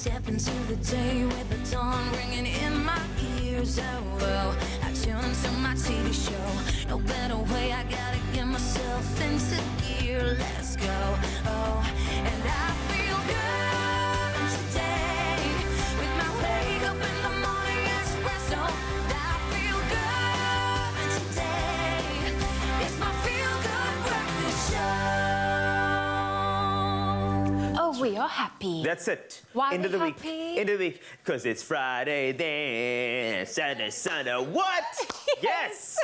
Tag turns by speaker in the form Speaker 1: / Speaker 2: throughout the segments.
Speaker 1: step into the day with the dawn ringing in my ears. Oh, well, I tune into my TV show. No better way, I gotta get myself into gear. Let's go. Oh, and I feel good today with my wake up in the morning espresso. I feel good today. It's my feel good breakfast show.
Speaker 2: Oh, we are happy.
Speaker 3: That's it.
Speaker 2: Why
Speaker 3: End
Speaker 2: are
Speaker 3: of the
Speaker 2: we
Speaker 3: week.
Speaker 2: happy?
Speaker 3: End of the week. Because it's Friday then. Sunday. What? Yes.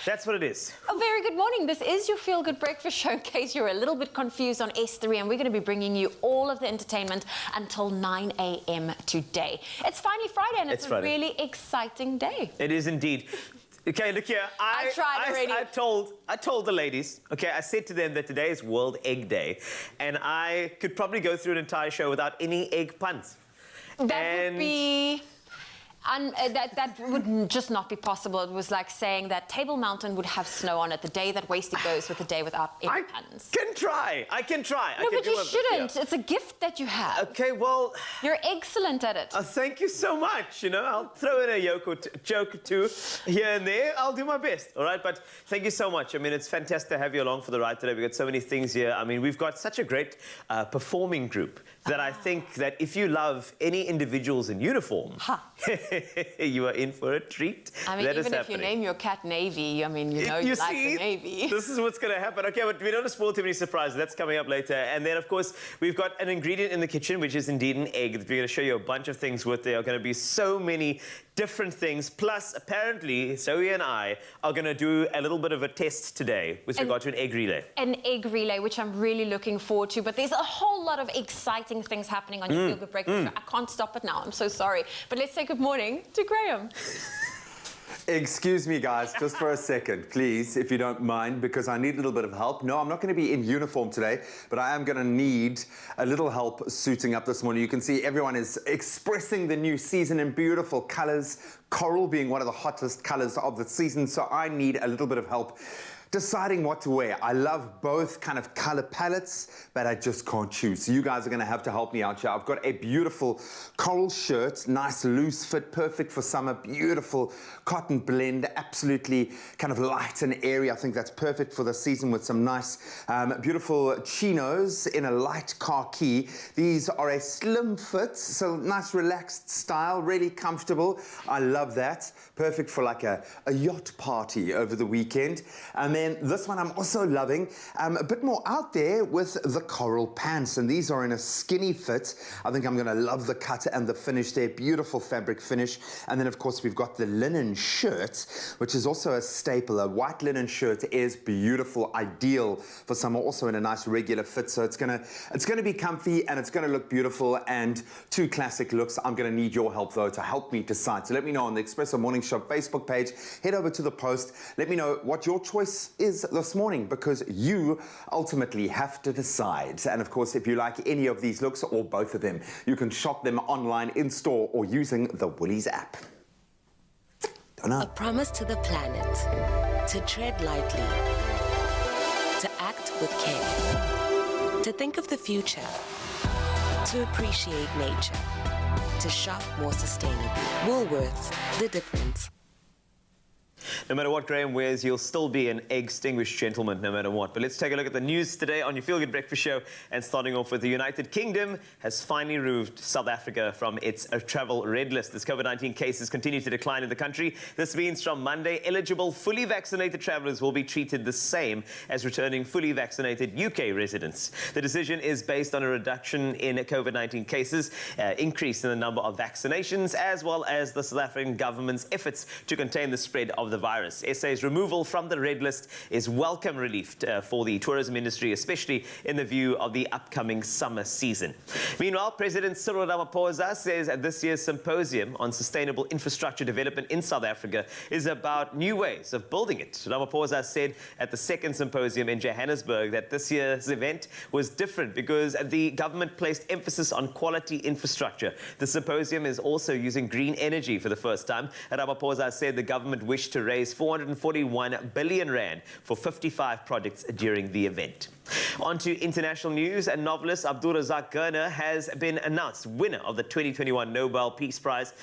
Speaker 3: That's what it is.
Speaker 2: A very good morning. This is your Feel Good Breakfast Show in case you're a little bit confused on S3, and we're going to be bringing you all of the entertainment until 9 a.m. today. It's finally Friday, and it's a
Speaker 3: Friday.
Speaker 2: really exciting day.
Speaker 3: It is indeed. Okay, look here.
Speaker 2: I tried already.
Speaker 3: I told the ladies, okay, I said to them that today is World Egg Day, and I could probably go through an entire show without any egg puns.
Speaker 2: That would be... that would just not be possible. It was like saying that Table Mountain would have snow on it the day that Wasted goes with the day without any puns.
Speaker 3: I can try.
Speaker 2: No, but you shouldn't. It's a gift that you have.
Speaker 3: Okay, well...
Speaker 2: You're excellent at it.
Speaker 3: Thank you so much. You know, I'll throw in a joke or two here and there. I'll do my best, all right? But thank you so much. I mean, it's fantastic to have you along for the ride today. We've got so many things here. I mean, we've got such a great performing group that I think that if you love any individuals in uniform, you are in for a treat.
Speaker 2: I mean, even if you name your cat Navy, I mean, you know you like the Navy.
Speaker 3: This is what's going to happen. Okay, but we don't want to spoil too many surprises. That's coming up later. And then, of course, we've got an ingredient in the kitchen, which is indeed an egg that we're going to show you a bunch of things with. There are going to be so many different things. Plus, apparently, Zoe and I are going to do a little bit of a test today with regard to an egg relay.
Speaker 2: An egg relay, which I'm really looking forward to. But there's a whole lot of exciting things happening on your Feel Good Breakfast Show. I can't stop it now. I'm so sorry. But let's say good morning to Graham.
Speaker 4: Excuse me, guys, just for a second, please, if you don't mind, because I need a little bit of help. No, I'm not going to be in uniform today, but I am going to need a little help suiting up this morning. You can see everyone is expressing the new season in beautiful colors, coral being one of the hottest colors of the season, so I need a little bit of help deciding what to wear. I love both kind of color palettes, but I just can't choose. So you guys are going to have to help me out here. I've got a beautiful coral shirt, nice loose fit, perfect for summer, beautiful cotton blend, absolutely kind of light and airy. I think that's perfect for the season with some nice, beautiful chinos in a light khaki. These are a slim fit, so nice relaxed style, really comfortable. I love that. Perfect for like a yacht party over the weekend. And then this one I'm also loving, a bit more out there with the coral pants, and these are in a skinny fit. I think I'm going to love the cut and the finish there, beautiful fabric finish. And then of course we've got the linen shirt, which is also a staple. A white linen shirt is beautiful, ideal for summer, also in a nice regular fit. So it's gonna be comfy and it's gonna look beautiful, and two classic looks. I'm gonna need your help though to help me decide. So let me know on the Expresso Morning Show Facebook page. Head over to the post. Let me know what your choice is this morning, because you ultimately have to decide. And of course, if you like any of these looks or both of them, you can shop them online, in store, or using the Woolies app. Don't know.
Speaker 5: A promise to the planet, to tread lightly, to act with care, to think of the future, to appreciate nature, to shop more sustainably. Woolworths, the difference.
Speaker 3: No matter what Graham wears, you'll still be an extinguished gentleman, no matter what. But let's take a look at the news today on your Feel Good Breakfast Show. And starting off with the United Kingdom has finally removed South Africa from its travel red list as COVID-19 cases continue to decline in the country. This means from Monday, eligible fully vaccinated travelers will be treated the same as returning fully vaccinated UK residents. The decision is based on a reduction in COVID-19 cases, increase in the number of vaccinations, as well as the South African government's efforts to contain the spread of the virus. SA's removal from the red list is welcome relief for the tourism industry, especially in the view of the upcoming summer season. Meanwhile, President Cyril Ramaphosa says that this year's symposium on sustainable infrastructure development in South Africa is about new ways of building it. Ramaphosa said at the second symposium in Johannesburg that this year's event was different because the government placed emphasis on quality infrastructure. The symposium is also using green energy for the first time. Ramaphosa said the government wished to raise 441 billion rand for 55 projects during the event. On to international news. A novelist, Abdulrazak Gurna, has been announced winner of the 2021 Nobel Peace Prize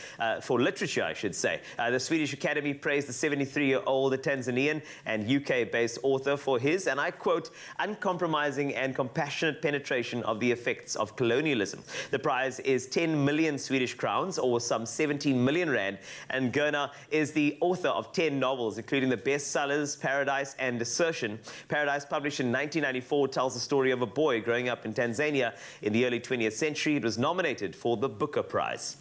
Speaker 3: for literature, I should say. The Swedish Academy praised the 73-year-old Tanzanian and UK-based author for his, and I quote, uncompromising and compassionate penetration of the effects of colonialism. The prize is 10 million Swedish crowns, or some 17 million rand, and Gurna is the author of 10 novels, including the bestsellers Paradise and Desertion. Paradise, published in 1994, tells the story of a boy growing up in Tanzania in the early 20th century. It was nominated for the Booker Prize.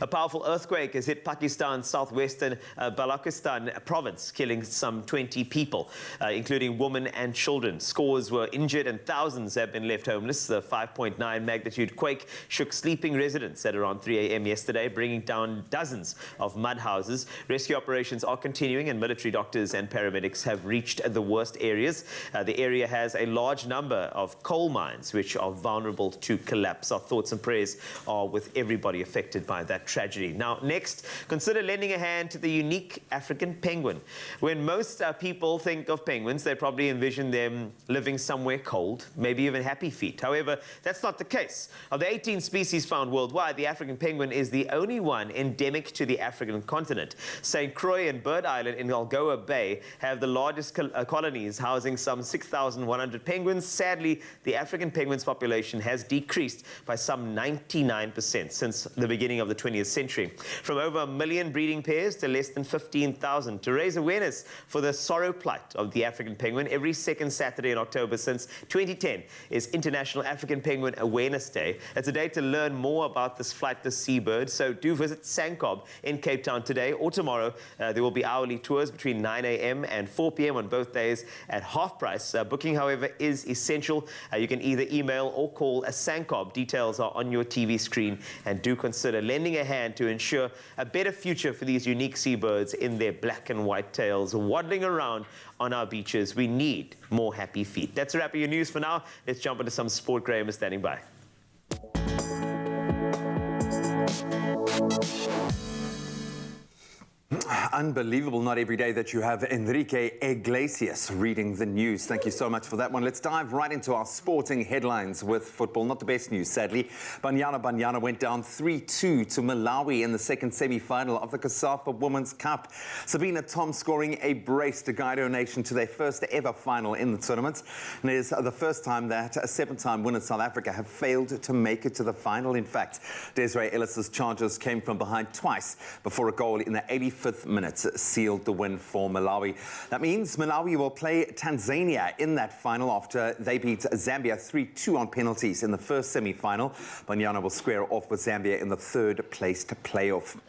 Speaker 3: A powerful earthquake has hit Pakistan's southwestern Balochistan province, killing some 20 people, including women and children. Scores were injured and thousands have been left homeless. The 5.9 magnitude quake shook sleeping residents at around 3 a.m. yesterday, bringing down dozens of mud houses. Rescue operations are continuing and military doctors and paramedics have reached the worst areas. The area has a large number of coal mines which are vulnerable to collapse. Our thoughts and prayers are with everybody affected by that tragedy. Now, next, consider lending a hand to the unique African penguin. When most people think of penguins, they probably envision them living somewhere cold, maybe even happy feet. However, that's not the case. Of the 18 species found worldwide, the African penguin is the only one endemic to the African continent. St. Croix and Bird Island in Algoa Bay have the largest colonies, housing some 6,100 penguins. Sadly, the African penguin's population has decreased by some 99% since the beginning of the 20th century, from over 1 million breeding pairs to less than 15,000. To raise awareness for the sorrow plight of the African penguin, every second Saturday in October since 2010 is International African Penguin Awareness Day. It's a day to learn more about this flightless seabird, so do visit Sankob in Cape Town today or tomorrow. There will be hourly tours between 9 a.m. and 4 p.m. on both days at half price. Booking, however, is essential. You can either email or call a Sankob. Details are on your TV screen, and do consider lending a hand to ensure a better future for these unique seabirds in their black and white tails waddling around on our beaches. We need more happy feet. That's a wrap of your news for now. Let's jump into some sport. Graham is standing by.
Speaker 4: Unbelievable, not every day that you have Enrique Iglesias reading the news. Thank you so much for that one. Let's dive right into our sporting headlines with football. Not the best news, sadly. Banyana went down 3-2 to Malawi in the second semi-final of the COSAFA Women's Cup. Sabina Tom scoring a brace to guide her nation to their first ever final in the tournament. And it is the first time that a seven-time winner South Africa have failed to make it to the final. In fact, Desiree Ellis's charges came from behind twice before a goal in the 85th minute sealed the win for Malawi. That means Malawi will play Tanzania in that final after they beat Zambia 3-2 on penalties in the first semi-final. Banyana will square off with Zambia in the third place to playoff.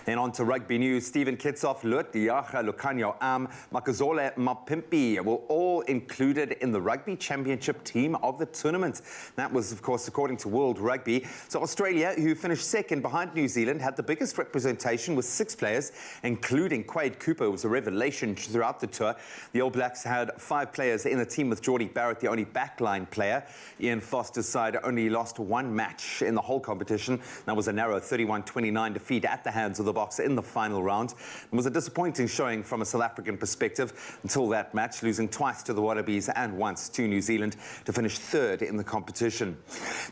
Speaker 4: Then on to rugby news. Stephen Kitsoff, Lut Diaga, Lucanio Am, Makazole Mapimpi were all included in the rugby championship team of the tournament. That was, of course, according to World Rugby. So Australia, who finished second behind New Zealand, had the biggest representation with 6 players, including Quade Cooper, who was a revelation throughout the tour. The All Blacks had 5 players in the team, with Geordie Barrett the only backline player. Ian Foster's side only lost 1 match in the whole competition. That was a narrow 31-29 defeat at the hands of the Boks in the final round. It was a disappointing showing from a South African perspective until that match, losing twice to the Wallabies and once to New Zealand to finish 3rd in the competition.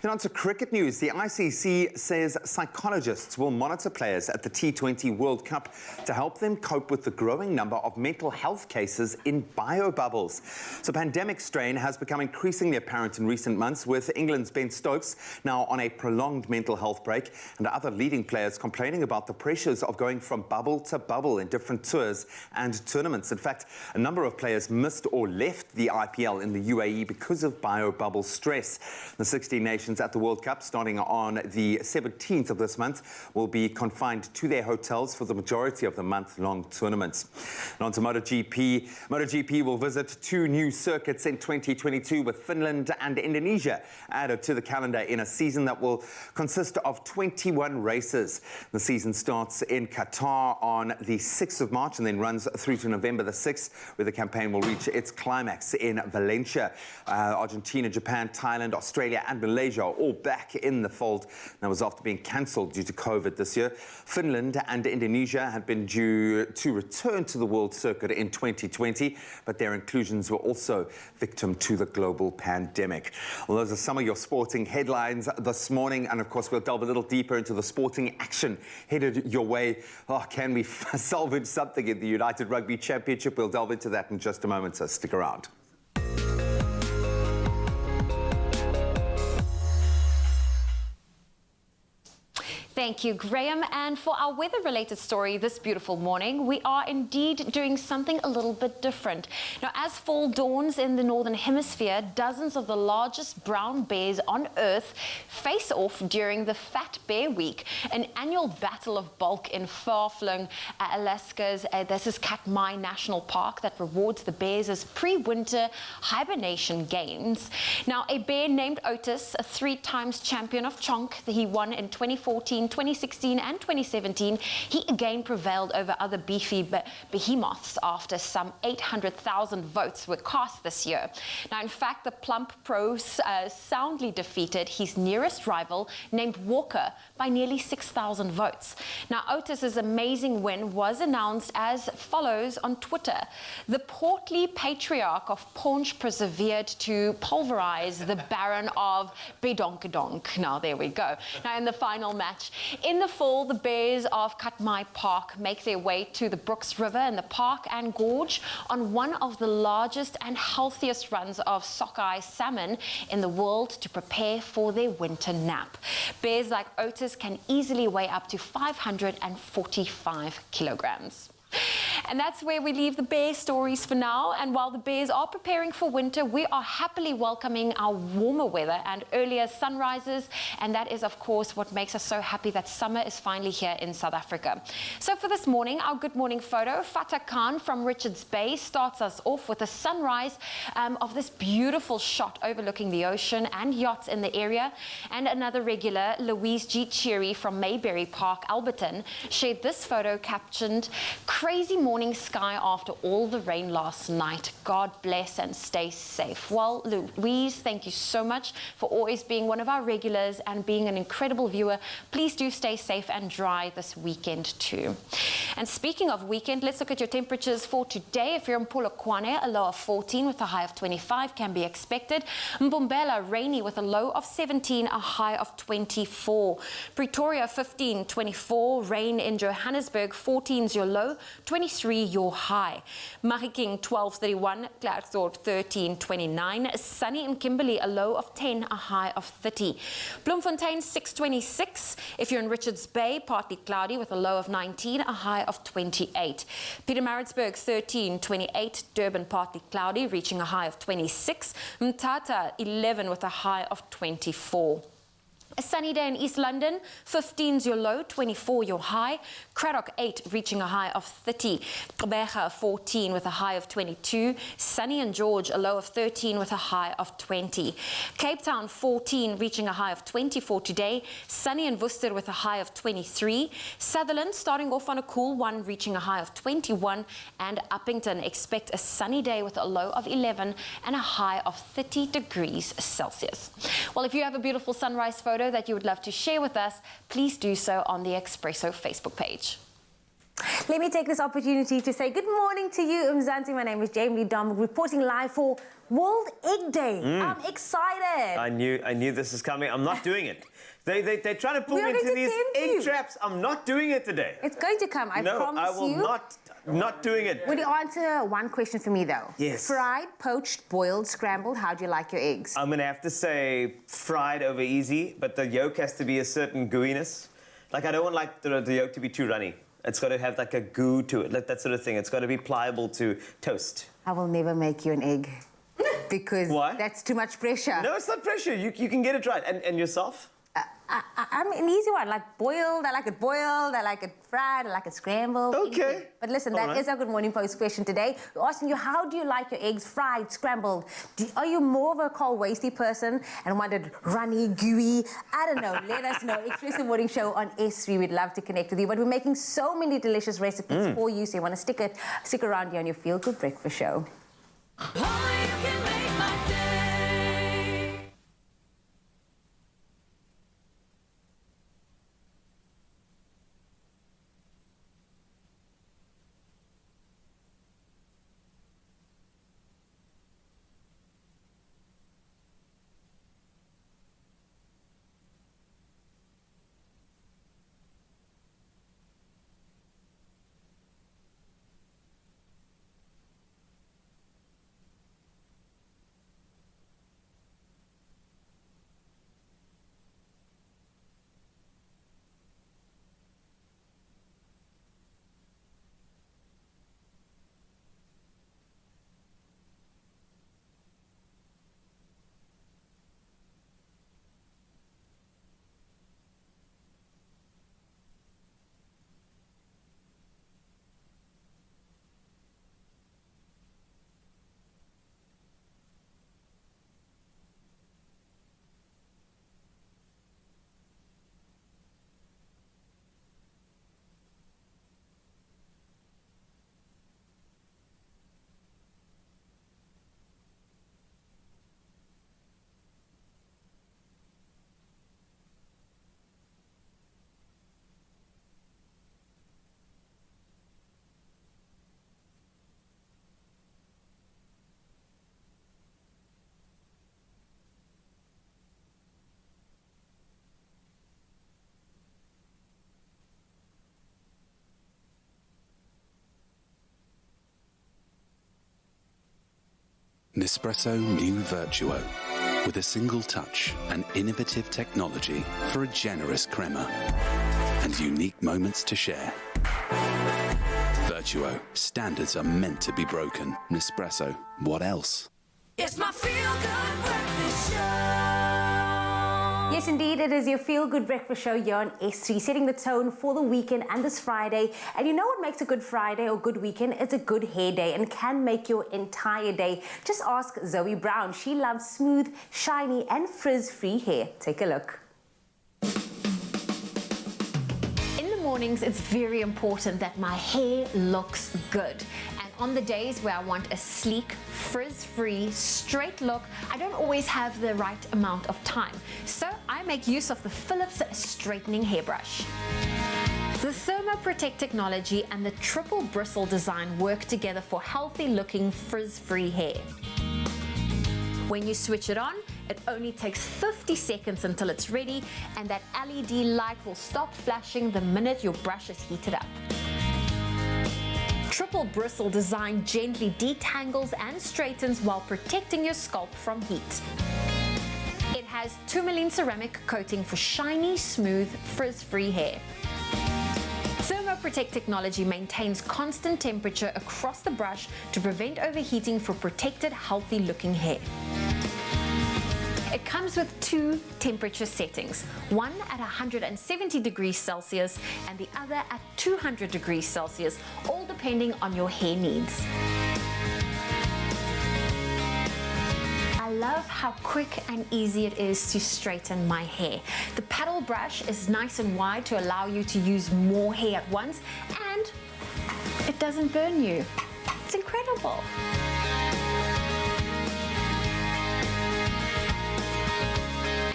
Speaker 4: Then on to cricket news. The ICC says psychologists will monitor players at the T20 World Cup to help them cope with the growing number of mental health cases in biobubbles. So pandemic strain has become increasingly apparent in recent months, with England's Ben Stokes now on a prolonged mental health break and other leading players complaining about the pressures of going from bubble to bubble in different tours and tournaments. In fact, a number of players missed or left the IPL in the UAE because of biobubble stress. The 16 nations at the World Cup, starting on the 17th of this month, will be confined to their hotels for the majority of the month-long tournaments. And on to MotoGP. MotoGP will visit 2 new circuits in 2022, with Finland and Indonesia added to the calendar in a season that will consist of 21 races. The season starts in Qatar on the 6th of March and then runs through to November the 6th, where the campaign will reach its climax climax in Valencia. Argentina, Japan, Thailand, Australia and Malaysia are all back in the fold. That was after being cancelled due to COVID this year. Finland and Indonesia had been due to return to the World Circuit in 2020, but their inclusions were also victim to the global pandemic. Well, those are some of your sporting headlines this morning, and of course we'll delve a little deeper into the sporting action headed your way. Oh, can we salvage something in the United Rugby Championship? We'll delve into that in just a moment, so stick around.
Speaker 2: Thank you, Graham. And for our weather-related story this beautiful morning, we are indeed doing something a little bit different. Now, as fall dawns in the Northern Hemisphere, dozens of the largest brown bears on Earth face off during the Fat Bear Week, an annual battle of bulk in far-flung Alaska's this is Katmai National Park that rewards the bears' pre-winter hibernation games. Now, a bear named Otis, a 3-time champion of Chonk, he won in 2014, 2016 and 2017, he again prevailed over other beefy behemoths after some 800,000 votes were cast this year. Now, in fact, the plump pro soundly defeated his nearest rival named Walker by nearly 6,000 votes. Now, Otis's amazing win was announced as follows on Twitter. The portly patriarch of Paunch persevered to pulverize the Baron of Bedonkadonk. Now, there we go. Now, in the final match, in the fall, the bears of Katmai Park make their way to the Brooks River in the park and gorge on one of the largest and healthiest runs of sockeye salmon in the world to prepare for their winter nap. Bears like Otis can easily weigh up to 545 kilograms. And that's where we leave the bear stories for now. And while the bears are preparing for winter, we are happily welcoming our warmer weather and earlier sunrises. And that is, of course, what makes us so happy that summer is finally here in South Africa. So for this morning, our good morning photo, Fatah Khan from Richards Bay starts us off with a sunrise of this beautiful shot overlooking the ocean and yachts in the area. And another regular, Louise G. Cheery from Mayberry Park, Alberton, shared this photo captioned, "Crazy morning sky after all the rain last night. God bless and stay safe." Well, Louise, thank you so much for always being one of our regulars and being an incredible viewer. Please do stay safe and dry this weekend too. And speaking of weekend, let's look at your temperatures for today. If you're in Polokwane, a low of 14 with a high of 25 can be expected. Mbombela, rainy with a low of 17, a high of 24. Pretoria, 15, 24. Rain in Johannesburg, 14 is your low, 23 your high. Mahikeng 12:31, Klerksdorp 13:29, sunny in Kimberley, a low of 10, a high of 30. Bloemfontein 6:26. If you're in Richards Bay, partly cloudy with a low of 19, a high of 28. Pietermaritzburg 13:28, Durban partly cloudy, reaching a high of 26. Mthatha 11 with a high of 24. A sunny day in East London, 15 is your low, 24 your high. Cradock 8 reaching a high of 30. Gqeberha 14 with a high of 22. Sunny in George, a low of 13 with a high of 20. Cape Town 14 reaching a high of 24 today. Sunny in Worcester with a high of 23. Sutherland starting off on a cool one, reaching a high of 21. And Uppington expect a sunny day with a low of 11 and a high of 30 degrees Celsius. Well, if you have a beautiful sunrise photo that you would love to share with us, please do so on the Expresso Facebook page.
Speaker 6: Let me take this opportunity to say good morning to you, Mzansi. My name is Jamie Dom, reporting live for World Egg Day. I'm excited.
Speaker 3: I knew this is coming. I'm not doing it. They're trying to pull me into these egg traps. I'm not doing it today.
Speaker 6: It's going to come, I promise you.
Speaker 3: No, I will not doing it.
Speaker 6: Would you answer one question for me, though?
Speaker 3: Yes.
Speaker 6: Fried, poached, boiled, scrambled, how do you like your eggs?
Speaker 3: I'm going to have to say fried over easy, but the yolk has to be a certain gooiness. Like, I don't want like the yolk to be too runny. It's got to have like a goo to it, like that sort of thing. It's got to be pliable to toast.
Speaker 6: I will never make you an egg because
Speaker 3: Why?
Speaker 6: that's too much pressure.
Speaker 3: No, it's not pressure. You can get it right. And yourself?
Speaker 6: I'm an easy one, like boiled, I like it fried, I like it scrambled.
Speaker 3: Okay.
Speaker 6: Anything. But listen, that is our Good Morning Post question today. We're asking you, how do you like your eggs fried, scrambled? Are you more of a Carl Wasty person and want it runny, gooey? I don't know. Let us know. Expresso Morning Show on S3. We'd love to connect with you. But we're making so many delicious recipes for you, so you want to stick around here on your Feel Good Breakfast Show.
Speaker 1: Only you can make my day.
Speaker 7: Nespresso New Virtuo, with a single touch and innovative technology for a generous crema and unique moments to share. Virtuo, standards are meant to be broken. Nespresso, what else?
Speaker 1: It's my feel-good breakfast show.
Speaker 6: Yes, indeed, it is your feel-good breakfast show here on S3, setting the tone for the weekend and this Friday. And you know what makes a good Friday or good weekend? It's a good hair day and can make your entire day. Just ask Zoe Brown. She loves smooth, shiny and frizz-free hair. Take a look.
Speaker 2: In the mornings, it's very important that my hair looks good. And on the days where I want a sleek, frizz-free, straight look, I don't always have the right amount of time. So I make use of the Philips straightening hairbrush. The ThermoProtect technology and the triple bristle design work together for healthy looking frizz-free hair. When you switch it on, it only takes 50 seconds until it's ready, and that LED light will stop flashing the minute your brush is heated up. Triple bristle design gently detangles and straightens while protecting your scalp from heat. It has tourmaline ceramic coating for shiny, smooth, frizz-free hair. ThermoProtect technology maintains constant temperature across the brush to prevent overheating for protected, healthy-looking hair. It comes with two temperature settings, one at 170 degrees Celsius and the other at 200 degrees Celsius, all depending on your hair needs. I love how quick and easy it is to straighten my hair. The paddle brush is nice and wide to allow you to use more hair at once, and it doesn't burn you. It's incredible.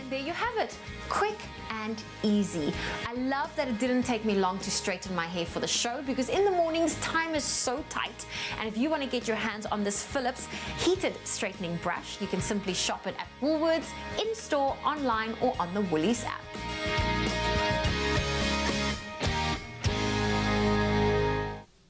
Speaker 2: There you have it, quick and easy. I love that it didn't take me long to straighten my hair for the show, because in the mornings time is so tight, and if you want to get your hands on this Philips heated straightening brush, you can simply shop it at Woolworths, in-store, online or on the Woolies app.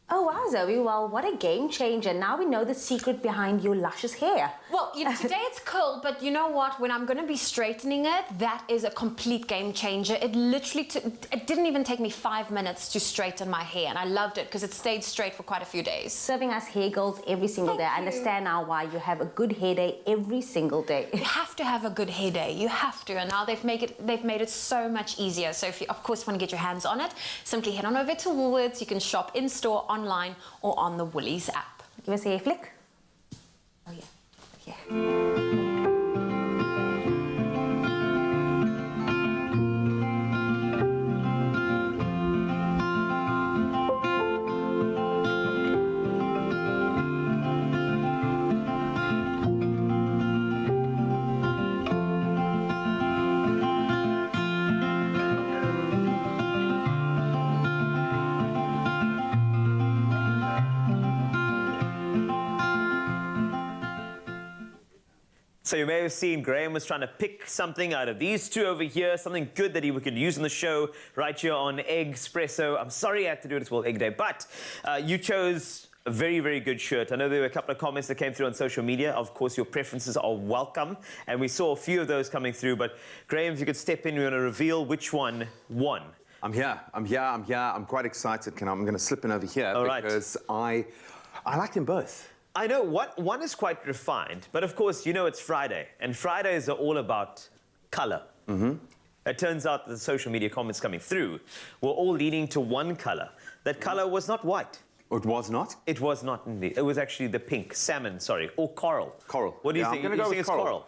Speaker 6: Oh wow, Zoe, well, what a game changer. Now we know the secret behind your luscious hair.
Speaker 2: Well, today it's curled, but you know what? When I'm going to be straightening it, that is a complete game changer. It literally it didn't even take me 5 minutes to straighten my hair, and I loved it because it stayed straight for quite a few days.
Speaker 6: Serving us hair goals every single day. I understand now why you have a good hair day every single day.
Speaker 2: You have to have a good hair day. You have to, and now they've made it so much easier. So if you, of course, want to get your hands on it, simply head on over to Woolworths. You can shop in store, online, or on the Woolies app.
Speaker 6: Give us a hair flick. Oh yeah.
Speaker 3: So you may have seen Graham was trying to pick something out of these two over here, something good that we could use in the show right here on Expresso. I'm sorry I had to do it as well, Egg Day, but you chose a very, very good shirt. I know there were a couple of comments that came through on social media. Of course, your preferences are welcome, and we saw a few of those coming through. But Graham, if you could step in, we're going to reveal which one won.
Speaker 4: I'm here. I'm quite excited. I'm going to slip in over here because I like them both.
Speaker 3: I know one is quite refined, but of course, you know it's Friday, and Fridays are all about color. It turns out that the social media comments coming through were all leaning to one color. That color was not white.
Speaker 4: It was not?
Speaker 3: It was not indeed. It was actually the pink, salmon, sorry, or coral.
Speaker 4: Coral.
Speaker 3: What do you think?
Speaker 4: I'm going to go with
Speaker 3: coral.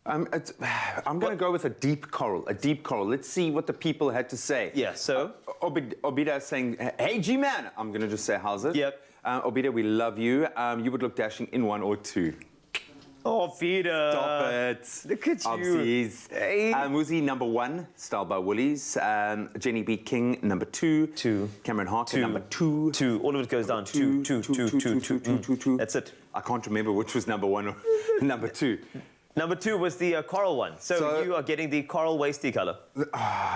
Speaker 4: I'm going to go with a deep coral, Let's see what the people had to say.
Speaker 3: Yeah, so?
Speaker 4: Obida is saying, hey, G-Man. I'm going to just say, how's it?
Speaker 3: Yep.
Speaker 4: Obida, we love you. You would look dashing in 1 or 2.
Speaker 3: Oh, Peter.
Speaker 4: Stop it.
Speaker 3: Look at you.
Speaker 4: Hey. Muzi, number 1, styled by Woolies. Jenny B. King, number 2. 2. Cameron Harker, number 2.
Speaker 3: 2. All of it goes down. 2. That's it.
Speaker 4: I can't remember which was number 1 or number 2.
Speaker 3: Number 2 was the coral one. So you are getting the coral wasty color.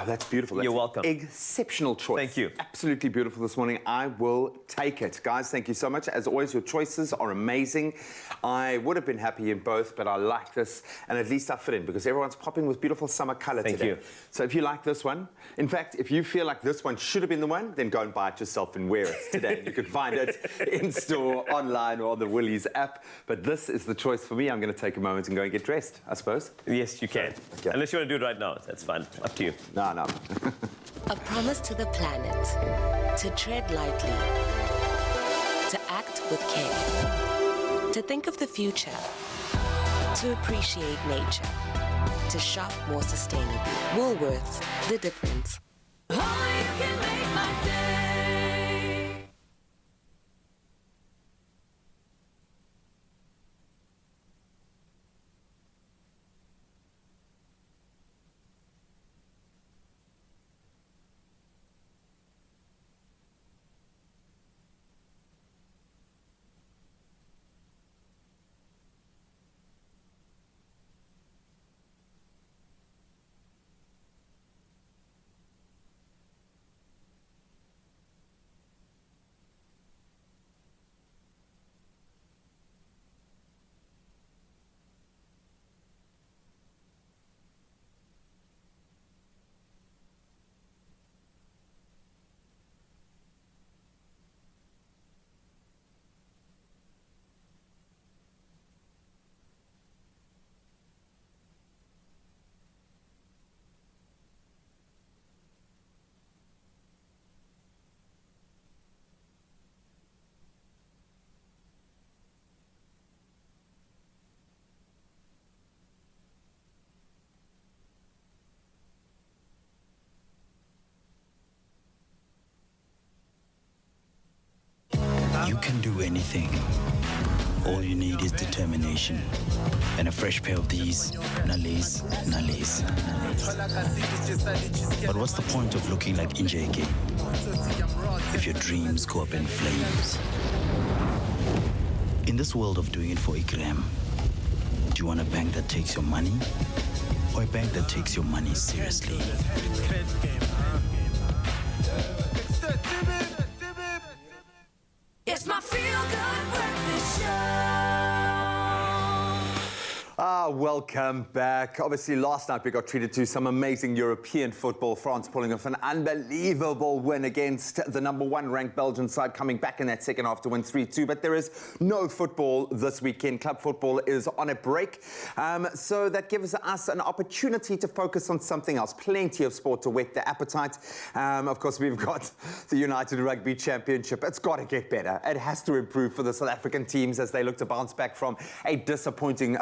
Speaker 4: That's beautiful.
Speaker 3: You're welcome.
Speaker 4: Exceptional choice.
Speaker 3: Thank you.
Speaker 4: Absolutely beautiful this morning. I will take it. Guys, thank you so much. As always, your choices are amazing. I would have been happy in both, but I like this, and at least I fit in because everyone's popping with beautiful summer color today.
Speaker 3: Thank you.
Speaker 4: So if you like this one, in fact, if you feel like this one should have been the one, then go and buy it yourself and wear it today. You can find it in store, online, or on the Woolies app. But this is the choice for me. I'm going to take a moment and go and get dressed, I suppose.
Speaker 3: Yes, you can.
Speaker 4: Okay.
Speaker 3: Unless you want to do it right now. That's fine. Up to you.
Speaker 4: No.
Speaker 5: A promise to the planet, to tread lightly, to act with care, to think of the future, to appreciate nature, to shop more sustainably. Woolworths, the difference.
Speaker 1: Oh, you can make my day.
Speaker 8: You can do anything. All you need is determination. And a fresh pair of these, Nallies. But what's the point of looking like Injeke if your dreams go up in flames? In this world of doing it for Ikram, do you want a bank that takes your money or a bank that takes your money seriously?
Speaker 1: It's my feel-good breakfast show.
Speaker 4: Welcome back. Obviously, last night we got treated to some amazing European football. France pulling off an unbelievable win against the #1 ranked Belgian side, coming back in that second half to win 3-2. But there is no football this weekend. Club football is on a break. So that gives us an opportunity to focus on something else. Plenty of sport to whet the appetite. Of course, we've got the United Rugby Championship. It's got to get better. It has to improve for the South African teams as they look to bounce back from a disappointing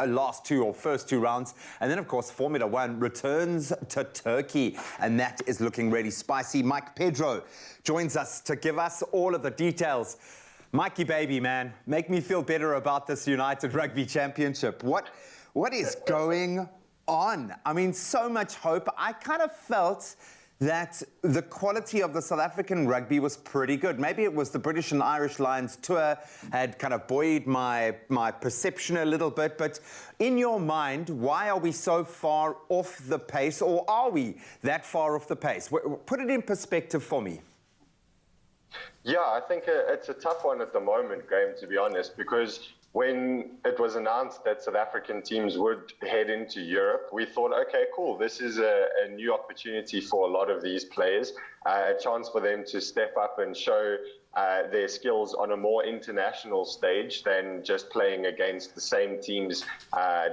Speaker 4: first two rounds. And then, of course, Formula One returns to Turkey, and that is looking really spicy. Mike Pedro joins us to give us all of the details. Mikey, baby, man, make me feel better about this United Rugby Championship. What is going on? I mean, so much hope. I kind of felt that the quality of the South African rugby was pretty good. Maybe it was the British and Irish Lions tour had kind of buoyed my perception a little bit, but in your mind, why are we so far off the pace, or are we that far off the pace? Put it in perspective for me.
Speaker 9: Yeah, I think it's a tough one at the moment, Graham, to be honest, because when it was announced that South African teams would head into Europe, we thought, okay, cool, this is a new opportunity for a lot of these players, a chance for them to step up and show their skills on a more international stage than just playing against the same teams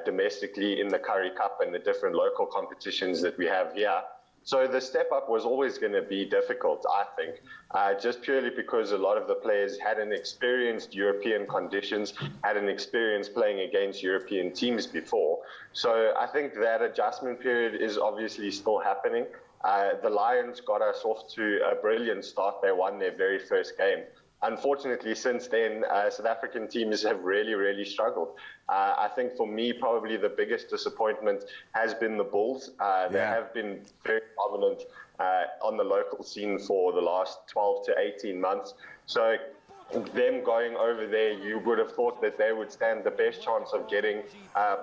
Speaker 9: domestically in the Currie Cup and the different local competitions that we have here. So the step up was always going to be difficult, I think, just purely because a lot of the players hadn't experienced European conditions, hadn't experienced playing against European teams before. So I think that adjustment period is obviously still happening. The Lions got us off to a brilliant start. They won their very first game. Unfortunately, since then, South African teams have really struggled. I think for me, probably the biggest disappointment has been the Bulls. They have been very dominant on the local scene for the last 12 to 18 months. So them going over there, you would have thought that they would stand the best chance of getting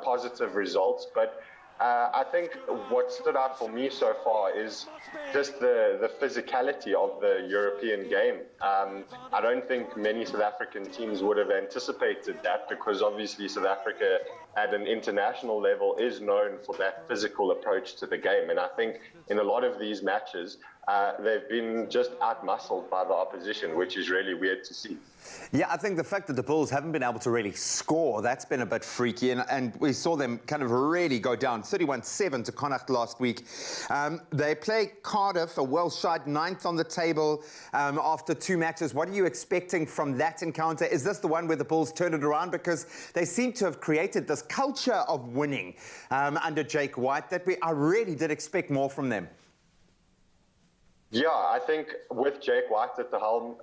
Speaker 9: positive results. But I think what stood out for me so far is just the physicality of the European game. I don't think many South African teams would have anticipated that, because obviously South Africa at an international level is known for that physical approach to the game. And I think in a lot of these matches, they've been just out-muscled by the opposition, which is really weird to see.
Speaker 4: Yeah, I think the fact that the Bulls haven't been able to really score, that's been a bit freaky, and we saw them kind of really go down 31-7 to Connacht last week. They play Cardiff, a well-shot 9th on the table after 2 matches. What are you expecting from that encounter? Is this the one where the Bulls turned it around? Because they seem to have created this culture of winning under Jake White that I really did expect more from them.
Speaker 9: Yeah, I think with Jake White at the helm,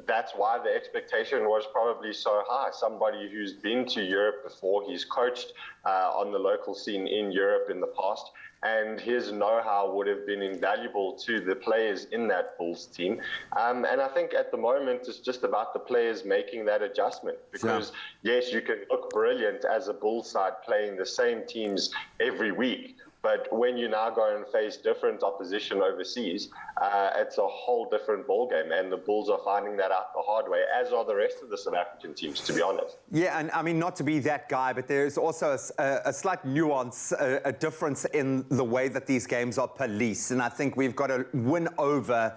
Speaker 9: that's why the expectation was probably so high. Somebody who's been to Europe before, he's coached on the local scene in Europe in the past, and his know-how would have been invaluable to the players in that Bulls team. And I think at the moment it's just about the players making that adjustment, because yes, you can look brilliant as a Bulls side playing the same teams every week, but when you now go and face different opposition overseas, it's a whole different ballgame, and the Bulls are finding that out the hard way, as are the rest of the South African teams, to be honest.
Speaker 4: Yeah, and I mean, not to be that guy, but there's also a slight nuance, a difference in the way that these games are policed, and I think we've got to win over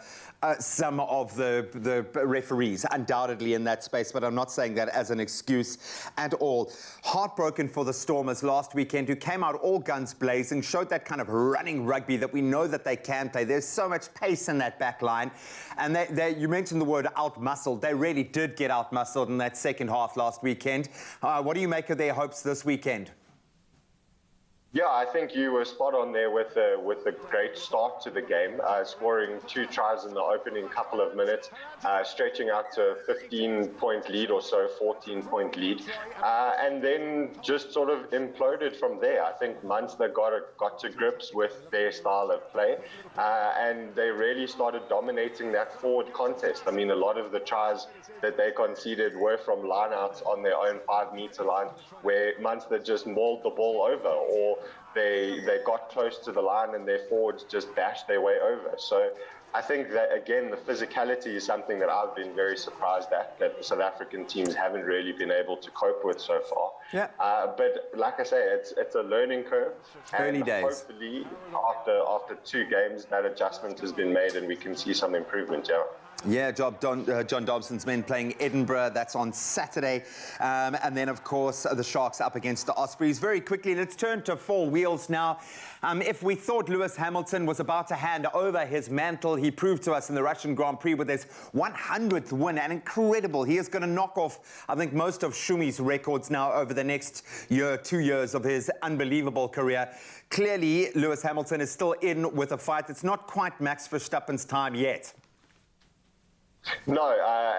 Speaker 4: some of the referees, undoubtedly, in that space, but I'm not saying that as an excuse at all. Heartbroken for the Stormers last weekend, who came out all guns blazing, showed that kind of running rugby that we know that they can play. There's so much pace in that back line. And you mentioned the word out-muscled. They really did get out-muscled in that second half last weekend. What do you make of their hopes this weekend?
Speaker 9: Yeah, I think you were spot on there with a great start to the game, scoring 2 tries in the opening couple of minutes, stretching out to a 15-point lead or so, 14-point lead, and then just sort of imploded from there. I think Munster got to grips with their style of play, and they really started dominating that forward contest. I mean, a lot of the tries that they conceded were from lineouts on their own 5-meter line, where Munster just mauled the ball over, or they got close to the line and their forwards just bashed their way over. So I think that, again, the physicality is something that I've been very surprised at, that the South African teams haven't really been able to cope with so far.
Speaker 4: Yeah.
Speaker 9: But like I say, it's a learning curve.
Speaker 4: Early
Speaker 9: and
Speaker 4: days.
Speaker 9: Hopefully, after 2 games, that adjustment has been made and we can see some improvement, yeah.
Speaker 4: Yeah, John Dobson's men playing Edinburgh. That's on Saturday. And then, of course, the Sharks up against the Ospreys. Very quickly, let's turn to 4 wheels now. If we thought Lewis Hamilton was about to hand over his mantle, he proved to us in the Russian Grand Prix with his 100th win. And incredible. He is going to knock off, I think, most of Schumi's records now over the next year, 2 years of his unbelievable career. Clearly, Lewis Hamilton is still in with a fight. It's not quite Max Verstappen's time yet.
Speaker 9: No,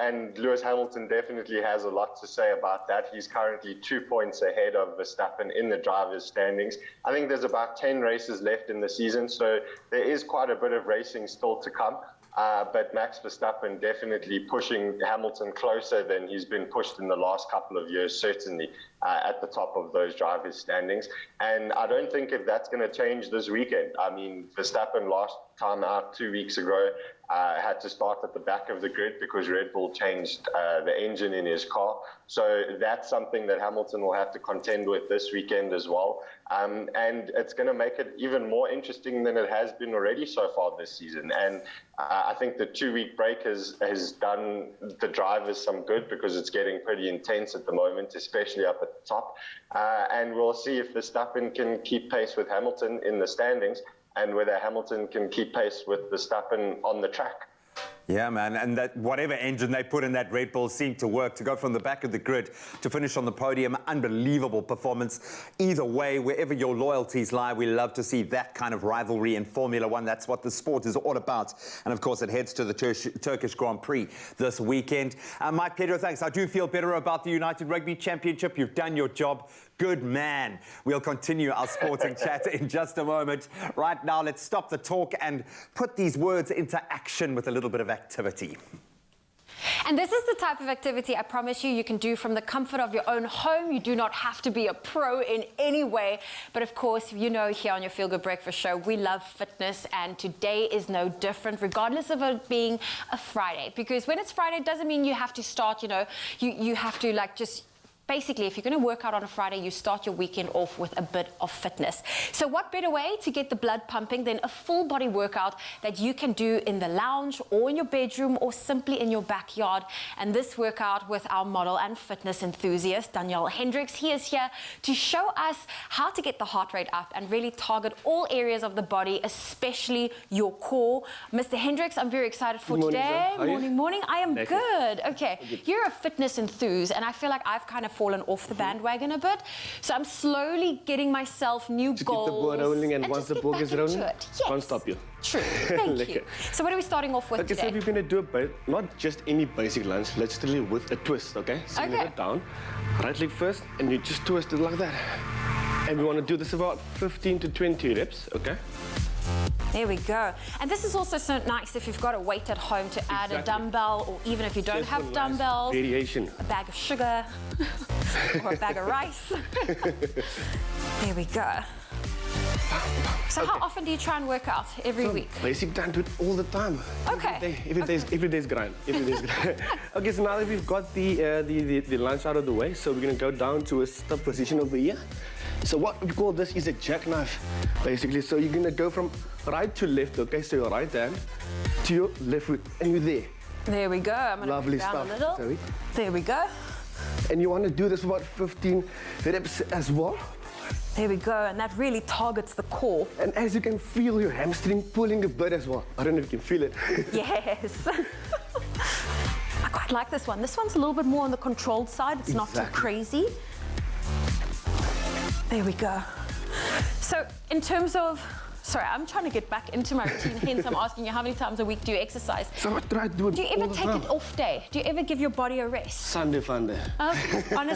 Speaker 9: and Lewis Hamilton definitely has a lot to say about that. He's currently 2 points ahead of Verstappen in the drivers' standings. I think there's about 10 races left in the season, so there is quite a bit of racing still to come. But Max Verstappen definitely pushing Hamilton closer than he's been pushed in the last couple of years, certainly at the top of those drivers' standings. And I don't think if that's going to change this weekend. I mean, Verstappen last time out 2 weeks ago had to start at the back of the grid because Red Bull changed the engine in his car. So that's something that Hamilton will have to contend with this weekend as well. And it's going to make it even more interesting than it has been already so far this season. And I think the 2 week break has done the drivers some good because it's getting pretty intense at the moment, especially up at the top. And we'll see if Verstappen can keep pace with Hamilton in the standings and whether Hamilton can keep pace with Verstappen on the track.
Speaker 4: Yeah, man, and that whatever engine they put in that Red Bull seemed to work. To go from the back of the grid to finish on the podium, unbelievable performance. Either way, wherever your loyalties lie, we love to see that kind of rivalry in Formula One. That's what the sport is all about. And of course, it heads to the Turkish Grand Prix this weekend. Mike, Pedro, thanks. I do feel better about the United Rugby Championship. You've done your job. Good man. We'll continue our sporting chat in just a moment. Right now, let's stop the talk and put these words into action with a little bit of activity.
Speaker 2: And this is the type of activity I promise you can do from the comfort of your own home. You do not have to be a pro in any way. But of course, you know, here on your Feel Good Breakfast Show, we love fitness, and today is no different, regardless of it being a Friday. Because when it's Friday, it doesn't mean you have to start, you know, you have to like just... Basically, if you're going to work out on a Friday, you start your weekend off with a bit of fitness. So what better way to get the blood pumping than a full body workout that you can do in the lounge or in your bedroom or simply in your backyard. And this workout with our model and fitness enthusiast, Danielle Hendricks. He is here to show us how to get the heart rate up and really target all areas of the body, especially your core. Mr. Hendricks, I'm very excited for today. Morning. I am good. Okay, you're a fitness enthusiast, and I feel like I've kind of fallen off the bandwagon a bit. So I'm slowly getting myself new goals.
Speaker 10: Keep the ball rolling, and once the ball gets rolling,
Speaker 2: yes.
Speaker 10: Can't stop you.
Speaker 2: True. Thank you. So what are we starting off with
Speaker 10: today?
Speaker 2: today?
Speaker 10: So we're going to do not just any basic lunge, literally with a twist, okay? So you get it down, right leg first, and you just twist it like that. And we want to do this about 15 to 20 reps, okay?
Speaker 2: There we go. And this is also so nice if you've got a weight at home to add a dumbbell, or even if you don't have dumbbells,
Speaker 10: variation.
Speaker 2: A bag of sugar or a bag of rice. There we go. So how often do you try and work out? Every week?
Speaker 10: Basic time, do it all the time.
Speaker 2: Okay.
Speaker 10: Every day's grind. Okay, so now that we've got the lunge out of the way, so we're going to go down to a step position over here. So what we call this is a jackknife, basically. So you're going to go from right to left, okay? So your right hand to your left foot, and you're there.
Speaker 2: There we go. I'm going to
Speaker 10: Lovely
Speaker 2: down
Speaker 10: stuff.
Speaker 2: a little.
Speaker 10: Sorry.
Speaker 2: There we go.
Speaker 10: And you want to do this for about 15 reps as well.
Speaker 2: There we go, and that really targets the core.
Speaker 10: And as you can feel your hamstring pulling a bit as well. I don't know if you can feel it.
Speaker 2: Yes. I quite like this one. This one's a little bit more on the controlled side. It's not too crazy. There we go. So in terms of, sorry, I'm trying to get back into my routine, hence I'm asking you how many times a week do you exercise?
Speaker 10: So I try to do it.
Speaker 2: Do you ever take an off day? Do you ever give your body a rest?
Speaker 10: Sunday fun day.
Speaker 2: On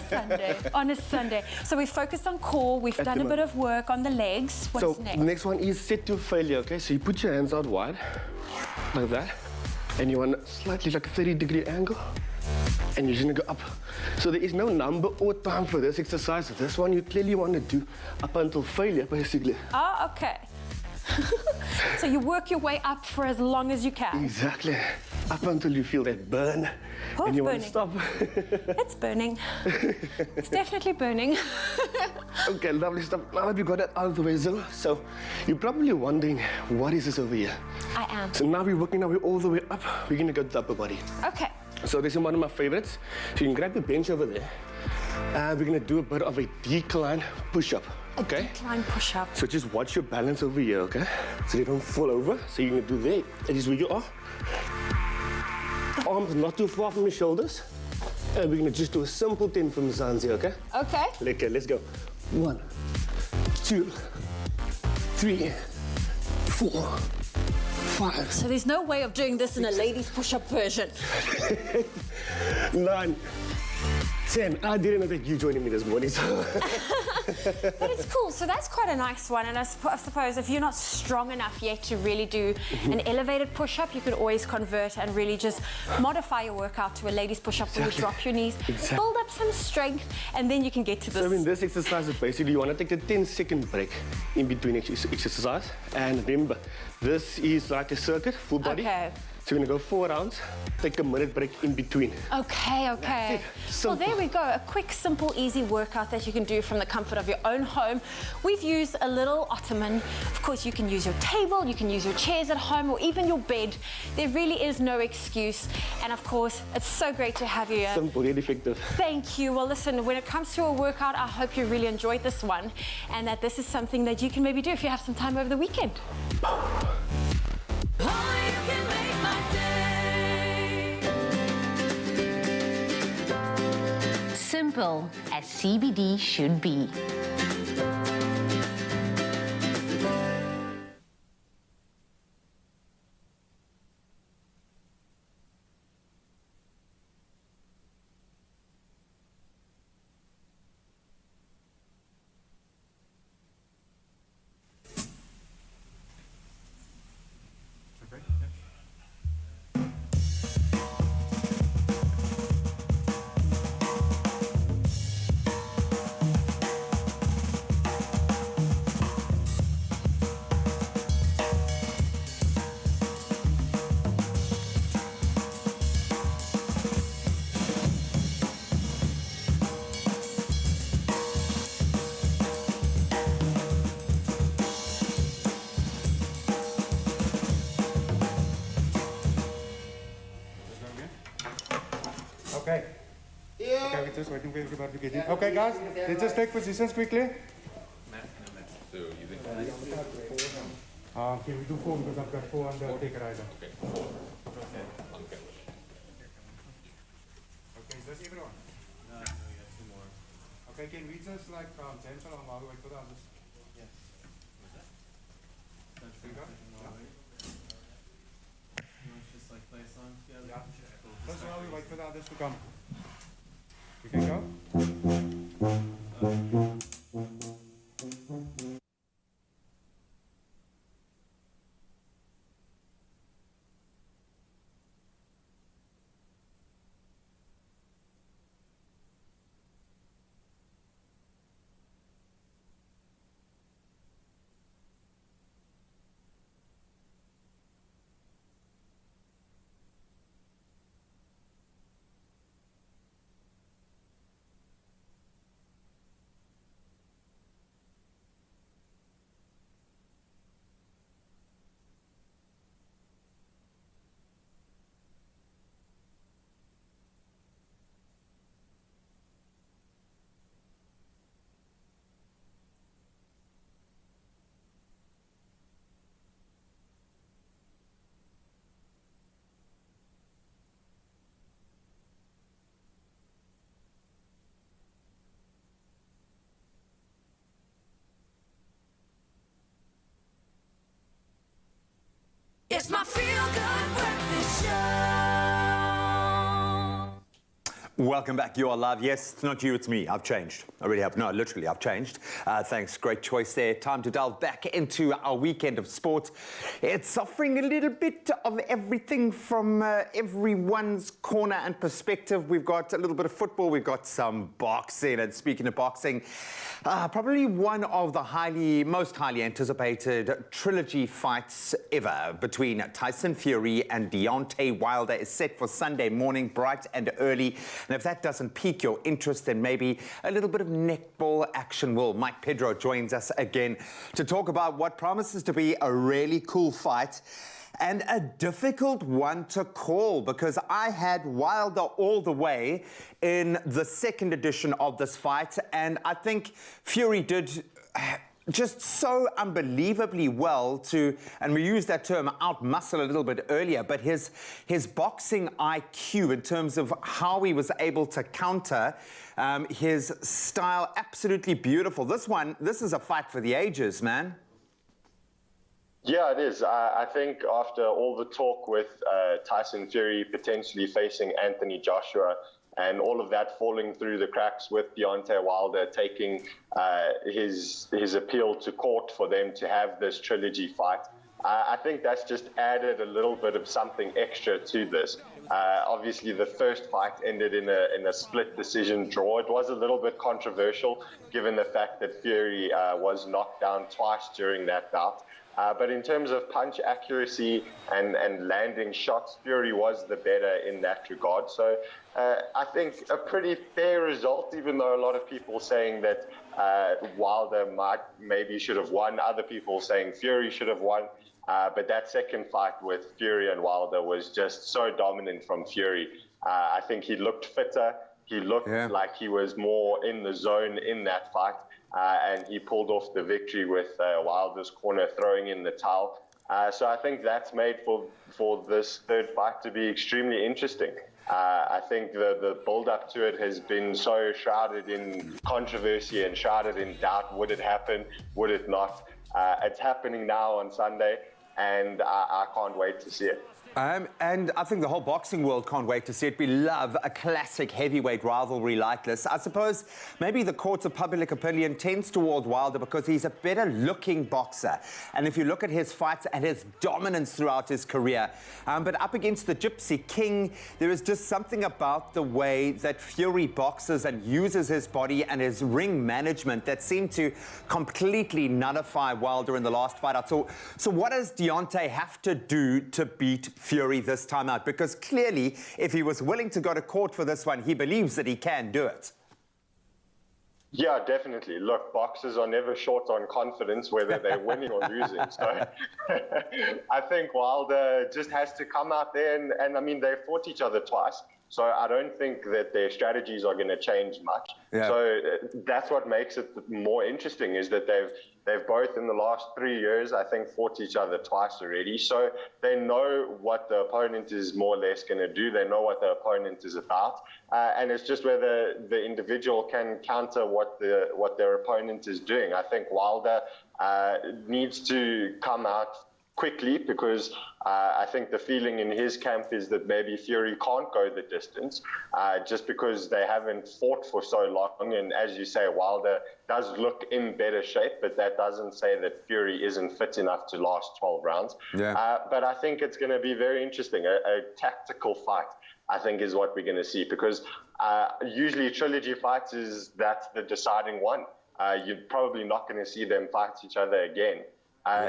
Speaker 2: a Sunday. So we focused on core, we've done a bit of work on the legs. What's next?
Speaker 10: The next one is set to failure, okay? So you put your hands out wide, like that, and you want slightly like a 30-degree angle, and you're gonna go up. So there is no number or time for this exercise. This one you clearly want to do up until failure, basically.
Speaker 2: Oh, okay. So you work your way up for as long as you can.
Speaker 10: Exactly. Up until you feel that burn.
Speaker 2: Oh,
Speaker 10: and you want
Speaker 2: burning.
Speaker 10: to stop.
Speaker 2: It's burning. It's definitely burning.
Speaker 10: Okay, lovely stuff. Now that we got that out of the way, Zilla, so you're probably wondering, what is this over here?
Speaker 2: I am.
Speaker 10: So now we're working our way all the way up. We're going to go to the upper body.
Speaker 2: Okay.
Speaker 10: So this is one of my favorites. So you can grab your bench over there. We're going to do a bit of a decline push-up. Okay?
Speaker 2: Decline push-up.
Speaker 10: So just watch your balance over here, okay? So you don't fall over. So you're going to do there. That is where you are. Arms not too far from your shoulders. And we're going to just do a simple 10 from Zanzi, okay?
Speaker 2: Okay.
Speaker 10: Okay, let's go. 1, 2, 3, 4, 5.
Speaker 6: So there's no way of doing this in a ladies push-up version.
Speaker 10: 9, 10. I didn't know that you joining me this morning, so...
Speaker 2: But it's cool. So that's quite a nice one. And I suppose if you're not strong enough yet to really do an elevated push-up, you could always convert and really just modify your workout to a ladies push-up where you drop your knees, build up some strength, and then you can get to this.
Speaker 10: So in this exercise, is basically you want to take a 10-second break in between exercise. And remember, this is like a circuit, full body.
Speaker 2: Okay.
Speaker 10: So you're going to go 4 rounds, take a minute break in between.
Speaker 2: Okay. Well, there we go. A quick, simple, easy workout that you can do from the comfort of your own home. We've used a little ottoman. Of course, you can use your table, you can use your chairs at home, or even your bed. There really is no excuse. And of course, it's so great to have you here.
Speaker 10: Simple yet effective.
Speaker 2: Thank you. Well, listen, when it comes to a workout, I hope you really enjoyed this one and that this is something that you can maybe do if you have some time over the weekend.
Speaker 1: Simple as CBD should be.
Speaker 11: Okay. Okay, we're just waiting for everybody to get in. Okay, guys, let's just take positions quickly. Can we do 4 because I've got 4 on the take rider. Okay, 4. Okay, is this everyone? No, you have 2 more. Okay, can we just like cancel on while we wait for the others? Yes. What's that?
Speaker 12: Just like play a song together?
Speaker 11: Yeah. Just while we wait for the others to come. We can go?
Speaker 1: It's my feel-good breakfast show.
Speaker 4: Welcome back. You are live. Yes, it's not you, it's me. I've changed. I really have. No, literally, I've changed. Thanks. Great choice there. Time to delve back into our weekend of sport. It's offering a little bit of everything from everyone's corner and perspective. We've got a little bit of football. We've got some boxing. And speaking of boxing, probably one of the most highly anticipated trilogy fights ever between Tyson Fury and Deontay Wilder is set for Sunday morning, bright and early. And if that doesn't pique your interest, then maybe a little bit of netball action will. Mike Pedro joins us again to talk about what promises to be a really cool fight and a difficult one to call, because I had Wilder all the way in the second edition of this fight, and I think Fury did just so unbelievably well to, and we used that term, out-muscle a little bit earlier, but his boxing IQ in terms of how he was able to counter, his style, absolutely beautiful. This is a fight for the ages, man.
Speaker 9: Yeah, it is. I think after all the talk with Tyson Fury potentially facing Anthony Joshua and all of that falling through the cracks with Deontay Wilder taking his appeal to court for them to have this trilogy fight, I think that's just added a little bit of something extra to this. Obviously, the first fight ended in a split decision draw. It was a little bit controversial given the fact that Fury was knocked down twice during that bout. But in terms of punch accuracy and landing shots, Fury was the better in that regard. So I think a pretty fair result, even though a lot of people saying that Wilder maybe should have won, other people saying Fury should have won. But that second fight with Fury and Wilder was just so dominant from Fury. I think he looked fitter. He looked like he was more in the zone in that fight. And he pulled off the victory with Wilder's corner throwing in the towel. So I think that's made for this third fight to be extremely interesting. I think the build-up to it has been so shrouded in controversy and shrouded in doubt. Would it happen? Would it not? It's happening now on Sunday, and I can't wait to see it.
Speaker 4: And I think the whole boxing world can't wait to see it. We love a classic heavyweight rivalry like this. I suppose maybe the court of public opinion tends toward Wilder because he's a better-looking boxer. And if you look at his fights and his dominance throughout his career, but up against the Gypsy King, there is just something about the way that Fury boxes and uses his body and his ring management that seemed to completely nullify Wilder in the last fight. So what does Deontay have to do to beat Fury this time out? Because clearly, if he was willing to go to court for this one, he believes that he can do it.
Speaker 9: Yeah, definitely. Look, boxers are never short on confidence, whether they're winning or losing. So I think Wilder just has to come out there and I mean, they fought each other twice. So I don't think that their strategies are going to change much. Yeah. So that's what makes it more interesting, is that they've both in the last 3 years, I think, fought each other twice already. So they know what the opponent is more or less going to do. They know what the opponent is about. And it's just whether the individual can counter what their opponent is doing. I think Wilder needs to come out quickly, because I think the feeling in his camp is that maybe Fury can't go the distance just because they haven't fought for so long. And as you say, Wilder does look in better shape, but that doesn't say that Fury isn't fit enough to last 12 rounds. Yeah. But I think it's going to be very interesting. A tactical fight, I think, is what we're going to see, because usually trilogy fights that's the deciding one. You're probably not going to see them fight each other again.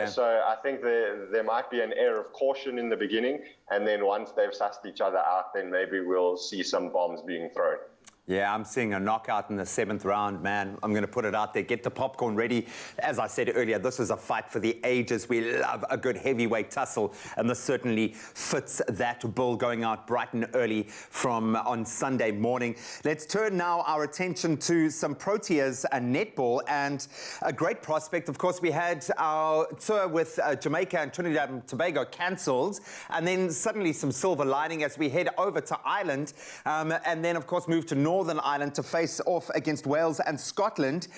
Speaker 9: So I think there might be an air of caution in the beginning, and then once they've sussed each other out, then maybe we'll see some bombs being thrown.
Speaker 4: Yeah, I'm seeing a knockout in the 7th round, man. I'm going to put it out there. Get the popcorn ready. As I said earlier, this is a fight for the ages. We love a good heavyweight tussle, and this certainly fits that bill, going out bright and early on Sunday morning. Let's turn now our attention to some Proteas and netball, and a great prospect. Of course, we had our tour with Jamaica and Trinidad and Tobago cancelled, and then suddenly some silver lining as we head over to Ireland, and then, of course, move to Northern Ireland to face off against Wales and Scotland.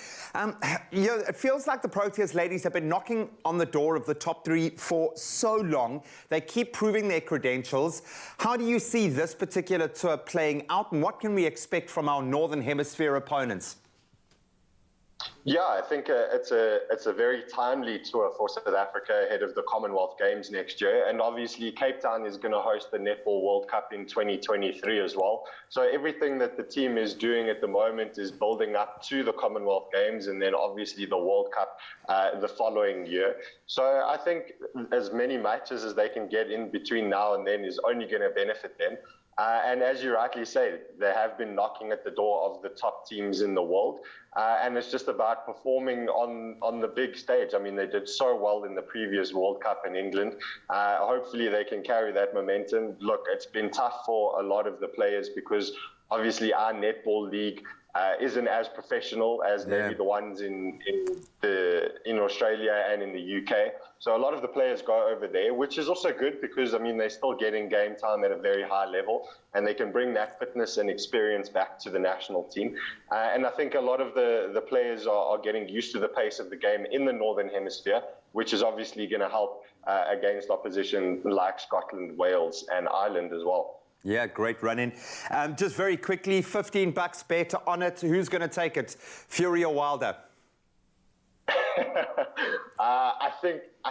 Speaker 4: It feels like the Proteas ladies have been knocking on the door of the top 3 for so long. They keep proving their credentials. How do you see this particular tour playing out, and what can we expect from our Northern Hemisphere opponents?
Speaker 9: Yeah, I think it's a very timely tour for South Africa ahead of the Commonwealth Games next year. And obviously, Cape Town is going to host the Netball World Cup in 2023 as well. So everything that the team is doing at the moment is building up to the Commonwealth Games, and then obviously the World Cup the following year. So I think as many matches as they can get in between now and then is only going to benefit them. And as you rightly say, they have been knocking at the door of the top teams in the world. And it's just about performing on the big stage. I mean, they did so well in the previous World Cup in England. Hopefully they can carry that momentum. Look, it's been tough for a lot of the players because obviously our netball league isn't as professional as maybe the ones in Australia and in the UK. So a lot of the players go over there, which is also good because, I mean, they're still getting game time at a very high level, and they can bring that fitness and experience back to the national team. And I think a lot of the players are getting used to the pace of the game in the Northern Hemisphere. which is obviously going to help against opposition like Scotland, Wales, and Ireland as well.
Speaker 4: Yeah, great run-in. Just very quickly, $15 bet on it. Who's going to take it, Fury or Wilder?
Speaker 9: I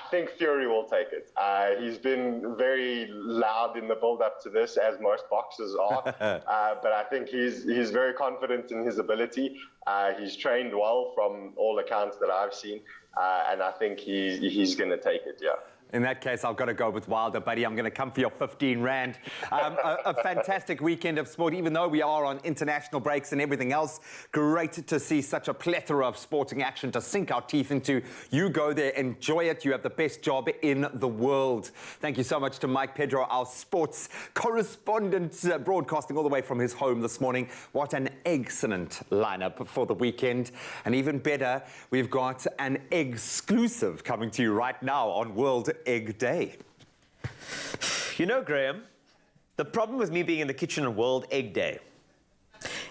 Speaker 9: think Fury will take it. He's been very loud in the build-up to this, as most boxers are. But I think he's very confident in his ability. He's trained well from all accounts that I've seen, and I think he's going to take it. Yeah.
Speaker 4: In that case, I've got to go with Wilder, buddy. I'm going to come for your 15 rand. A fantastic weekend of sport, even though we are on international breaks and everything else. Great to see such a plethora of sporting action to sink our teeth into. You go there, enjoy it. You have the best job in the world. Thank you so much to Mike Pedro, our sports correspondent, broadcasting all the way from his home this morning. What an excellent lineup for the weekend. And even better, we've got an exclusive coming to you right now on World Egg Day.
Speaker 3: You know, Graham, the problem with me being in the kitchen on World Egg Day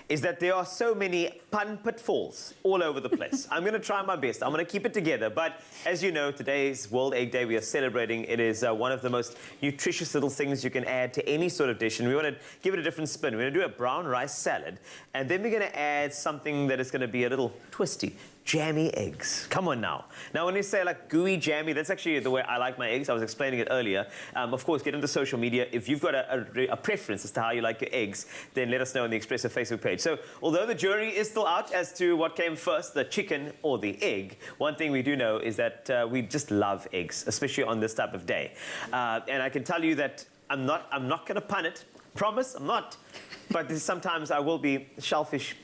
Speaker 3: is that there are so many pun pitfalls all over the place. I'm going to try my best. I'm going to keep it together. But as you know, today's World Egg Day we are celebrating. It is one of the most nutritious little things you can add to any sort of dish. And we want to give it a different spin. We're going to do a brown rice salad. And then we're going to add something that is going to be a little twisty. Jammy eggs. Come on now. Now, when you say like gooey jammy, that's actually the way I like my eggs. I was explaining it earlier. Of course, get into social media. If you've got a preference as to how you like your eggs, then let us know on the Expresso Facebook page. So, although the jury is still out as to what came first, the chicken or the egg, one thing we do know is that we just love eggs, especially on this type of day. And I can tell you that I'm not going to pun it. Promise, I'm not. But sometimes I will be shellfish.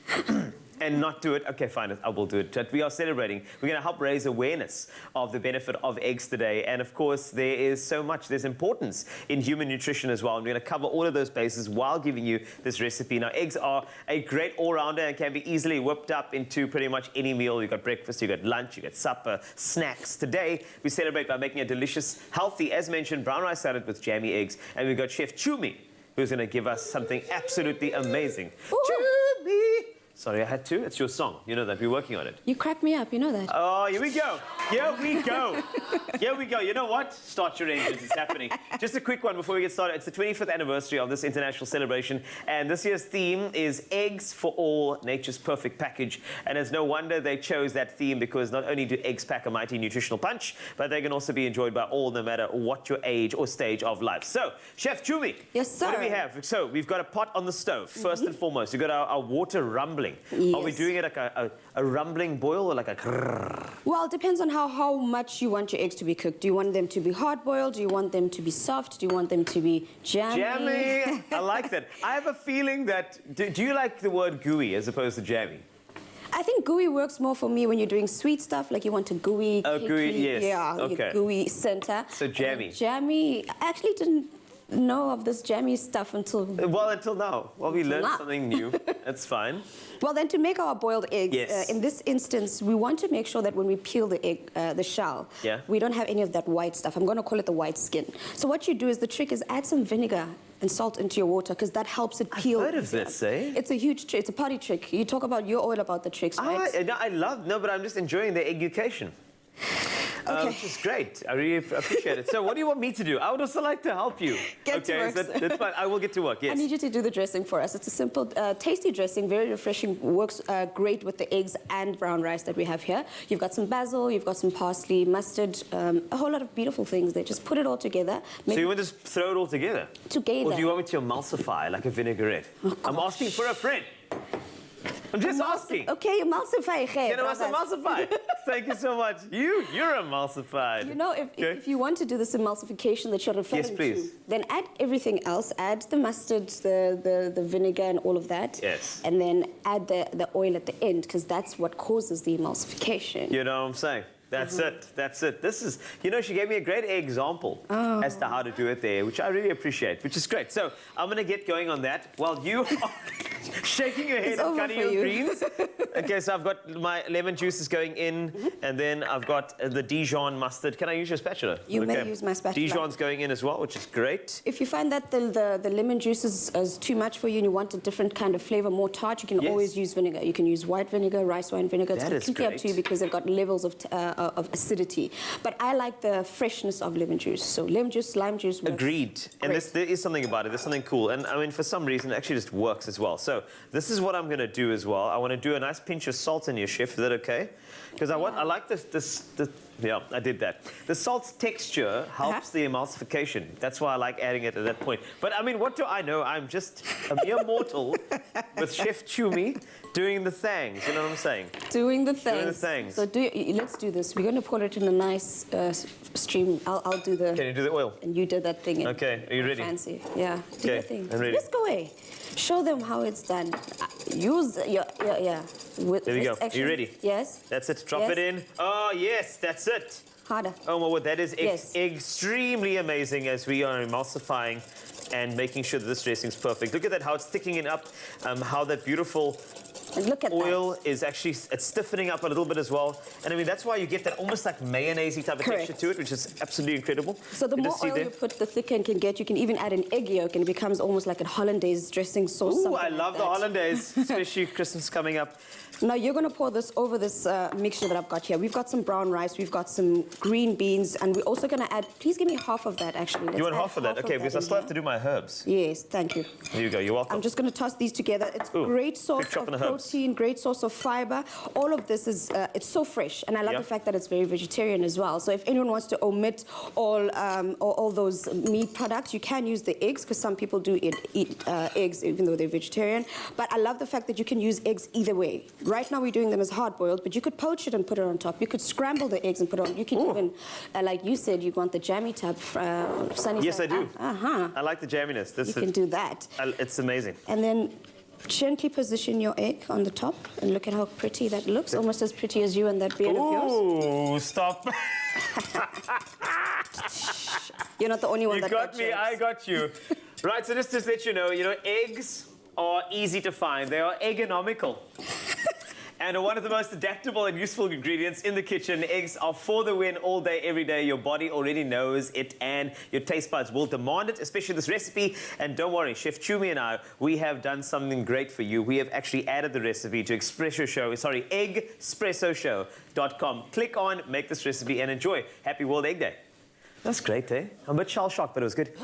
Speaker 3: And not do it. Okay, fine, I will do it. But we are celebrating. We're going to help raise awareness of the benefit of eggs today. And of course, there is so much. There's importance in human nutrition as well. And we're going to cover all of those bases while giving you this recipe. Now, eggs are a great all-rounder and can be easily whipped up into pretty much any meal. You've got breakfast, you've got lunch, you've got supper, snacks. Today, we celebrate by making a delicious, healthy, as mentioned, brown rice salad with jammy eggs. And we've got Chef Chumi, who's going to give us something absolutely amazing. Chumi! Sorry, I had to. It's your song. You know that. We're working on it.
Speaker 13: You crack me up. You know that.
Speaker 3: Oh, here we go. Here we go. Here we go. You know what? Start your engines. It's happening. Just a quick one before we get started. It's the 25th anniversary of this international celebration. And this year's theme is Eggs for All, Nature's Perfect Package. And it's no wonder they chose that theme because not only do eggs pack a mighty nutritional punch, but they can also be enjoyed by all, no matter what your age or stage of life. So, Chef Chumi.
Speaker 13: Yes, sir.
Speaker 3: What do we have? So, we've got a pot on the stove, first and foremost. We've got our water rumbling.
Speaker 13: Yes.
Speaker 3: Are we doing it like a rumbling boil or like a grrr?
Speaker 13: Well, it depends on how much you want your eggs to be cooked. Do you want them to be hard-boiled? Do you want them to be soft? Do you want them to be jammy?
Speaker 3: Jammy! I like that. I have a feeling that... Do you like the word gooey as opposed to jammy?
Speaker 13: I think gooey works more for me when you're doing sweet stuff, like you want a gooey...
Speaker 3: Oh,
Speaker 13: cakey,
Speaker 3: gooey, yes.
Speaker 13: Yeah,
Speaker 3: Okay.
Speaker 13: gooey center.
Speaker 3: So jammy.
Speaker 13: Jammy, I actually didn't know of this jammy stuff until...
Speaker 3: Well, until now. Well, we learned something new. That's fine.
Speaker 13: Well, then to make our boiled eggs,
Speaker 3: Yes.
Speaker 13: in this instance, we want to make sure that when we peel the egg, the shell,
Speaker 3: Yeah.
Speaker 13: we don't have any of that white stuff. I'm going to call it the white skin. So what you do is the trick is add some vinegar and salt into your water because that helps it peel.
Speaker 3: I've heard of this, eh?
Speaker 13: It's a huge trick. It's a party trick. You talk about, you're all about the tricks, right?
Speaker 3: But I'm just enjoying the education.
Speaker 13: Okay.
Speaker 3: Which is great. I really appreciate it. So what do you want me to do? I would also like to help you.
Speaker 13: Get to work,
Speaker 3: That's fine. I will get to work, yes.
Speaker 13: I need you to do the dressing for us. It's a simple, tasty dressing, very refreshing, works great with the eggs and brown rice that we have here. You've got some basil, you've got some parsley, mustard, a whole lot of beautiful things there. Just put it all together.
Speaker 3: So you want to just throw it all together?
Speaker 13: Together.
Speaker 3: Or do you want me to emulsify like a vinaigrette? I'm asking for a friend. I'm just asking.
Speaker 13: Okay, emulsify.
Speaker 3: You know, emulsify. Thank you so much. You're emulsified.
Speaker 13: You know, if you want to do this emulsification that you're referring
Speaker 3: Yes, please.
Speaker 13: to, then add everything else. Add the mustard, the vinegar, and all of that.
Speaker 3: Yes.
Speaker 13: And then add the oil at the end, because that's what causes the emulsification.
Speaker 3: You know what I'm saying? That's it. That's it. This is, you know, she gave me a great example as to how to do it there, which I really appreciate, which is great. So I'm going to get going on that while you are... shaking your head
Speaker 13: It's
Speaker 3: and
Speaker 13: over
Speaker 3: cutting
Speaker 13: for
Speaker 3: your
Speaker 13: you.
Speaker 3: greens. Okay, so I've got my lemon juice is going in, and then I've got the Dijon mustard. Can I use your spatula?
Speaker 13: You may use my spatula.
Speaker 3: Dijon's going in as well, which is great.
Speaker 13: If you find that the lemon juice is too much for you and you want a different kind of flavor, more tart, you can always use vinegar. You can use white vinegar, rice wine vinegar. It's
Speaker 3: That is
Speaker 13: completely up
Speaker 3: great.
Speaker 13: to you because they've got levels of acidity. But I like the freshness of lemon juice. So lemon juice, lime juice works.
Speaker 3: Agreed. And there is something about it. There's something cool. And I mean, for some reason, it actually just works as well. So this is what I'm going to do as well. I want to do a nice pinch of salt in your chef. Is that okay? Because I like this. Yeah, I did that. The salt's texture helps the emulsification. That's why I like adding it at that point. But I mean, what do I know? I'm just a mere mortal with Chef Chumi doing the things. You know what I'm saying?
Speaker 13: Doing the things.
Speaker 3: Doing the things.
Speaker 13: So let's do this. We're going to pour it in a nice stream. I'll do the...
Speaker 3: Can you do the oil?
Speaker 13: And you did that thing.
Speaker 3: Okay, are you ready?
Speaker 13: Fancy. Yeah. Do your thing.
Speaker 3: I'm ready.
Speaker 13: Let's go away. Show them how it's done. Use your... Yeah.
Speaker 3: There we go. Are you ready?
Speaker 13: Yes.
Speaker 3: That's it. Drop it in. Oh, yes, that's it.
Speaker 13: Harder.
Speaker 3: Oh, well, that is extremely amazing as we are emulsifying and making sure that this dressing is perfect. Look at that, how it's thickening up, how that beautiful
Speaker 13: look at
Speaker 3: oil is actually, it's stiffening up a little bit as well. And I mean, that's why you get that almost like mayonnaise-y type of texture to it, which is absolutely incredible.
Speaker 13: So the more oil you put, the thicker it can get. You can even add an egg yolk and it becomes almost like a hollandaise dressing sauce.
Speaker 3: Ooh, I love the hollandaise, especially Christmas coming up.
Speaker 13: Now you're going to pour this over this mixture that I've got here. We've got some brown rice, we've got some green beans, and we're also going to add, please give me half of that actually.
Speaker 3: You want half of that? Okay, because I still have to do my herbs.
Speaker 13: Yes, thank you.
Speaker 3: There you go, you're welcome.
Speaker 13: I'm just going to toss these together. It's great source of protein, great source of fiber. All of this is, it's so fresh, and I love the fact that it's very vegetarian as well. So if anyone wants to omit all those meat products, you can use the eggs, because some people do eat eggs even though they're vegetarian. But I love the fact that you can use eggs either way. Right now we're doing them as hard-boiled, but you could poach it and put it on top. You could scramble the eggs and put it on. You can even, like you said, you want the jammy type, sunny
Speaker 3: Yes,
Speaker 13: side
Speaker 3: I do.
Speaker 13: up.
Speaker 3: I like the jamminess.
Speaker 13: You can do that.
Speaker 3: It's amazing.
Speaker 13: And then gently position your egg on the top, and look at how pretty that looks. Almost as pretty as you and that beard of yours.
Speaker 3: Ooh, stop.
Speaker 13: You're not the only one that
Speaker 3: got me.
Speaker 13: jokes.
Speaker 3: I got you. Right, so just to let you know, eggs are easy to find. They are egonomical. And one of the most adaptable and useful ingredients in the kitchen. Eggs are for the win all day, every day. Your body already knows it, and your taste buds will demand it, especially this recipe. And don't worry, Chef Chumi and I, we have done something great for you. We have actually added the recipe to Expressoshow.com. Click on, make this recipe, and enjoy. Happy World Egg Day. That's great, eh? I'm a bit shell-shocked, but it was good.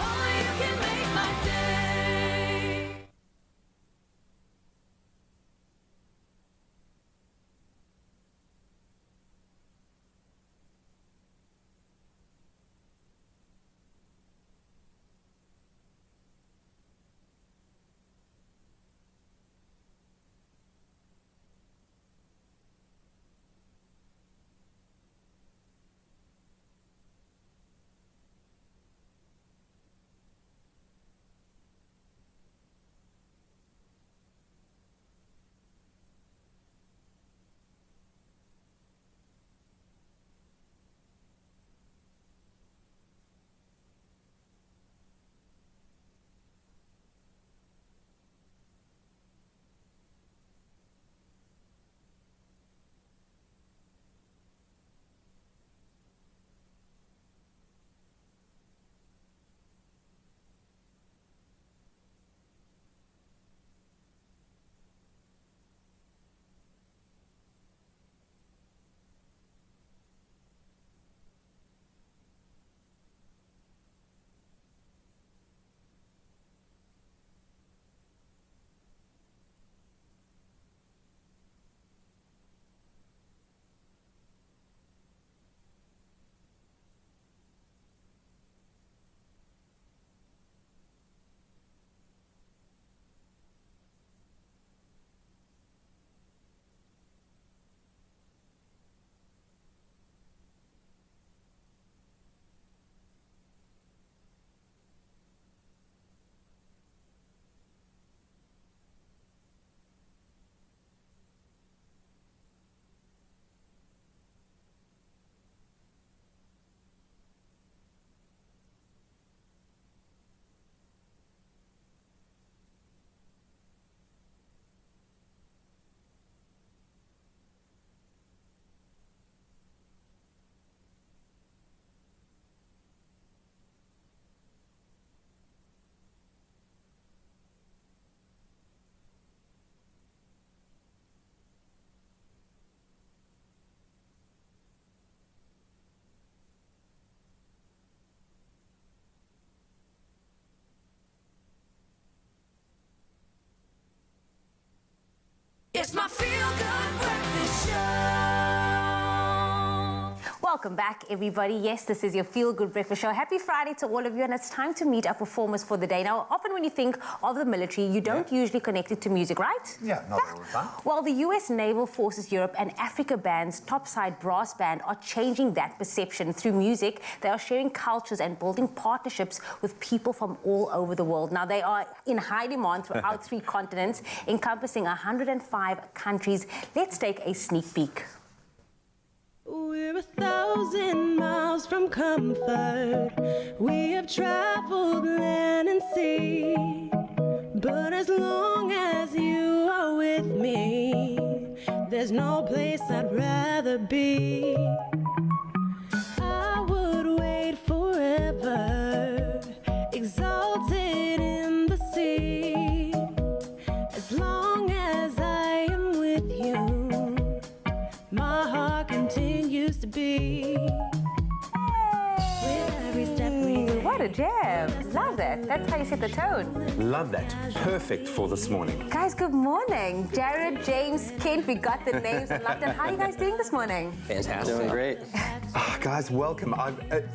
Speaker 6: Welcome back, everybody. Yes, this is your Feel Good Breakfast Show. Happy Friday to all of you, and it's time to meet our performers for the day. Now, often when you think of the military, you don't usually connect it to music, right?
Speaker 4: Yeah, not all the time.
Speaker 6: Well, the US Naval Forces Europe and Africa Band's Topside Brass Band are changing that perception through music. They are sharing cultures and building partnerships with people from all over the world. Now, they are in high demand throughout 3 continents, encompassing 105 countries. Let's take a sneak peek.
Speaker 14: We're 1,000 miles from comfort. We have traveled land and sea. But as long as you are with me, there's no place I'd rather be. I would wait forever, exalted in the sea. As long as I am with you, my heart continues to beat. With every step we take.
Speaker 6: What a jam. Love that. That's how you set the tone.
Speaker 4: Love that. Perfect for this morning.
Speaker 6: Guys, good morning. Jared, James, Kent, we got the names in London. How are you guys doing this morning?
Speaker 15: Fantastic. Doing great.
Speaker 4: Guys, welcome.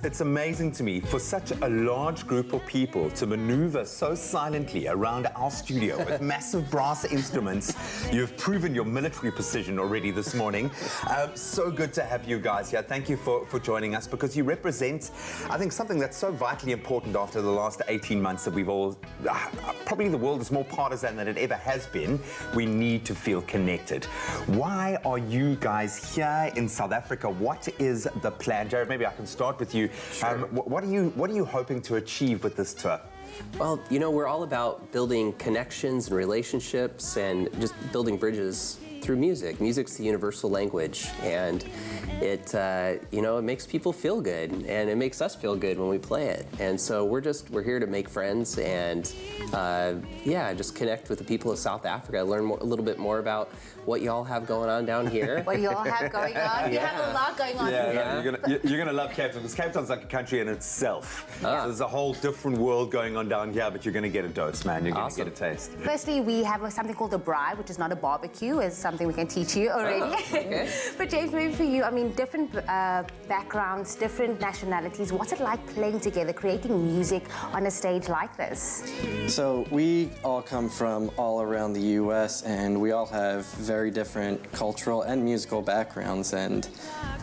Speaker 4: It's amazing to me for such a large group of people to maneuver so silently around our studio with massive brass instruments. You've proven your military precision already this morning. So good to have you guys here. Thank you for joining us, because you represent, I think, something that's so vitally important after the last 18 months that we've all, probably the world is more partisan than it ever has been. We need to feel connected. Why are you guys here in South Africa? What is the plan? Jared, maybe I can start with you.
Speaker 15: Sure.
Speaker 4: What are you hoping to achieve with this tour?
Speaker 15: Well, you know, we're all about building connections and relationships and just building bridges through music. Music's the universal language, and it, you know, it makes people feel good, and it makes us feel good when we play it. And so we're here to make friends and, yeah, just connect with the people of South Africa, learn a little bit more about what y'all have going on down here.
Speaker 6: What you all have going on? You have a lot going on here.
Speaker 4: Yeah, you're gonna love Cape Town, because Cape Town's like a country in itself. So there's a whole different world going on down here, but you're gonna get a dose, man. You're gonna get a taste.
Speaker 6: Firstly, we have something called a braai, which is not a barbecue. It's something we can teach you already.
Speaker 15: Okay.
Speaker 6: But James, maybe for you, I mean, different backgrounds, different nationalities. What's it like playing together, creating music on a stage like this?
Speaker 12: So we all come from all around the U.S. and we all have very different cultural and musical backgrounds, and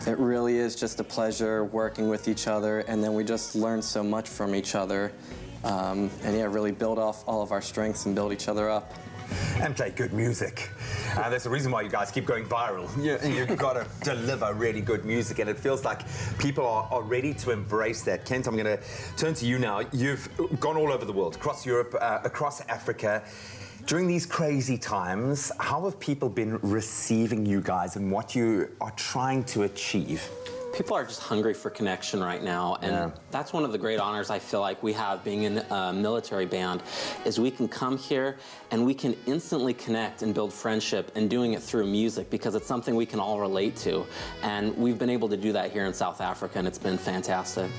Speaker 12: it really is just a pleasure working with each other, and then we just learn so much from each other, and yeah, really build off all of our strengths and build each other up.
Speaker 4: And play good music. There's a reason why you guys keep going viral. You've got to deliver really good music, and it feels like people are ready to embrace that. Kent, I'm going to turn to you now. You've gone all over the world, across Europe, across Africa. During these crazy times, how have people been receiving you guys and what you are trying to achieve?
Speaker 16: People are just hungry for connection right now, and that's one of the great honors I feel like we have being in a military band, is we can come here and we can instantly connect and build friendship, and doing it through music, because it's something we can all relate to, and we've been able to do that here in South Africa, and it's been fantastic.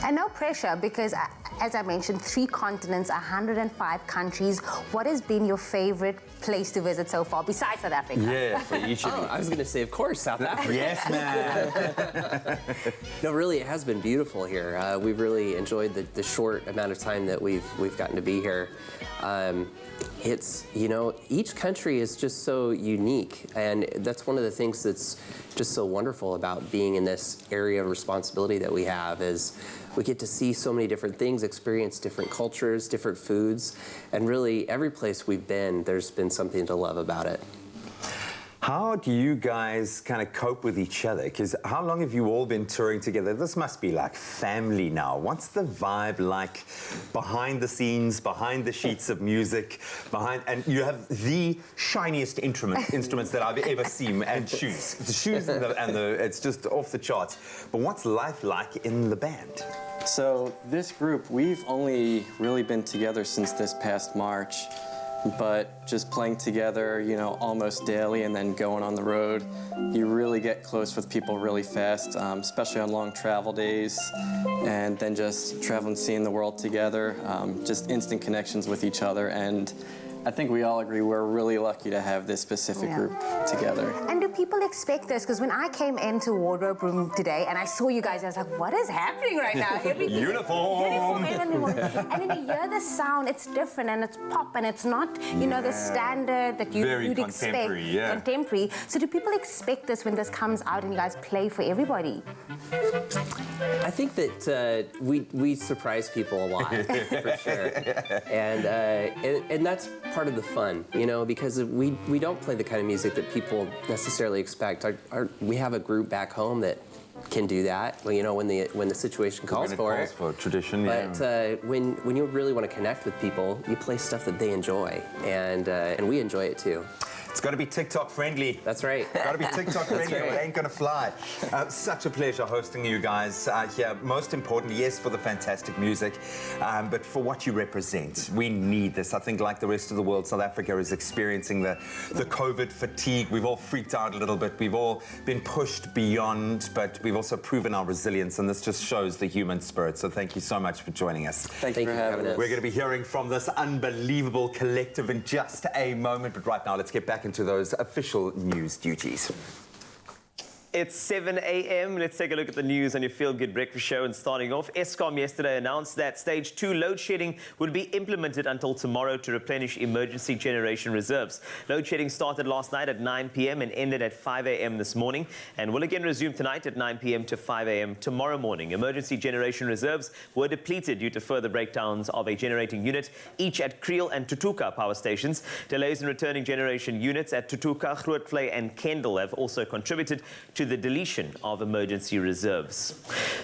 Speaker 6: And no pressure, because as I mentioned, 3 continents, 105 countries. What has been your favorite place to visit so far, besides South Africa?
Speaker 4: Yeah, for each of you.
Speaker 15: I was going to say, of course, South Africa.
Speaker 4: Yes, man.
Speaker 15: No, really, it has been beautiful here. We've really enjoyed the short amount of time that we've gotten to be here. It's, you know, each country is just so unique, and that's one of the things that's just so wonderful about being in this area of responsibility that we have, is we get to see so many different things, experience different cultures, different foods, and really every place we've been, there's been something to love about it.
Speaker 4: How do you guys kind of cope with each other? Because how long have you all been touring together? This must be like family now. What's the vibe like behind the scenes, behind the sheets of music, and you have the shiniest instruments that I've ever seen, and shoes. The shoes and it's just off the charts. But what's life like in the band?
Speaker 12: So this group, we've only really been together since this past March. But just playing together, you know, almost daily, and then going on the road, you really get close with people really fast, especially on long travel days, and then just traveling, seeing the world together, just instant connections with each other, and I think we all agree we're really lucky to have this specific group together.
Speaker 6: And do people expect this? Because when I came into wardrobe room today and I saw you guys, I was like, what is happening right now? Everything
Speaker 4: Uniform.
Speaker 6: And then you hear the sound, it's different and it's pop and it's not, you know, the standard that you'd expect. Contemporary. So do people expect this when this comes out and you guys play for everybody?
Speaker 15: I think that we surprise people a lot, for sure. And that's part of the fun, you know, because we don't play the kind of music that people necessarily expect. We have a group back home that can do that, you know, when the situation calls for it.
Speaker 4: Tradition,
Speaker 15: but when you really want to connect with people, you play stuff that they enjoy, and we enjoy it too.
Speaker 4: It's got to be TikTok friendly.
Speaker 15: That's right.
Speaker 4: Got to be TikTok friendly.
Speaker 15: right.
Speaker 4: It ain't gonna fly. Such a pleasure hosting you guys here. Most importantly, yes, for the fantastic music, but for what you represent. We need this. I think, like the rest of the world, South Africa is experiencing the COVID fatigue. We've all freaked out a little bit. We've all been pushed beyond, but we've also proven our resilience, and this just shows the human spirit. So thank you so much for joining us.
Speaker 12: Thank you for having us.
Speaker 4: We're going to be hearing from this unbelievable collective in just a moment, but right now, let's get back into those official news duties.
Speaker 3: It's 7 a.m. Let's take a look at the news on your Feel Good Breakfast Show. And starting off, Eskom yesterday announced that Stage 2 load shedding would be implemented until tomorrow to replenish emergency generation reserves. Load shedding started last night at 9 p.m. and ended at 5 a.m. this morning, and will again resume tonight at 9 p.m. to 5 a.m. tomorrow morning. Emergency generation reserves were depleted due to further breakdowns of a generating unit, each at Kriel and Tutuka power stations. Delays in returning generation units at Tutuka, Grootvlei and Kendal have also contributed to the deletion of emergency reserves.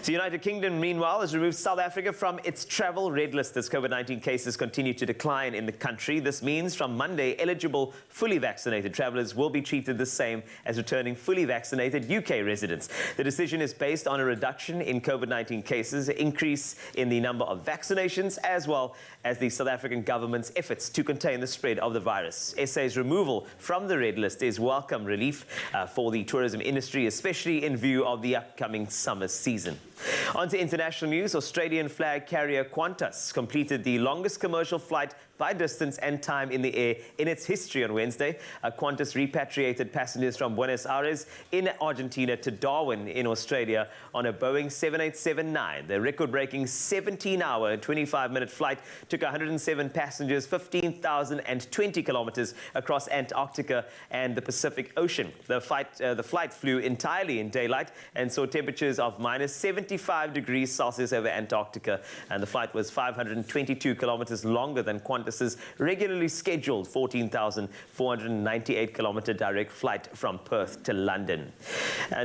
Speaker 3: The United Kingdom, meanwhile, has removed South Africa from its travel red list as COVID-19 cases continue to decline in the country. This means from Monday, eligible fully vaccinated travellers will be treated the same as returning fully vaccinated UK residents. The decision is based on a reduction in COVID-19 cases, an increase in the number of vaccinations, as well as the South African government's efforts to contain the spread of the virus. SA's removal from the red list is welcome relief for the tourism industry, especially in view of the upcoming summer season. On to international news. Australian flag carrier Qantas completed the longest commercial flight by distance and time in the air in its history on Wednesday. Qantas repatriated passengers from Buenos Aires in Argentina to Darwin in Australia on a Boeing 787-9. The record-breaking 17-hour and 25-minute flight took 107 passengers 15,020 kilometers across Antarctica and the Pacific Ocean. The flight flew entirely in daylight and saw temperatures of minus 75 degrees Celsius over Antarctica, and the flight was 522 kilometers longer than Qantas's regularly scheduled 14,498 kilometer direct flight from Perth to London.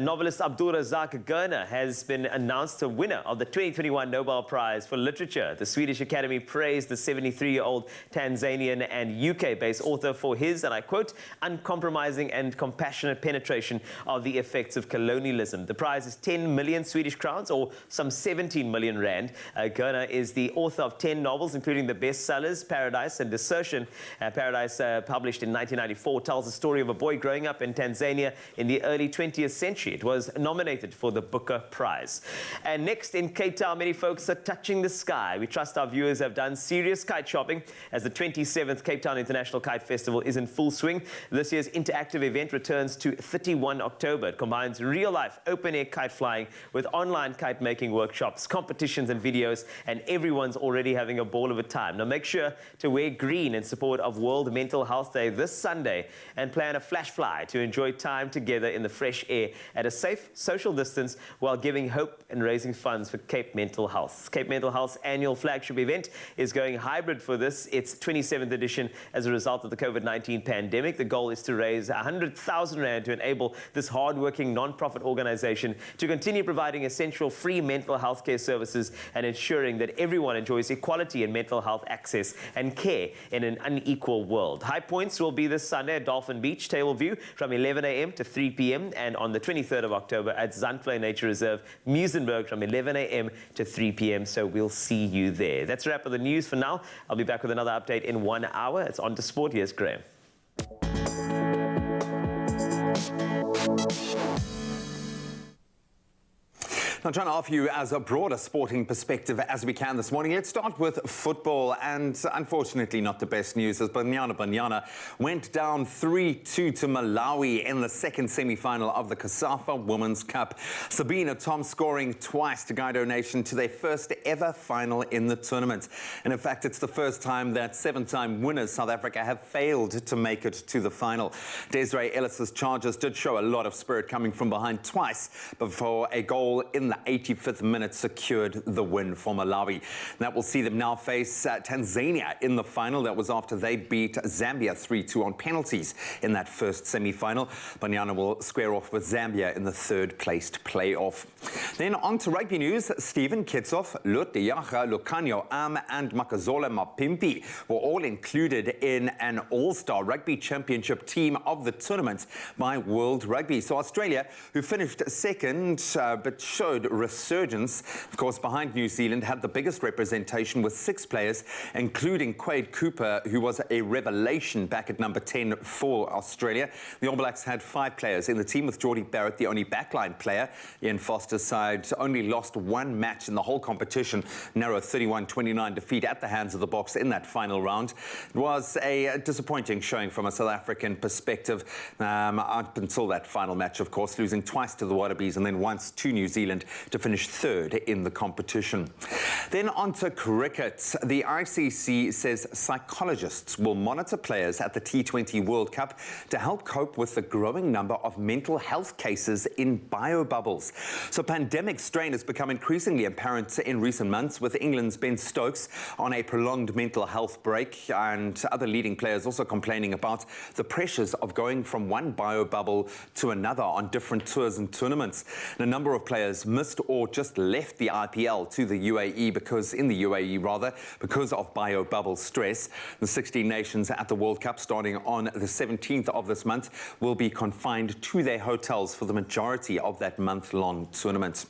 Speaker 3: Novelist Abdul Razak Gurna has been announced a winner of the 2021 Nobel Prize for Literature. The Swedish Academy praised the 73-year-old Tanzanian and UK-based author for his, and I quote, uncompromising and compassionate penetration of the effects of colonialism. The prize is 10 million Swedish crowns, or some 17 million rand. Gurna is the author of 10 novels, including the bestsellers Paradise and Desertion. Paradise, published in 1994, tells the story of a boy growing up in Tanzania in the early 20th century. It was nominated for the Booker Prize. And next, in Cape Town, many folks are touching the sky. We trust our viewers have done serious kite shopping as the 27th Cape Town International Kite Festival is in full swing. This year's interactive event returns to 31 October. It combines real-life open-air kite flying with online kite making workshops, competitions and videos, and everyone's already having a ball of a time. Now make sure to wear green in support of World Mental Health Day this Sunday and plan a flash fly to enjoy time together in the fresh air at a safe social distance while giving hope and raising funds for Cape Mental Health. Cape Mental Health's annual flagship event is going hybrid for its 27th edition as a result of the COVID-19 pandemic. The goal is to raise 100,000 rand to enable this hard-working non-profit organization to continue providing essential free mental health care services and ensuring that everyone enjoys equality in mental health access and care in an unequal world. High points will be this Sunday at Dolphin Beach, Table View, from 11 a.m. to 3 p.m. and on the 23rd of October at Zandvlei Nature Reserve, Muizenberg, from 11 a.m. to 3 p.m. So we'll see you there. That's a wrap of the news for now. I'll be back with another update in 1 hour. It's on to sport. Here's Graham.
Speaker 4: I'm trying to offer you as a broader sporting perspective as we can this morning. Let's start with football, and unfortunately not the best news as Banyana went down 3-2 to Malawi in the second semi-final of the COSAFA Women's Cup. Sabina Tom scoring twice to guide our nation to their first ever final in the tournament. And in fact, it's the first time that seven-time winners South Africa have failed to make it to the final. Desiree Ellis's Chargers did show a lot of spirit coming from behind twice before a goal in the 85th minute secured the win for Malawi. That will see them now face Tanzania in the final. That was after they beat Zambia 3-2 on penalties in that first semi-final. Banyana will square off with Zambia in the third-placed playoff. Then on to rugby news. Stephen Kitsoff, Lut Yaga, Lucanio Am and Makazola Mapimpi were all included in an all-star rugby championship team of the tournament by World Rugby. So Australia, who finished second but showed resurgence, of course, behind New Zealand, had the biggest representation with 6 players, including Quade Cooper, who was a revelation back at number 10 for Australia. The All Blacks had 5 players in the team, with Geordie Barrett the only backline player. Ian Foster's side only lost 1 match in the whole competition, narrow 31-29 defeat at the hands of the Boks in that final round. It was a disappointing showing from a South African perspective, up until that final match, of course, losing twice to the Wallabies and then once to New Zealand to finish third in the competition. Then on to cricket. The ICC says psychologists will monitor players at the T20 World Cup to help cope with the growing number of mental health cases in biobubbles. So pandemic strain has become increasingly apparent in recent months, with England's Ben Stokes on a prolonged mental health break and other leading players also complaining about the pressures of going from one biobubble to another on different tours and tournaments. And a number of players missed or just left the IPL to the UAE because of biobubble stress. The 16 nations at the World Cup, starting on the 17th of this month, will be confined to their hotels for the majority of that month-long tournament.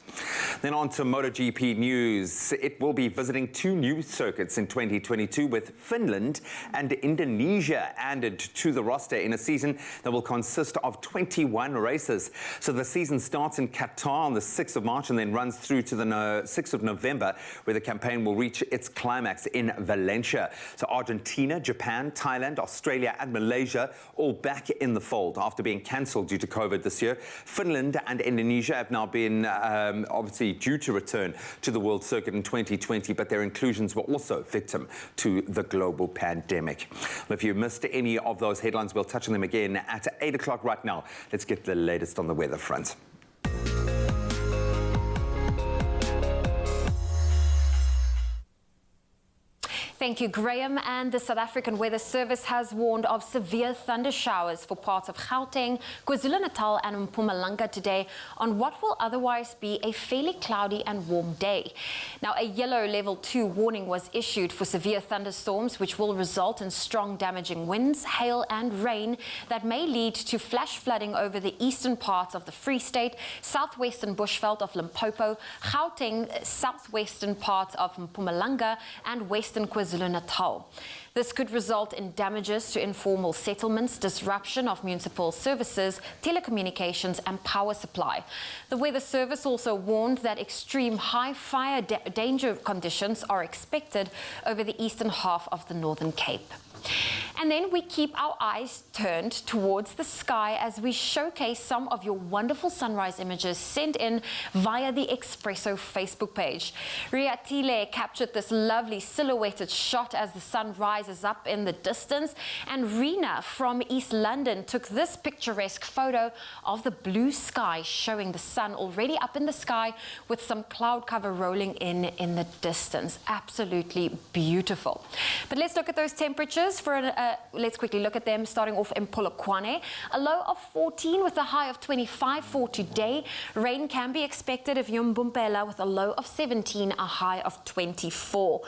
Speaker 4: Then on to MotoGP news. It will be visiting 2 new circuits in 2022, with Finland and Indonesia added to the roster in a season that will consist of 21 races. So the season starts in Qatar on the 6th of March and then runs through to the 6th of November, where the campaign will reach its climax in Valencia. So Argentina, Japan, Thailand, Australia and Malaysia all back in the fold after being cancelled due to COVID this year. Finland and Indonesia have now been obviously due to return to the World Circuit in 2020, but their inclusions were also victim to the global pandemic. If you missed any of those headlines, we'll touch on them again at 8 o'clock right now. Let's get the latest on the weather front.
Speaker 2: Thank you, Graham. And the South African Weather Service has warned of severe thunder showers for parts of Gauteng, KwaZulu-Natal and Mpumalanga today on what will otherwise be a fairly cloudy and warm day. Now, a yellow level 2 warning was issued for severe thunderstorms, which will result in strong damaging winds, hail and rain that may lead to flash flooding over the eastern parts of the Free State, southwestern bushveld of Limpopo, Gauteng, southwestern parts of Mpumalanga and western KwaZulu-Natal. This could result in damages to informal settlements, disruption of municipal services, telecommunications and power supply. The Weather Service also warned that extreme high fire danger conditions are expected over the eastern half of the Northern Cape. And then we keep our eyes turned towards the sky as we showcase some of your wonderful sunrise images sent in via the Expresso Facebook page. Ria Tile captured this lovely silhouetted shot as the sun rises up in the distance, and Rena from East London took this picturesque photo of the blue sky, showing the sun already up in the sky with some cloud cover rolling in the distance. Absolutely beautiful. But let's look at those temperatures. Let's quickly look at them, starting off in Polokwane. A low of 14 with a high of 25 for today. Rain can be expected of Mbumbela with a low of 17, a high of 24.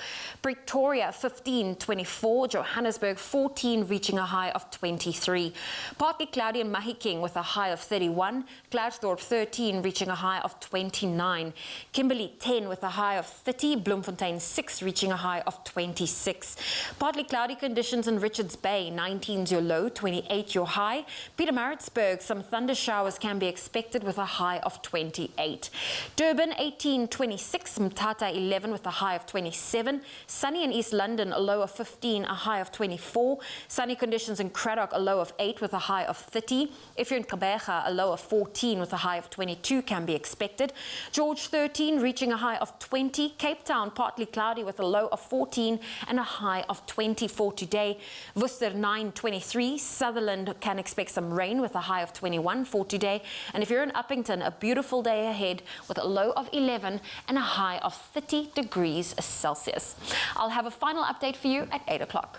Speaker 2: Pretoria 15, 24. Johannesburg 14, reaching a high of 23. Partly cloudy in Mahikeng with a high of 31. Klerksdorp 13, reaching a high of 29. Kimberley 10 with a high of 30. Bloemfontein 6, reaching a high of 26. Partly cloudy conditions in Richards Richards Bay, 19's your low, 28 your high. Pietermaritzburg, some thunder showers can be expected with a high of 28. Durban, 18, 26. Mthatha, 11 with a high of 27. Sunny in East London, a low of 15, a high of 24. Sunny conditions in Cradock, a low of 8 with a high of 30. If you're in Gqeberha, a low of 14 with a high of 22 can be expected. George, 13, reaching a high of 20. Cape Town, partly cloudy with a low of 14 and a high of 24 today. Worcester, 9, 23. Sutherland can expect some rain with a high of 21 for today. And if you're in Uppington, a beautiful day ahead with a low of 11 and a high of 30 degrees Celsius. I'll have a final update for you at 8 o'clock.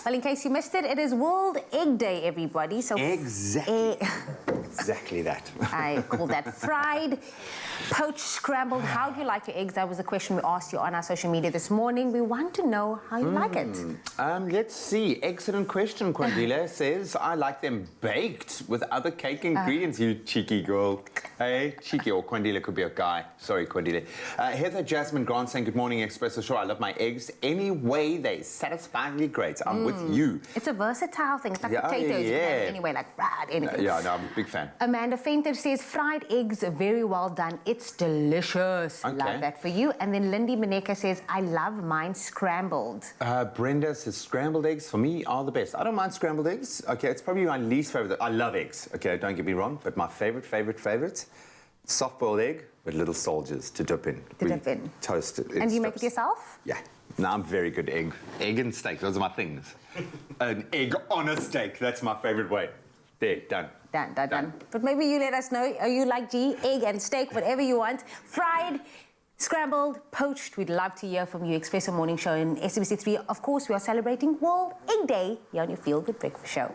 Speaker 6: Well, in case you missed it, it is World Egg Day, everybody. So
Speaker 4: Exactly that.
Speaker 6: I call that fried, poached, scrambled. How do you like your eggs? That was the question we asked you on our social media this morning. We want to know how you like it.
Speaker 4: Let's see. Excellent question. Quandile says, I like them baked with other cake ingredients, you cheeky girl. Hey, cheeky, or Quandile could be a guy. Sorry, Quandile. Heather Jasmine Grant saying, good morning, Expresso. Sure, I love my eggs. Any way they satisfyingly great. I'm with you.
Speaker 6: It's a versatile thing. It's like potatoes. You can have it anyway, like fried, anything.
Speaker 4: Yeah, no, I'm a big fan.
Speaker 6: Amanda Fainter says, fried eggs, very well done. It's delicious.
Speaker 4: Okay.
Speaker 6: Love that for you. And then Lindy Maneka says, I love mine scrambled.
Speaker 4: Brenda says, scrambled eggs for me are the best. I don't mind scrambled eggs. Okay, it's probably my least favorite. I love eggs. Okay, don't get me wrong. But my favorite, soft-boiled egg with little soldiers to dip in. Toast it.
Speaker 6: And do you make it yourself?
Speaker 4: Yeah. No, I'm very good at egg and steak. Those are my things. An egg on a steak. That's my favorite way. There, done.
Speaker 6: Done. But maybe you let us know. Are you like G? Egg and steak, whatever you want. Fried, scrambled, poached. We'd love to hear from you. Expresso Morning Show in SABC3. Of course, we are celebrating World Egg Day here on your Feel Good Breakfast Show.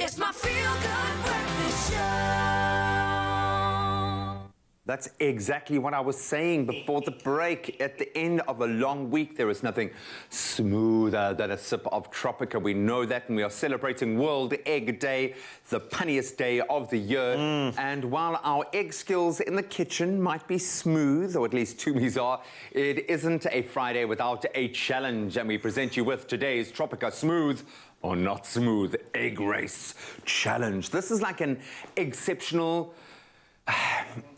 Speaker 1: It's my Feel Good Breakfast Show.
Speaker 4: That's exactly what I was saying before the break. At the end of a long week, there is nothing smoother than a sip of Tropica. We know that, and we are celebrating World Egg Day, the punniest day of the year. And while our egg skills in the kitchen might be smooth, or at least Tumi's are, it isn't a Friday without a challenge. And we present you with today's Tropica Smooth or Not Smooth Egg Race Challenge. This is like an exceptional...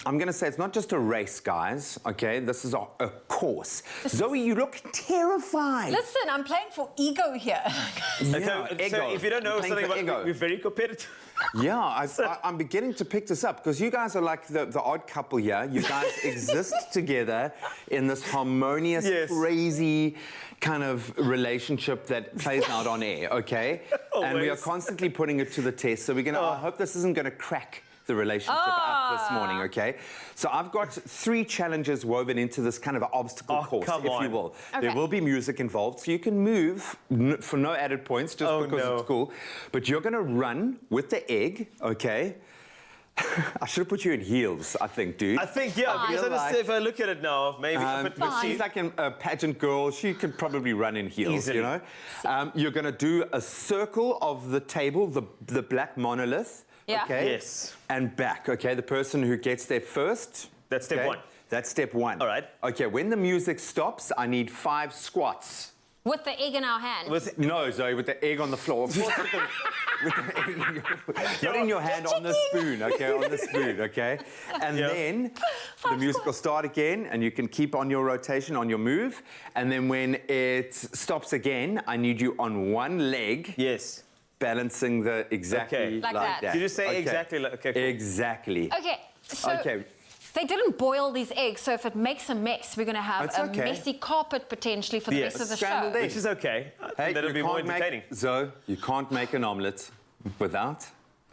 Speaker 4: I'm going to say it's not just a race, guys, okay? This is a course. Zoe, you look terrified.
Speaker 17: Listen, I'm playing for ego here.
Speaker 3: So if you don't know something about
Speaker 4: ego,
Speaker 3: we're very competitive.
Speaker 4: Yeah, I'm beginning to pick this up because you guys are like the odd couple here. You guys exist together in this harmonious, crazy kind of relationship that plays out on air, okay? And we are constantly putting it to the test. So we're going to, I hope this isn't going to crack the relationship up this morning, okay? So I've got 3 challenges woven into this kind of obstacle course, if you will.
Speaker 3: Okay.
Speaker 4: There will be music involved, so you can move for no added points just because it's cool. But you're going to run with the egg, okay? I should have put you in heels, I think, dude.
Speaker 3: I think, yeah, because if I look at it now, maybe.
Speaker 4: But she's like a pageant girl. She could probably run in heels,
Speaker 3: Easily.
Speaker 4: you know. You're going to do a circle of the table, the black monolith.
Speaker 2: Yeah.
Speaker 4: Okay?
Speaker 3: Yes.
Speaker 4: And back, okay? The person who gets there first.
Speaker 3: That's step one.
Speaker 4: That's step one.
Speaker 3: All right.
Speaker 4: Okay, when the music stops, I need 5 squats.
Speaker 2: With the egg in our hand.
Speaker 4: No, Zoe, with the egg on the floor. Of course, with the egg in your, not in your hand, on the spoon, okay? On the spoon, okay? And then the music will start again, and you can keep on your rotation, on your move. And then when it stops again, I need you on one leg.
Speaker 3: Yes.
Speaker 4: Balancing the exactly
Speaker 2: Like that.
Speaker 4: that.
Speaker 3: Did you say exactly like, okay, cool.
Speaker 4: Exactly.
Speaker 2: Okay, so
Speaker 4: Okay.
Speaker 2: they didn't boil these eggs, so if it makes a mess, we're going to have
Speaker 4: That's
Speaker 2: a
Speaker 4: okay.
Speaker 2: messy carpet potentially for the rest of the
Speaker 4: Scrambled
Speaker 2: show.
Speaker 4: egg.
Speaker 3: Which is okay.
Speaker 4: Hey,
Speaker 3: That'll
Speaker 4: you
Speaker 3: be more
Speaker 4: can't make-
Speaker 3: entertaining.
Speaker 4: Zoe, you can't make an omelette without...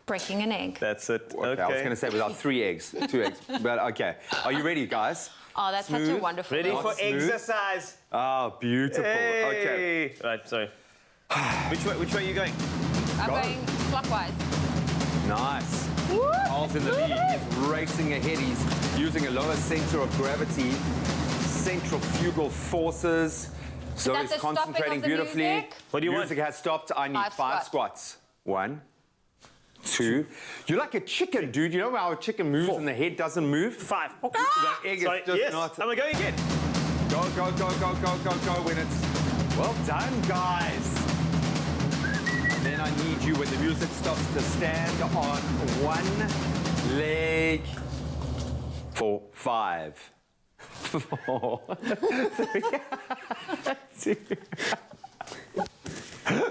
Speaker 2: Breaking an egg.
Speaker 3: That's it.
Speaker 4: Okay, I was going to say without 3 eggs, 2 eggs. But okay. Are you ready, guys?
Speaker 2: Oh, that's such a
Speaker 4: Smooth.
Speaker 2: wonderful
Speaker 3: Ready
Speaker 2: thing.
Speaker 3: for
Speaker 4: Smooth.
Speaker 3: exercise.
Speaker 4: Oh, beautiful. Okay.
Speaker 3: Hey. Right, sorry. Which way are you going?
Speaker 2: I'm going clockwise.
Speaker 4: Nice. Carl's in the lead. He's racing ahead. He's using a lower center of gravity, centrifugal forces. So
Speaker 2: that
Speaker 4: he's
Speaker 2: the stopping
Speaker 4: concentrating
Speaker 2: of the
Speaker 4: beautifully.
Speaker 2: music?
Speaker 3: What do you
Speaker 4: music has stopped. I need
Speaker 2: 5
Speaker 4: 5 squats. 1, 2. You're like a chicken, dude. You know how a chicken moves
Speaker 3: 4.
Speaker 4: and the head doesn't move?
Speaker 3: 5.
Speaker 4: The egg
Speaker 3: Sorry,
Speaker 4: is just
Speaker 3: yes.
Speaker 4: not...
Speaker 3: Am I going again?
Speaker 4: Go, go, go, go, go, go, go when it's... Well done, guys. And then I need you, when the music stops, to stand on one leg for 5. 4. 3. 2.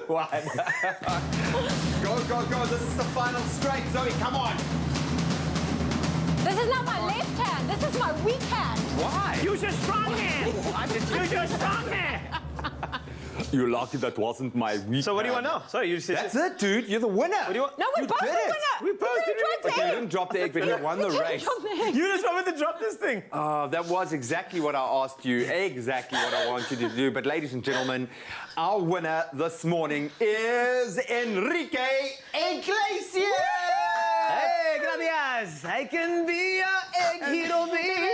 Speaker 4: 1. Go, go, go. This is the final straight. Zoe, come on.
Speaker 2: This is not my left hand. This is my weak hand.
Speaker 4: Why?
Speaker 3: Use your strong hand. Use your strong hand.
Speaker 4: You're lucky that wasn't my weak
Speaker 3: So what do you want
Speaker 4: hand.
Speaker 3: now? Sorry, you said...
Speaker 4: That's it, dude. You're the winner. What
Speaker 3: do you want?
Speaker 2: No, we're
Speaker 4: You
Speaker 2: both the
Speaker 4: did
Speaker 2: winner.
Speaker 4: it.
Speaker 3: We both did it.
Speaker 4: Okay, you didn't drop the egg, but you won the race.
Speaker 3: You just wanted to drop this thing.
Speaker 4: Oh, that was exactly what I asked you, exactly what I want you to do. But ladies and gentlemen, our winner this morning is Enrique Iglesias.
Speaker 3: Hey, gracias. I can be your egg hero, baby.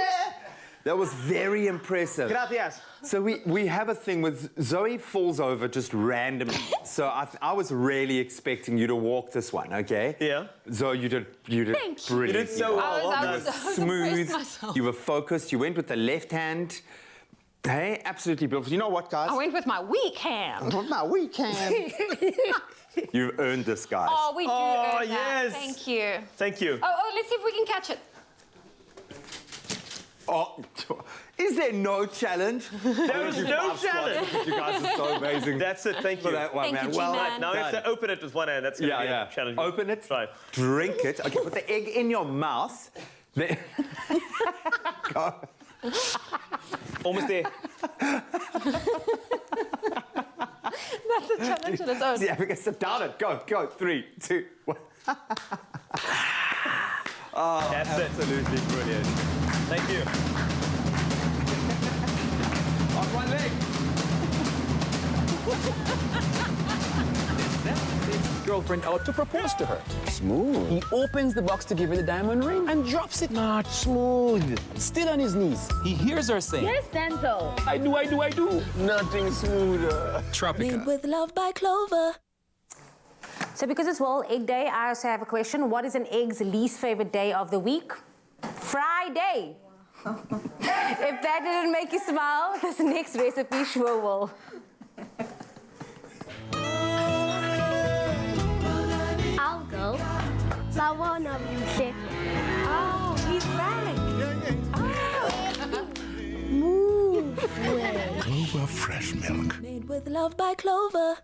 Speaker 4: That was very impressive.
Speaker 3: Gracias.
Speaker 4: So we have a thing with Zoe falls over just randomly. So I was really expecting you to walk this one, okay?
Speaker 3: Yeah.
Speaker 4: Zoe, you did
Speaker 2: Thank you.
Speaker 4: brilliant.
Speaker 3: You did so well.
Speaker 2: I
Speaker 4: You
Speaker 2: was
Speaker 4: were
Speaker 2: so
Speaker 4: smooth.
Speaker 2: impressed myself.
Speaker 4: You were focused. You went with the left hand. Hey, absolutely beautiful. You know what, guys?
Speaker 2: I went with my weak hand.
Speaker 4: With my weak hand. You've earned this, guys.
Speaker 2: Oh, we do
Speaker 3: Oh,
Speaker 2: earn that.
Speaker 3: yes.
Speaker 2: Thank you.
Speaker 3: Thank you.
Speaker 2: Oh, let's see if we can catch it.
Speaker 4: Oh, is there no challenge?
Speaker 3: There is no challenge.
Speaker 4: You guys are so amazing.
Speaker 3: That's it. Thank
Speaker 4: For
Speaker 3: you.
Speaker 4: that one,
Speaker 2: Thank
Speaker 4: man.
Speaker 2: you,
Speaker 4: Well,
Speaker 2: G-Man.
Speaker 3: Now we have to open it with one hand. That's going to be a challenge.
Speaker 4: Open it.
Speaker 3: Right.
Speaker 4: Drink it. Okay, put the egg in your mouth. Then... Go.
Speaker 3: Almost there.
Speaker 2: That's a challenge in its own.
Speaker 4: Yeah, we can sit down it. Go, go. 3, 2, 1. Oh,
Speaker 3: That's it.
Speaker 4: absolutely brilliant.
Speaker 3: Thank you.
Speaker 4: On one leg.
Speaker 18: His girlfriend out to propose to her. Smooth. He opens the box to give her the diamond ring and drops it. Not smooth. Still on his knees. He hears her saying,
Speaker 6: Yes, Denzel.
Speaker 18: I do. Nothing smoother.
Speaker 1: Made with love by Clover.
Speaker 6: So because it's World Egg Day, I also have a question. What is an egg's least favorite day of the week? Friday. If that didn't make you smile, this next recipe sure will.
Speaker 19: I'll go. But one of you said,
Speaker 6: Oh, he's back.
Speaker 19: move away.
Speaker 1: Clover fresh milk. Made with love by Clover.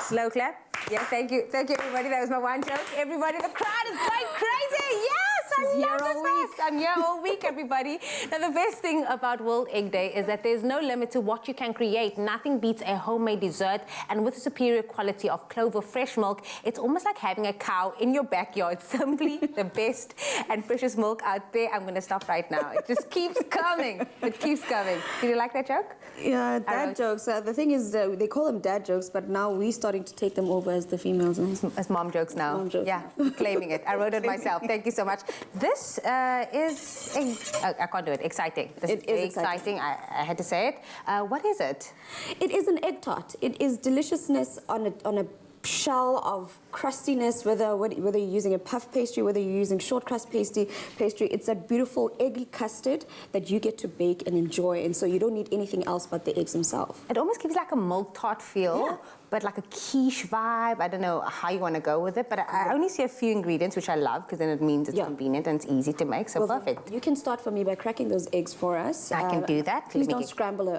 Speaker 6: Slow clap. Yeah, thank you. Thank you, everybody. That was my one joke. Everybody, the crowd is going crazy. Yes! I love this fact. I'm here all week, everybody. Now, the best thing about World Egg Day is that there's no limit to what you can create. Nothing beats a homemade dessert, and with the superior quality of Clover fresh milk, it's almost like having a cow in your backyard. Simply the best and freshest milk out there. I'm going to stop right now. It just keeps coming. It keeps coming. Did you like that joke?
Speaker 13: Yeah, dad jokes. The thing is, they call them dad jokes, but now we're starting to take them over as the females.
Speaker 6: As mom jokes now.
Speaker 13: Mom jokes.
Speaker 6: Yeah, claiming it. I wrote it myself. Thank you so much. This is, I can't do it, exciting. This
Speaker 13: It is
Speaker 6: exciting. I had to say it. What is it?
Speaker 13: It is an egg tart. It is deliciousness on a shell of crustiness, whether you're using a puff pastry, whether you're using short crust pastry, it's a beautiful eggy custard that you get to bake and enjoy, and so you don't need anything else but the eggs themselves.
Speaker 6: It almost gives like a milk tart feel, but like a quiche vibe. I don't know how you want to go with it, but I only see a few ingredients, which I love, because then it means it's convenient and it's easy to make, so perfect.
Speaker 13: You can start for me by cracking those eggs for us.
Speaker 6: I can do that.
Speaker 13: Please don't scramble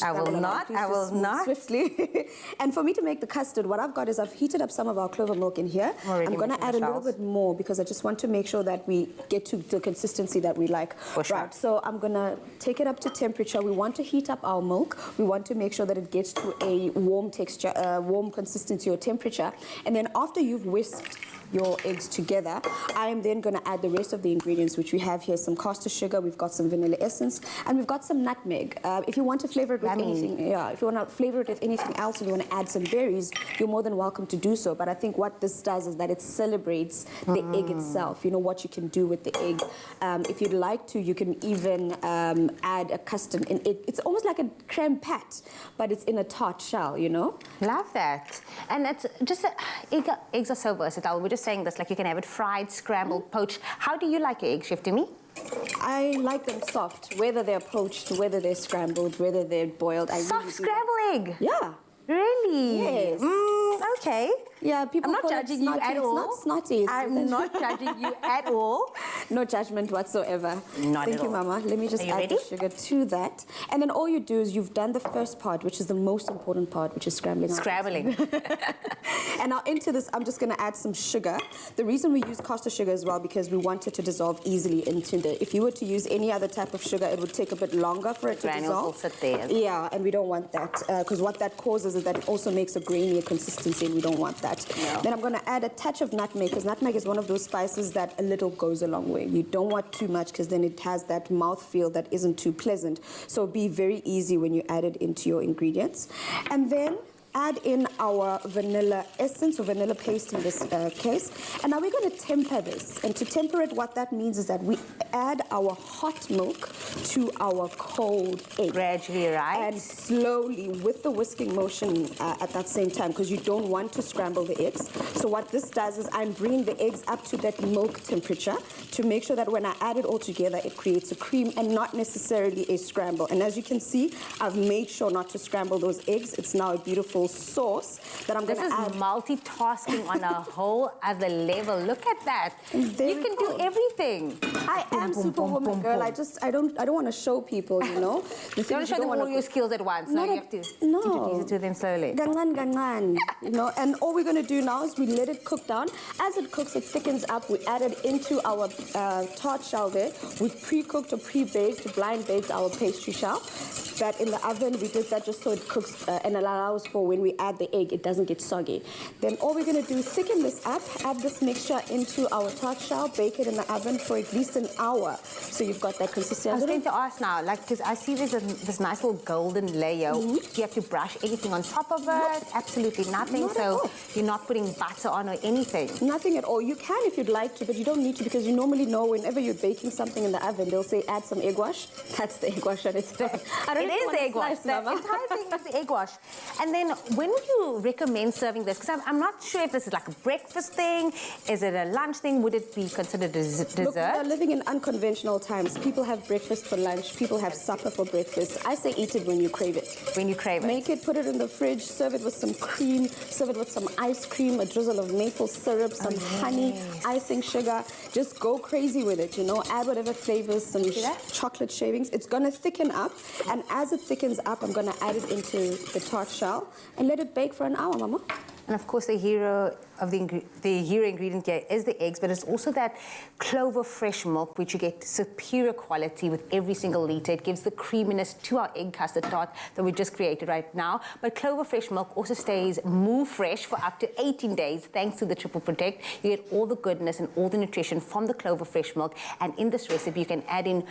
Speaker 6: I will not. I will not.
Speaker 13: Swiftly. And for me to make the custard, what I've got is I've heated up some of our clover milk in here. I'm going to add a little bit more because I just want to make sure that we get to the consistency that we like. Right, so I'm going to take it up to temperature. We want to heat up our milk. We want to make sure that it gets to a warm texture, warm consistency or temperature. And then after you've whisked your eggs together, I am then going to add the rest of the ingredients, which we have here: some caster sugar, we've got some vanilla essence, and we've got some nutmeg. If you want to flavor it with anything, if you want to flavor it with anything else and you want to add some berries, you're more than welcome to do so. But I think what this does is that it celebrates the egg itself, you know, what you can do with the egg. If you'd like to, you can even add a custard in it. It's almost like a creme pat, but it's in a tart shell, you know?
Speaker 6: Love that. And it's just, eggs are so versatile. We're just saying this, like you can have it fried, scrambled, poached. How do you like your eggs, Chef Tumi?
Speaker 13: I like them soft, whether they're poached, whether they're scrambled, whether they're boiled.
Speaker 6: Soft scrambled egg?
Speaker 13: Yeah.
Speaker 6: Really?
Speaker 13: Yes.
Speaker 6: Okay.
Speaker 13: Yeah, people.
Speaker 6: I'm not judging you at all.
Speaker 13: It's not snotty.
Speaker 6: I'm not judging you at all.
Speaker 13: No judgment whatsoever.
Speaker 6: Not
Speaker 13: Thank
Speaker 6: at
Speaker 13: you,
Speaker 6: all.
Speaker 13: Mama. Let me just add the sugar to that. And then all you do is you've done the first part, which is the most important part, which is scrambling.
Speaker 6: Scrabbling.
Speaker 13: And now into this, I'm just going to add some sugar. The reason we use caster sugar as well, because we want it to dissolve easily into the... If you were to use any other type of sugar, it would take a bit longer for it to
Speaker 6: Granules
Speaker 13: dissolve.
Speaker 6: will sit there.
Speaker 13: Yeah, and we don't want that, because what that causes is that it also makes a grainier consistency, and we don't want that.
Speaker 6: No.
Speaker 13: Then I'm going to add a touch of nutmeg, because nutmeg is one of those spices that a little goes a long way. You don't want too much, because then it has that mouthfeel that isn't too pleasant. So be very easy when you add it into your ingredients. And then add in our vanilla essence, or vanilla paste in this case. And now we're going to temper this. And to temper it, what that means is that we add our hot milk to our cold egg.
Speaker 6: Gradually, right?
Speaker 13: And slowly, with the whisking motion at that same time, because you don't want to scramble the eggs. So what this does is I'm bringing the eggs up to that milk temperature to make sure that when I add it all together, it creates a cream and not necessarily a scramble. And as you can see, I've made sure not to scramble those eggs. It's now a beautiful sauce that I'm going to add.
Speaker 6: This is multitasking on a whole other level. Look at that. You can do everything.
Speaker 13: I am superwoman, girl. I don't want to show people, you know.
Speaker 6: You don't want to show them all your skills at once. No, you have to introduce it to them slowly.
Speaker 13: Gangan, you know. And all we're going to do now is we let it cook down. As it cooks, it thickens up. We add it into our tart shell there. We've pre-cooked or pre-baked, blind baked our pastry shell. That in the oven, we did that just so it cooks and allows for when we add the egg, it doesn't get soggy. Then all we're going to do is thicken this up, add this mixture into our tart shell, bake it in the oven for at least an hour. So you've got that consistency.
Speaker 6: I was going to ask now, like, because I see there's this nice little golden layer. Do you have to brush anything on top of it? Absolutely nothing.
Speaker 13: Not at all.
Speaker 6: You're not putting butter on or anything?
Speaker 13: Nothing at all. You can if you'd like to, but you don't need to, because you normally know whenever you're baking something in the oven, they'll say add some egg wash. That's the egg wash on its own.
Speaker 6: It is the egg wash. The entire thing is the egg wash. And then when would you recommend serving this? Because I'm not sure if this is like a breakfast thing. Is it a lunch thing? Would it be considered a dessert?
Speaker 13: Look, we are living in unconventional times. People have breakfast for lunch. People have supper for breakfast. I say eat it when you crave it.
Speaker 6: When you crave it.
Speaker 13: Make it, put it in the fridge, serve it with some cream, serve it with some ice cream, a drizzle of maple syrup, some honey, icing sugar. Just go crazy with it, you know. Add whatever flavors, some chocolate shavings. It's going to thicken up. And as it thickens up, I'm going to add it into the tart shell and let it bake for an hour, Mama.
Speaker 6: And of course, the hero ingredient here is the eggs, but it's also that Clover fresh milk, which you get superior quality with every single litre. It gives the creaminess to our egg custard tart that we just created right now. But Clover fresh milk also stays moo fresh for up to 18 days, thanks to the Triple Protect. You get all the goodness and all the nutrition from the Clover fresh milk. And in this recipe, you can add in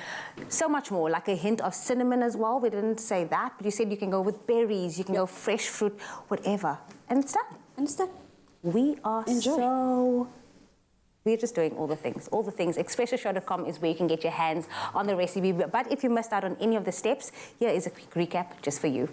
Speaker 6: so much more, like a hint of cinnamon as well. We didn't say that, but you said you can go with berries, you can go fresh fruit, whatever. And it's done.
Speaker 13: And it's done.
Speaker 6: We are we're just doing all the things. Expressoshow.com is where you can get your hands on the recipe. But if you missed out on any of the steps, here is a quick recap just for you.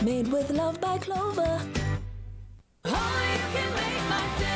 Speaker 1: Made with love by Clover. Only you can make my day.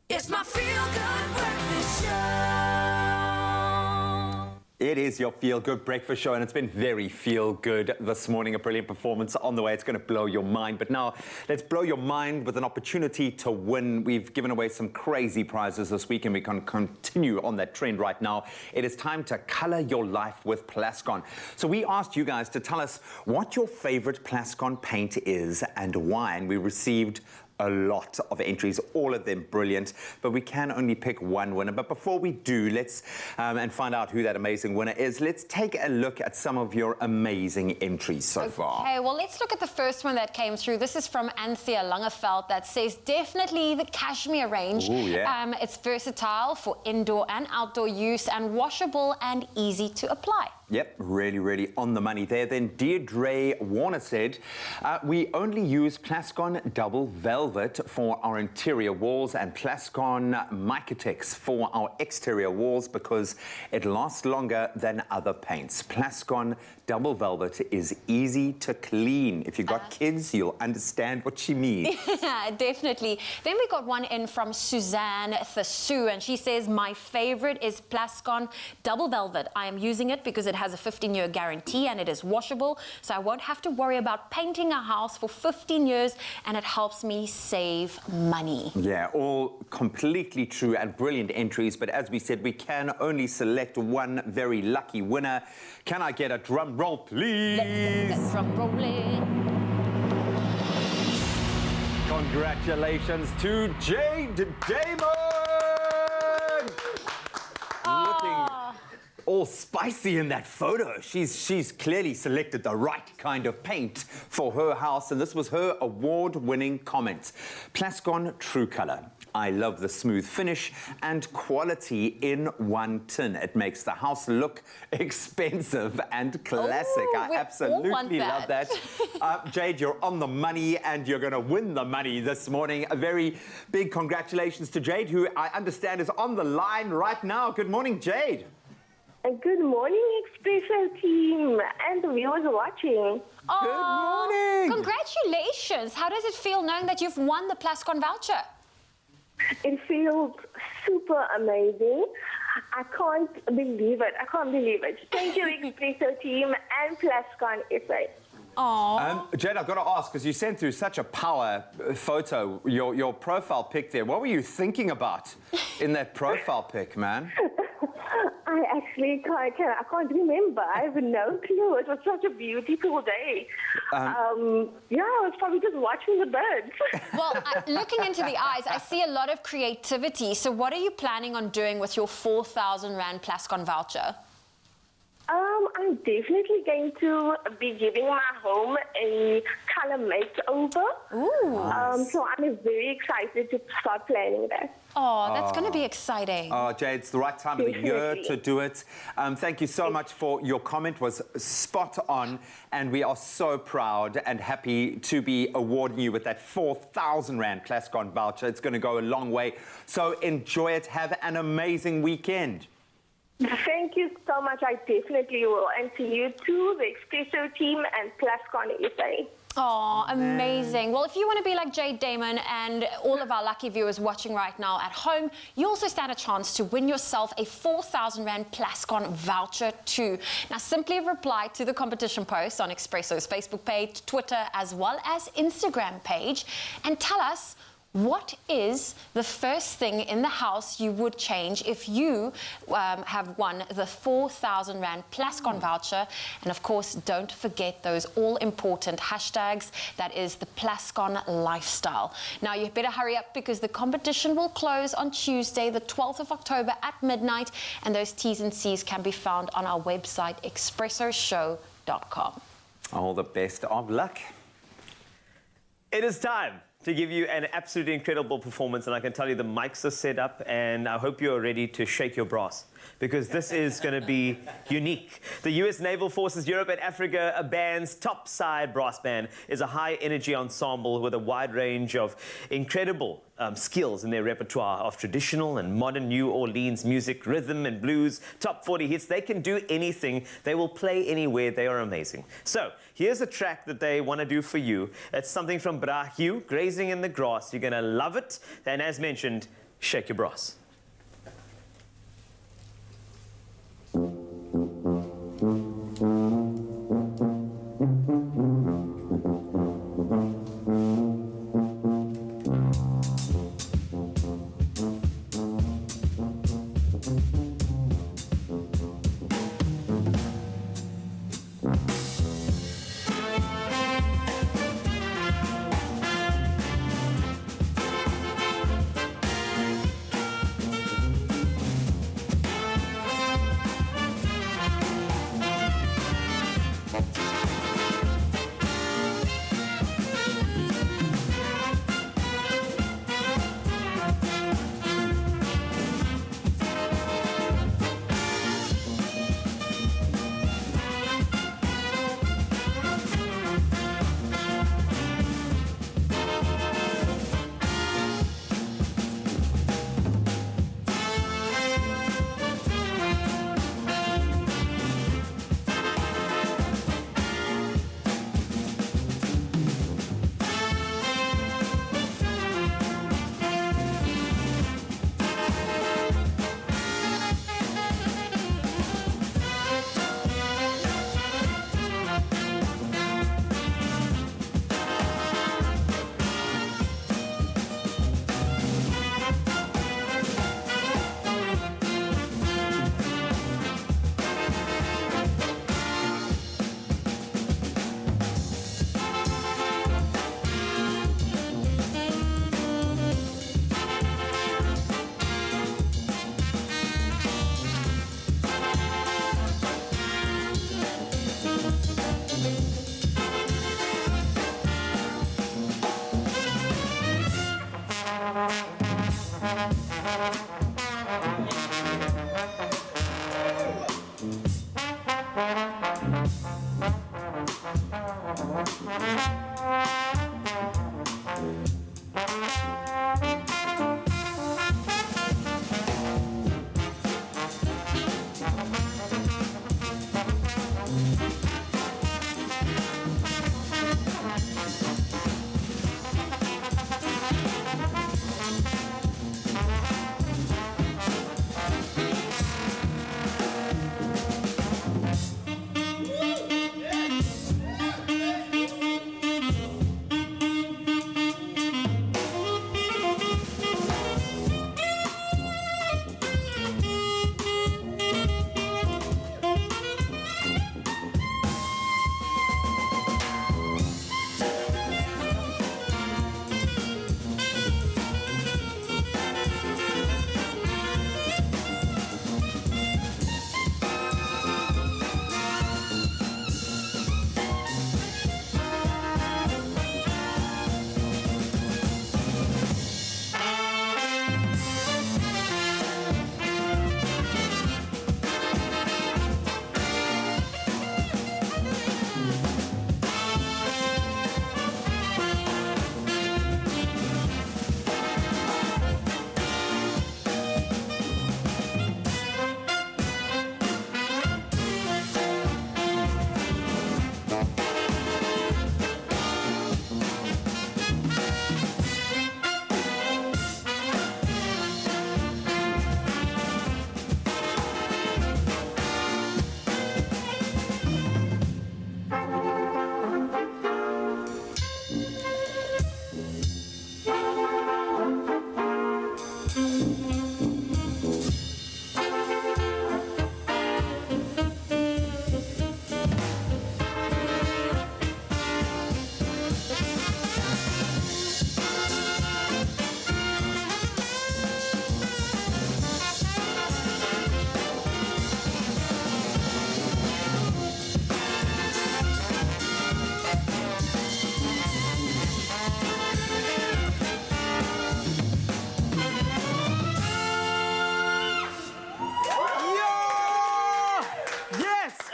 Speaker 1: It's my feel-good breakfast show.
Speaker 4: It is your feel-good breakfast show, and it's been very feel-good this morning. A brilliant performance on the way. It's going to blow your mind. But now, let's blow your mind with an opportunity to win. We've given away some crazy prizes this week, and we can continue on that trend right now. It is time to color your life with Plascon. So we asked you guys to tell us what your favorite Plascon paint is and why, and we received a lot of entries, all of them brilliant, but we can only pick one winner. But before we do, let's and find out who that amazing winner is, let's take a look at some of your amazing entries so far.
Speaker 2: Okay, well, let's look at the first one that came through. This is from Anthea Langeveld that says definitely the cashmere range.
Speaker 4: Ooh, yeah.
Speaker 2: It's versatile for indoor and outdoor use and washable and easy to apply.
Speaker 4: Yep, really, really on the money there. Then Deirdre Warner said, we only use Plascon Double Velvet for our interior walls and Plascon Micatex for our exterior walls because it lasts longer than other paints. Plascon Double Velvet is easy to clean. If you've got kids, you'll understand what she means.
Speaker 2: Definitely. Then we got one in from Suzanne Thasu, and she says, my favorite is Plascon Double Velvet. I am using it because it has a 15-year guarantee and it is washable, so I won't have to worry about painting a house for 15 years, and it helps me save money.
Speaker 4: Yeah, all completely true and brilliant entries, but as we said, we can only select one very lucky winner. Can I get a drum roll, please?
Speaker 2: Let's get that drum rolling.
Speaker 4: Congratulations to Jade Damon! Looking all spicy in that photo. She's clearly selected the right kind of paint for her house, and this was her award-winning comment. Plascon True Color. I love the smooth finish and quality in one tin. It makes the house look expensive and classic. I absolutely love that. Jade, you're on the money and you're going to win the money this morning. A very big congratulations to Jade, who I understand is on the line right now. Good morning, Jade.
Speaker 20: Good morning, Expresso team and the viewers watching.
Speaker 2: Good morning. Congratulations. How does it feel knowing that you've won the Plascon voucher?
Speaker 20: It feels super amazing. I can't believe it. Thank you, Expresso team and Plascon SA.
Speaker 4: Jade, I've got to ask, because you sent through such a power photo, your profile pic there. What were you thinking about in that profile pic, man?
Speaker 20: I actually can't remember. I have no clue. It was such a beautiful day. Yeah, I was probably just watching the birds.
Speaker 2: Well, looking into the eyes, I see a lot of creativity. So what are you planning on doing with your 4,000 Rand Plascon voucher?
Speaker 20: I'm definitely going to be giving my home a color makeover.
Speaker 2: Ooh.
Speaker 20: So I'm very excited to start planning that.
Speaker 2: Oh, that's going to be exciting.
Speaker 4: Oh, Jade, it's the right time of the year to do it. Thank you so much for your comment. It was spot on, and we are so proud and happy to be awarding you with that 4,000 Rand Plascon voucher. It's going to go a long way. So enjoy it. Have an amazing weekend.
Speaker 20: Thank you so much. I definitely will. And to you too, the Expresso team and Plascon SA.
Speaker 2: Oh, amazing. Well, if you want to be like Jade Damon and all of our lucky viewers watching right now at home, you also stand a chance to win yourself a 4,000 Rand Plascon voucher too. Now, simply reply to the competition post on Expresso's Facebook page, Twitter, as well as Instagram page, and tell us what is the first thing in the house you would change if you have won the 4,000 Rand Plascon voucher? And of course, don't forget those all-important hashtags. That is the Plascon lifestyle. Now, you better hurry up because the competition will close on Tuesday, the 12th of October at midnight. And those T's and C's can be found on our website, expressoshow.com.
Speaker 4: All the best of luck.
Speaker 3: It is time to give you an absolutely incredible performance, and I can tell you the mics are set up, and I hope you're ready to shake your brass, because this is going to be unique. The U.S. Naval Forces Europe and Africa band's topside brass band is a high-energy ensemble with a wide range of incredible skills in their repertoire of traditional and modern New Orleans music, rhythm and blues, top 40 hits. They can do anything. They will play anywhere. They are amazing. So here's a track that they want to do for you. It's something from Brahyu, Grazing in the Grass. You're going to love it. And as mentioned, shake your brass.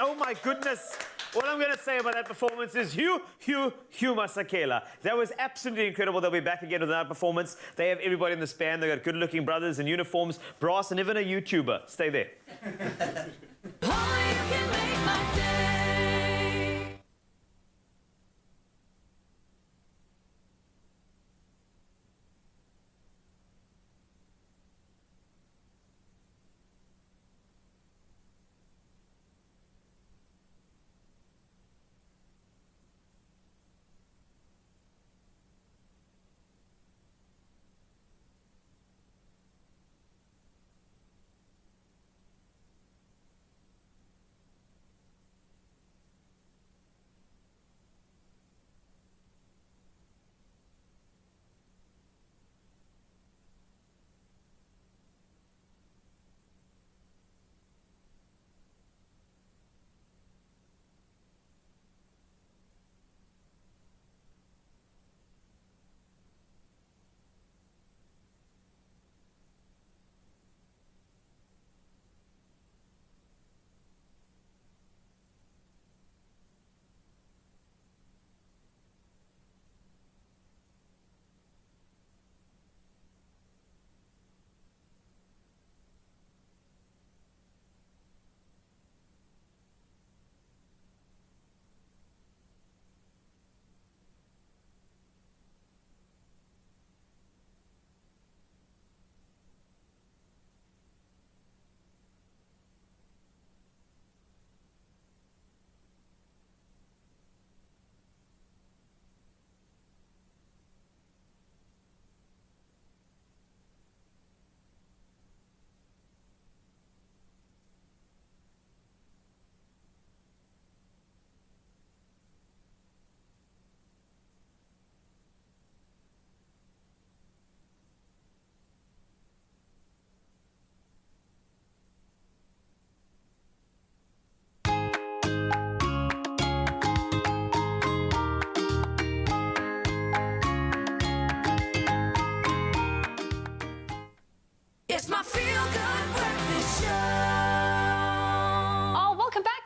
Speaker 3: Oh my goodness. All I'm going to say about that performance is Hugh Masakela. That was absolutely incredible. They'll be back again with another performance. They have everybody in this band. They've got good-looking brothers in uniforms, brass, and even a YouTuber. Stay there.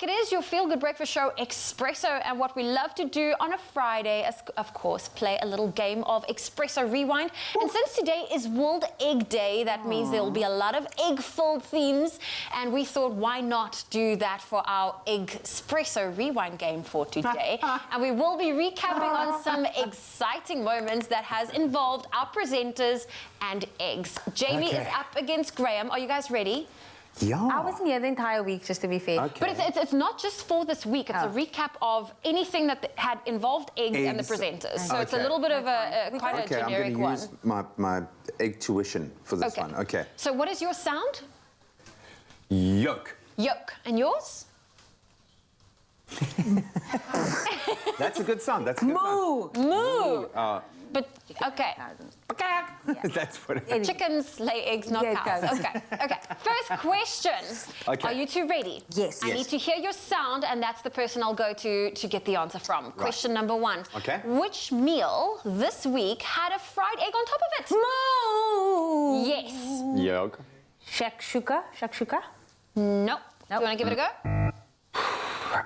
Speaker 2: it is your Feel Good Breakfast Show, Expresso, and what we love to do on a Friday is, of course, play a little game of Expresso Rewind. And since today is World Egg Day, that means there will be a lot of egg-filled themes, and we thought, why not do that for our Expresso Rewind game for today? And we will be recapping on some exciting moments that has involved our presenters and eggs. Jamie is up against Graham. Are you guys ready?
Speaker 4: Yeah.
Speaker 6: I wasn't here the entire week, just to be fair.
Speaker 2: Okay. But it's not just for this week. It's a recap of anything that had involved eggs and the presenters. So it's a little bit of quite a generic
Speaker 4: I'm
Speaker 2: one.
Speaker 4: going to use my egg tuition for this one. Okay.
Speaker 2: So what is your sound?
Speaker 4: Yolk.
Speaker 2: Yolk. And yours?
Speaker 4: That's a good sound. That's a good
Speaker 2: Moo. Moo. But okay.
Speaker 4: That's what it is.
Speaker 2: Chickens lay eggs, not cows. Okay. Okay. First question.
Speaker 4: Okay.
Speaker 2: Are you two ready?
Speaker 6: Yes.
Speaker 2: I need to hear your sound, and that's the person I'll go to get the answer from. Question number 1.
Speaker 4: Okay.
Speaker 2: Which meal this week had a fried egg on top of it?
Speaker 6: Moo.
Speaker 2: Yes.
Speaker 4: Yolk.
Speaker 6: Shakshuka. Shakshuka.
Speaker 2: Nope. Do you want to give it a go?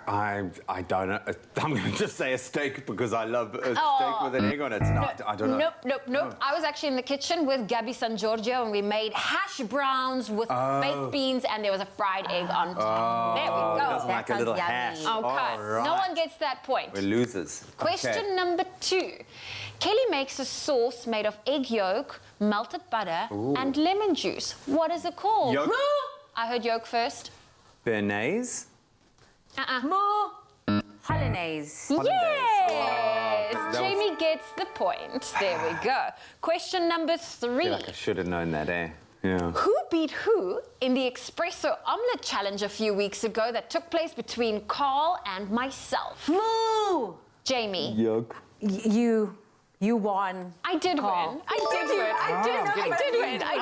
Speaker 4: I don't know. I'm going to just say a steak because I love a steak with an egg on it. No, I don't know.
Speaker 2: Nope. I was actually in the kitchen with Gabby San Giorgio, and we made hash browns with baked beans, and there was a fried egg on top. There we go.
Speaker 4: It doesn't like a little hash.
Speaker 2: Okay. No one gets that point.
Speaker 4: We're losers.
Speaker 2: Question number 2. Kelly makes a sauce made of egg yolk, melted butter, and lemon juice. What is it called?
Speaker 4: Yolk.
Speaker 2: I heard yolk first.
Speaker 4: Béarnaise.
Speaker 6: Moo. Hollandaise.
Speaker 2: Yes! Jamie gets the point. There we go. Question number 3.
Speaker 4: I feel like I should have known that, eh? Yeah.
Speaker 2: Who beat who in the Expresso Omelette Challenge a few weeks ago that took place between Carl and myself?
Speaker 6: Moo.
Speaker 2: Jamie.
Speaker 4: Yolk.
Speaker 6: You won.
Speaker 2: I did win. I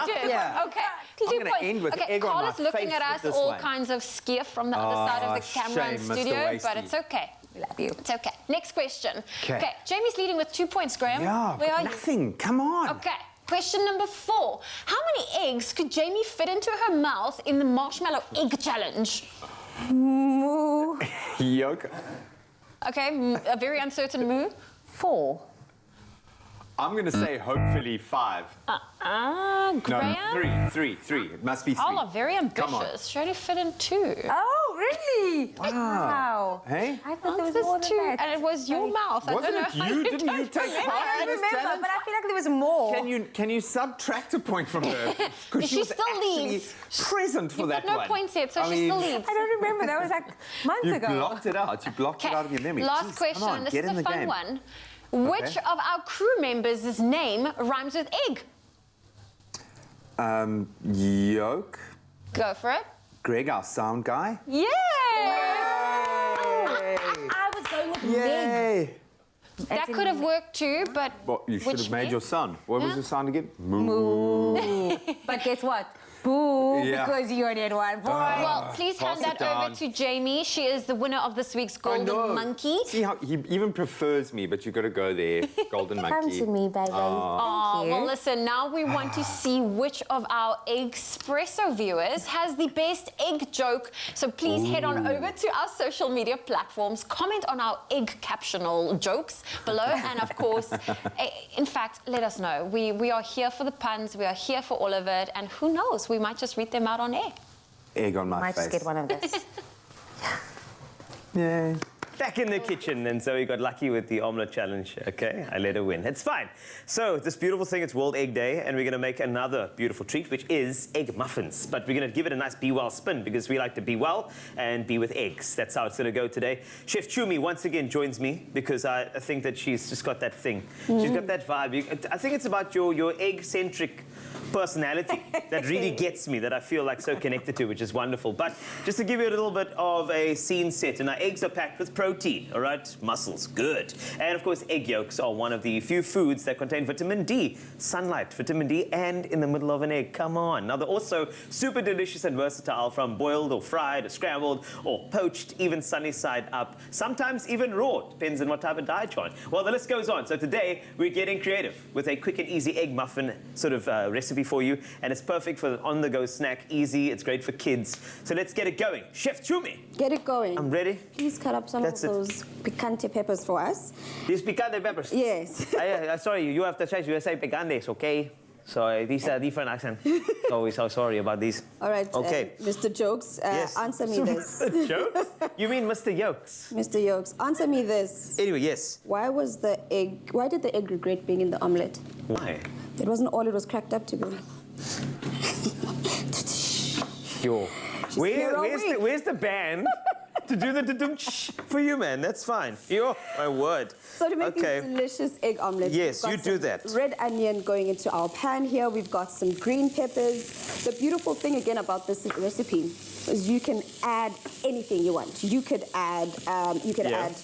Speaker 2: did.
Speaker 6: Yeah.
Speaker 2: Okay.
Speaker 4: I'm going to end with egg on
Speaker 2: Carl
Speaker 4: my
Speaker 2: is looking
Speaker 4: face
Speaker 2: at us
Speaker 4: with this
Speaker 2: all
Speaker 4: one.
Speaker 2: kinds of skiff from the other side of the camera and
Speaker 4: shame, Mr.
Speaker 2: studio, but
Speaker 4: Wasty.
Speaker 2: it's okay.
Speaker 6: We love you.
Speaker 2: It's okay. Next question.
Speaker 4: Okay.
Speaker 2: Jamie's leading with 2 points, Graham.
Speaker 4: Yeah,
Speaker 2: Where are you?
Speaker 4: nothing. Come on.
Speaker 2: Okay. Question number 4. How many eggs could Jamie fit into her mouth in the Marshmallow Egg Challenge?
Speaker 6: Moo.
Speaker 4: Yolk.
Speaker 2: Okay, a very uncertain moo.
Speaker 6: 4.
Speaker 4: I'm going to say hopefully 5.
Speaker 2: Graham?
Speaker 4: No, 3. It must be 3.
Speaker 2: All are very
Speaker 4: Come on.
Speaker 2: ambitious. She only fit in 2.
Speaker 6: Oh, really? Wow.
Speaker 4: Hey?
Speaker 6: I thought there was more than
Speaker 2: 2,
Speaker 6: that.
Speaker 2: and it was your mouth.
Speaker 4: Wasn't
Speaker 2: I
Speaker 4: it
Speaker 2: don't know.
Speaker 4: you? Didn't you take part
Speaker 6: I
Speaker 4: in
Speaker 6: don't
Speaker 4: this
Speaker 6: remember,
Speaker 4: challenge?
Speaker 6: but I feel like there was more.
Speaker 4: Can you subtract a point from her? Because
Speaker 2: She
Speaker 4: was
Speaker 2: still
Speaker 4: actually
Speaker 2: leads.
Speaker 4: present for
Speaker 2: You've
Speaker 4: that
Speaker 2: got no
Speaker 4: one.
Speaker 2: points yet, so
Speaker 4: I
Speaker 2: she
Speaker 4: mean,
Speaker 2: still leads.
Speaker 6: I don't remember. That was like months
Speaker 4: You
Speaker 6: ago.
Speaker 4: blocked it out. You blocked it out of your memory.
Speaker 2: Last
Speaker 4: Jeez,
Speaker 2: question.
Speaker 4: Come on,
Speaker 2: This
Speaker 4: get
Speaker 2: is
Speaker 4: in
Speaker 2: a
Speaker 4: the
Speaker 2: fun
Speaker 4: game.
Speaker 2: one. Which of our crew members' name rhymes with egg?
Speaker 4: Yolk.
Speaker 2: Go for it.
Speaker 4: Greg, our sound guy.
Speaker 2: Yay!
Speaker 6: I was going with Meg.
Speaker 4: Yay!
Speaker 2: That could have worked too, but
Speaker 4: Well, you should
Speaker 2: which
Speaker 4: have made
Speaker 2: Meg?
Speaker 4: your sound. What was
Speaker 2: Yeah.
Speaker 4: your sound again? Moo.
Speaker 6: Moo. But guess what? Boo,
Speaker 4: Yeah.
Speaker 6: because you only had 1 point.
Speaker 2: Well, please hand
Speaker 4: pass
Speaker 2: that
Speaker 4: it down.
Speaker 2: over to Jamie. She is the winner of this week's Golden Monkey.
Speaker 4: See how he even prefers me, but you got to go there. Golden Monkey.
Speaker 6: Come to me, baby.
Speaker 2: Oh,
Speaker 6: Thank you.
Speaker 2: well, listen, now we want to see which of our Expresso viewers has the best egg joke. So please head on over to our social media platforms, comment on our egg captional jokes below, and of course, in fact, let us know. We are here for the puns, we are here for all of it, and who knows, we might just read them out on air.
Speaker 4: Egg on my
Speaker 6: Might
Speaker 4: face.
Speaker 6: just get one of this.
Speaker 4: Yay.
Speaker 3: Back in the kitchen, and Zoe got lucky with the omelette challenge. Okay, I let her win. It's fine. So this beautiful thing, it's World Egg Day, and we're going to make another beautiful treat, which is egg muffins. But we're going to give it a nice be well spin because we like to be well and be with eggs. That's how it's going to go today. Chef Chumi once again joins me because I think that she's just got that thing. She's got that vibe. I think it's about your egg-centric personality that really gets me, that I feel like so connected to, which is wonderful. But just to give you a little bit of a scene set, and our eggs are packed with protein, all right? Muscles, good. And of course, egg yolks are one of the few foods that contain vitamin D, sunlight, vitamin D, and in the middle of an egg. Come on. Now, they're also super delicious and versatile, from boiled or fried or scrambled or poached, even sunny side up, sometimes even raw, depends on what type of diet you're on. Well, the list goes on. So today, we're getting creative with a quick and easy egg muffin sort of recipe recipe for you, and it's perfect for an on-the-go snack. Easy, it's great for kids. So let's get it going. Chef Chumi.
Speaker 13: Get it going.
Speaker 3: I'm ready.
Speaker 13: Please cut up some of those picante peppers for us.
Speaker 3: These picante peppers?
Speaker 13: Yes.
Speaker 3: Sorry, you have to change. You say picantes, okay? So these are different accents. So we're so sorry about these.
Speaker 13: All right,
Speaker 3: okay.
Speaker 13: Mr. Jokes, answer me this.
Speaker 3: Jokes? You mean Mr. Yolks?
Speaker 13: Mr. Yolks, answer me this.
Speaker 3: Anyway, yes.
Speaker 13: Why did the egg regret being in the omelette?
Speaker 3: Why?
Speaker 13: It wasn't all it was cracked up to be.
Speaker 3: Yo. Where's the band to do the da-dum-sh for you, man? That's fine. Yo, my word.
Speaker 13: So to make this delicious egg omelet,
Speaker 3: yes, you do that.
Speaker 13: Red onion going into our pan here. We've got some green peppers. The beautiful thing again about this recipe is you can add anything you want. You could add add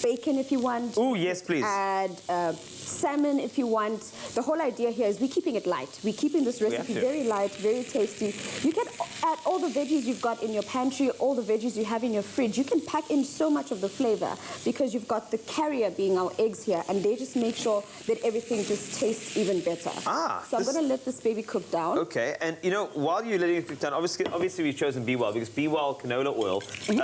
Speaker 13: bacon if you want.
Speaker 3: Oh yes, please.
Speaker 13: Add salmon if you want. The whole idea here is we're keeping it light. We're keeping this recipe very light, very tasty. You can add all the veggies you've got in your pantry, all the veggies you have in your fridge. You can pack in so much of the flavor because you've got the carrier being our eggs here, and they just make sure that everything just tastes even better. So I'm going to let this baby cook down.
Speaker 3: Okay, and you know, while you're letting it cook down, obviously we've chosen B-Well because B-Well canola oil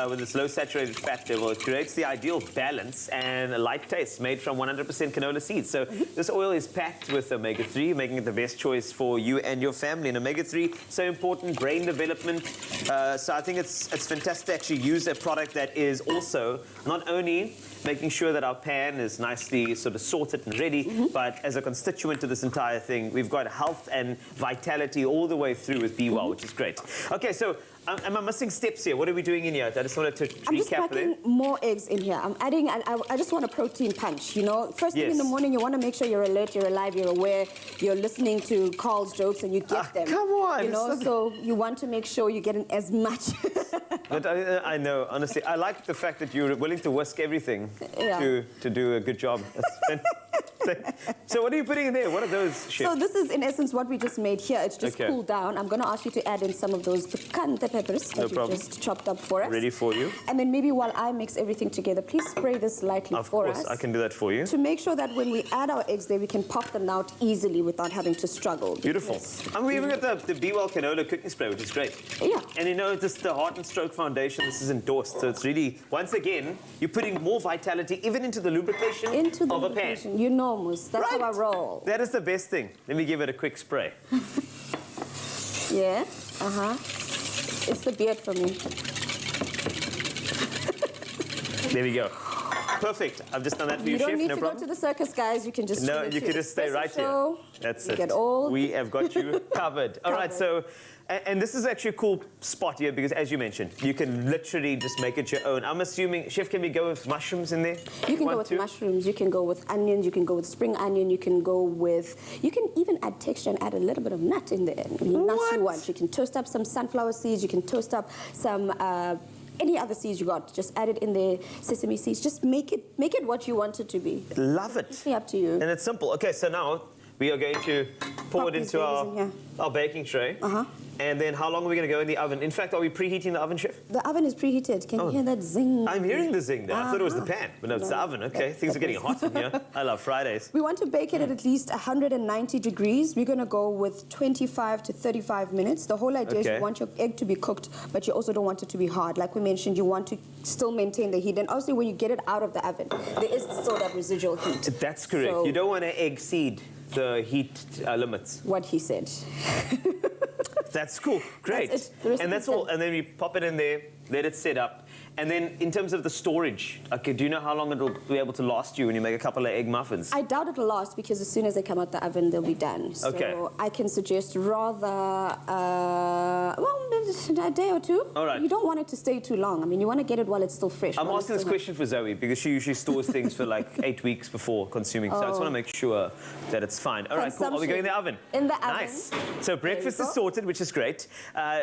Speaker 3: with its low saturated fat level, it creates the ideal balance and a light taste made from 100% canola seeds. So this oil is packed with omega-3, making it the best choice for you and your family. And omega-3, so important, brain development. So I think it's fantastic to actually use a product that is also not only making sure that our pan is nicely sort of sorted and ready, but as a constituent to this entire thing, we've got health and vitality all the way through with B-Well, which is great. Okay, so am I missing steps here? What are we doing in here? I just wanted to recap.
Speaker 13: I'm just packing more eggs in here. I'm adding, I just want a protein punch, you know? First thing in the morning, you want to make sure you're alert, you're alive, you're aware, you're listening to Carl's jokes and you get them.
Speaker 3: Come on!
Speaker 13: You know, so you want to make sure you're getting as much.
Speaker 3: But I know, honestly, I like the fact that you're willing to whisk everything to do a good job. So what are you putting in there? What are those, Chef?
Speaker 13: So this is, in essence, what we just made here. It's just cooled down. I'm going to ask you to add in some of those picante peppers that you just chopped up for us.
Speaker 3: Ready for you.
Speaker 13: And then maybe while I mix everything together, please spray this lightly for us.
Speaker 3: Of course, I can do that for you.
Speaker 13: To make sure that when we add our eggs there, we can pop them out easily without having to struggle.
Speaker 3: Beautiful. And we even got the B-Well canola cooking spray, which is great.
Speaker 13: Yeah.
Speaker 3: And you know, just the Heart and Stroke Foundation, this is endorsed. So it's really, once again, you're putting more vitality even into the lubrication of a pan.
Speaker 13: You know, Moose. That's how I roll.
Speaker 3: That is the best thing. Let me give it a quick spray.
Speaker 13: Yeah. It's the beard for me.
Speaker 3: There we go. Perfect. I've just done that for you, Chef.
Speaker 13: You don't need
Speaker 3: no
Speaker 13: to
Speaker 3: problem.
Speaker 13: go to the circus, guys. You can just
Speaker 3: you can just stay right here. That's it. We have got you covered. All right, so, and this is actually a cool spot here because, as you mentioned, you can literally just make it your own. I'm assuming, Chef, can we go with mushrooms in there?
Speaker 13: You can go with mushrooms. You can go with onions. You can go with spring onion. You can go with. You can even add texture and add a little bit of nut in there. Nuts you want. You can toast up some sunflower seeds. You can toast up some. Any other seeds you got, just add it in there. Sesame seeds, just make it what you want it to be.
Speaker 3: Love it.
Speaker 13: It's up to you.
Speaker 3: And it's simple. Okay, so now we are going to pour it into our baking tray. And then how long are we going to go in the oven? In fact, are we preheating the oven, Chef?
Speaker 13: The oven is preheated. Can you hear that zing?
Speaker 3: I'm hearing the zing there. I thought it was the pan, but no, it's the oven. Okay, things are getting hot in here. I love Fridays.
Speaker 13: We want to bake it at least 190 degrees. We're going to go with 25 to 35 minutes. The whole idea is you want your egg to be cooked, but you also don't want it to be hard. Like we mentioned, you want to still maintain the heat. And obviously, when you get it out of the oven, there is still that residual heat.
Speaker 3: That's correct. So, you don't want to exceed the heat limits.
Speaker 13: What he said.
Speaker 3: That's cool. Great. And that's all. And then we pop it in there, let it set up. And then in terms of the storage, okay, do you know how long it'll be able to last you when you make a couple of egg muffins?
Speaker 13: I doubt it'll last because as soon as they come out the oven, they'll be done. So I can suggest rather, a day or two.
Speaker 3: All right.
Speaker 13: You don't want it to stay too long. I mean, you want to get it while it's still fresh.
Speaker 3: I'm asking this question for Zoe because she usually stores things for like 8 weeks before consuming. So I just want to make sure that it's fine. All right, cool. Are we going in the oven?
Speaker 13: In the oven.
Speaker 3: Nice. So breakfast is sorted, which is great.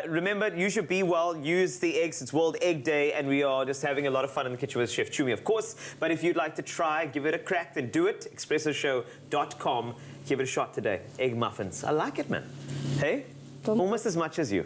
Speaker 3: Remember, use your B-Well, use the eggs. It's World Egg Day, and we are just having a lot of fun in the kitchen with Chef Chumi, of course. But if you'd like to try, give it a crack, then do it. ExpressoShow.com. Give it a shot today. Egg muffins. I like it, man. Hey? Almost as much as you.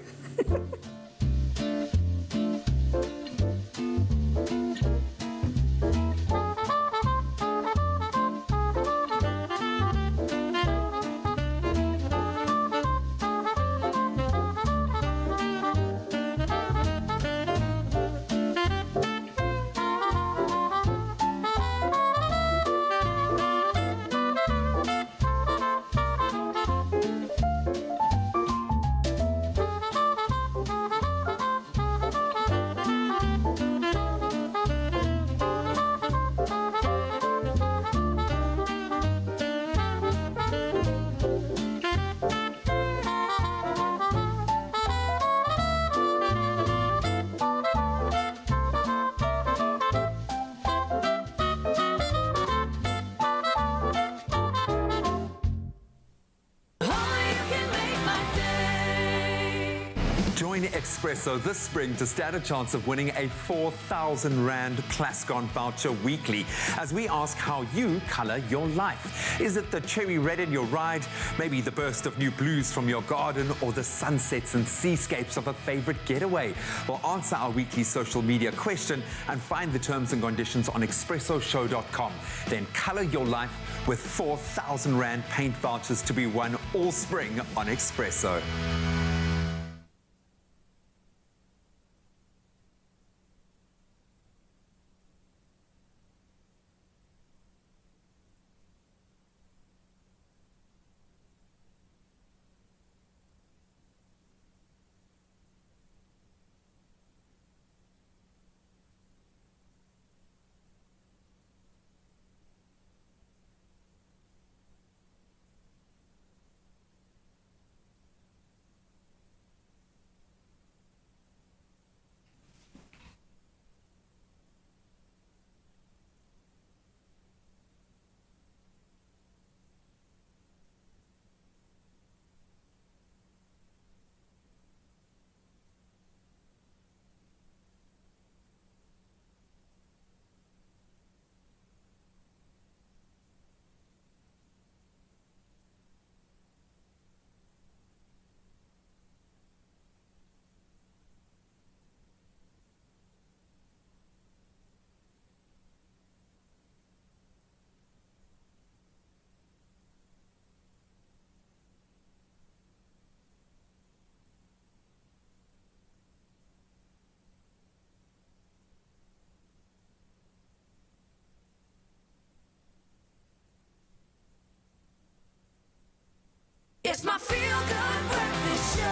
Speaker 4: Join Expresso this spring to stand a chance of winning a 4,000 Rand Plascon voucher weekly as we ask how you colour your life. Is it the cherry red in your ride, maybe the burst of new blues from your garden, or the sunsets and seascapes of a favourite getaway? Well, answer our weekly social media question and find the terms and conditions on expressoshow.com. Then colour your life with 4,000 Rand paint vouchers to be won all spring on Expresso.
Speaker 1: It's my feel-good breakfast show.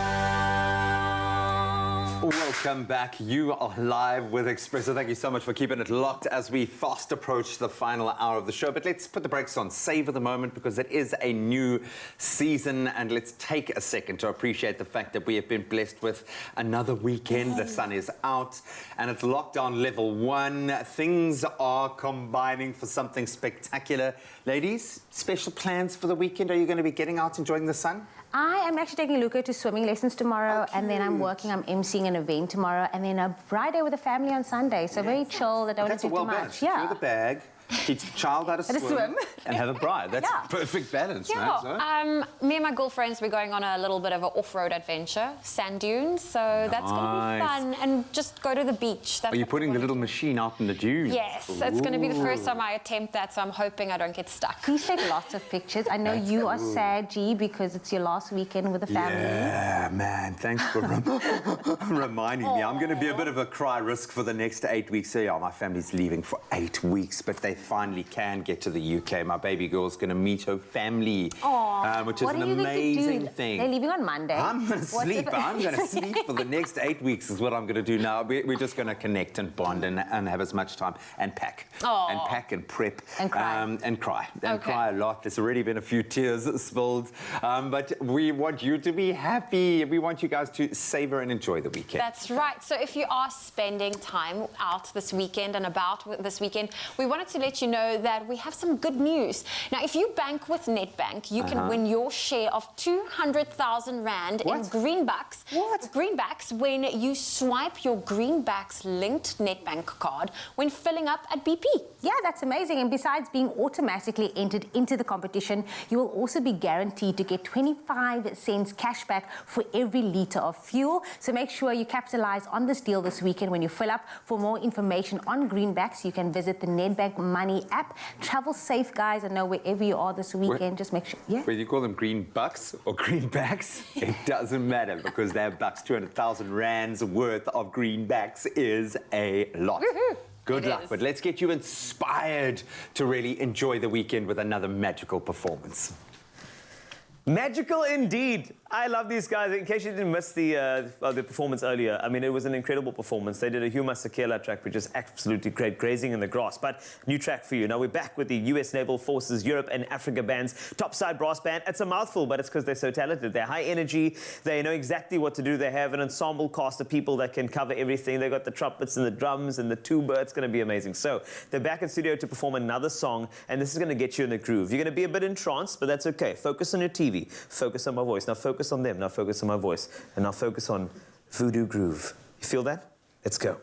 Speaker 4: Welcome back. You are live with Expresso. Thank you so much for keeping it locked as we fast approach the final hour of the show. But let's put the brakes on, savor the moment, because it is a new season, and let's take a second to appreciate the fact that we have been blessed with another weekend. The sun is out and it's lockdown level 1. Things are combining for something spectacular. Ladies, special plans for the weekend? Are you going to be getting out enjoying the sun?
Speaker 6: I am actually taking Luca to swimming lessons tomorrow, and then I'm emceeing an event tomorrow, and then a Friday with the family on Sunday. So very chill, that I don't have to do too much.
Speaker 4: Yeah. Throw the bag, teach the child how to swim, and have a bride. That's perfect balance, man. So.
Speaker 2: Me and my girlfriends, we're going on a little bit of an off-road adventure, sand dunes. So that's going to be fun, and just go to the beach. That's
Speaker 4: Are you putting the little machine out in the dunes?
Speaker 2: Yes, it's going to be the first time I attempt that, so I'm hoping I don't get stuck.
Speaker 6: Please take lots of pictures. I know you are sad, G, because it's your last weekend with the family.
Speaker 4: Yeah, man. Thanks for reminding me. I'm going to be a bit of a cry risk for the next 8 weeks. So yeah, my family's leaving for 8 weeks, but they finally can get to the UK. My baby girl's going to meet her family, which is an amazing thing.
Speaker 6: They're leaving on Monday.
Speaker 4: I'm going to sleep. I'm going to sleep for the next 8 weeks is what I'm going to do now. We're just going to connect and bond and have as much time and pack. And pack and prep.
Speaker 6: And cry.
Speaker 4: And cry. And cry a lot. There's already been a few tears spilled. But we want you to be happy. We want you guys to savor and enjoy the weekend.
Speaker 2: That's right. So if you are spending time out this weekend and about this weekend, we wanted to let you know that we have some good news. Now, if you bank with Nedbank, you can win your share of 200,000 Rand in greenbacks. Greenbacks when you swipe your greenbacks linked Nedbank card when filling up at BP.
Speaker 6: Yeah, that's amazing. And besides being automatically entered into the competition, you will also be guaranteed to get 25 cents cash back for every litre of fuel. So make sure you capitalize on this deal this weekend when you fill up. For more information on greenbacks, you can visit the Nedbank Money app. Travel safe, guys. I know wherever you are this weekend, just make sure. Yeah.
Speaker 4: Whether you call them green bucks or greenbacks, it doesn't matter because they're bucks. 200,000 Rands worth of greenbacks is a lot. Good luck, but let's get you inspired to really enjoy the weekend with another magical performance.
Speaker 3: Magical indeed. I love these guys. In case you didn't miss the performance earlier, I mean, it was an incredible performance. They did a Huma Sakela track, which is absolutely great, grazing in the grass. But new track for you. Now we're back with the US Naval Forces Europe and Africa band's topside brass band. It's a mouthful, but it's because they're so talented. They're high energy. They know exactly what to do. They have an ensemble cast of people that can cover everything. They've got the trumpets and the drums and the tuba. It's going to be amazing. So they're back in studio to perform another song, and this is going to get you in the groove. You're going to be a bit entranced, but that's okay. Focus on your TV. Focus on my voice. Now focus on them. Now focus on my voice. And now focus on Voodoo Groove. You feel that? Let's go.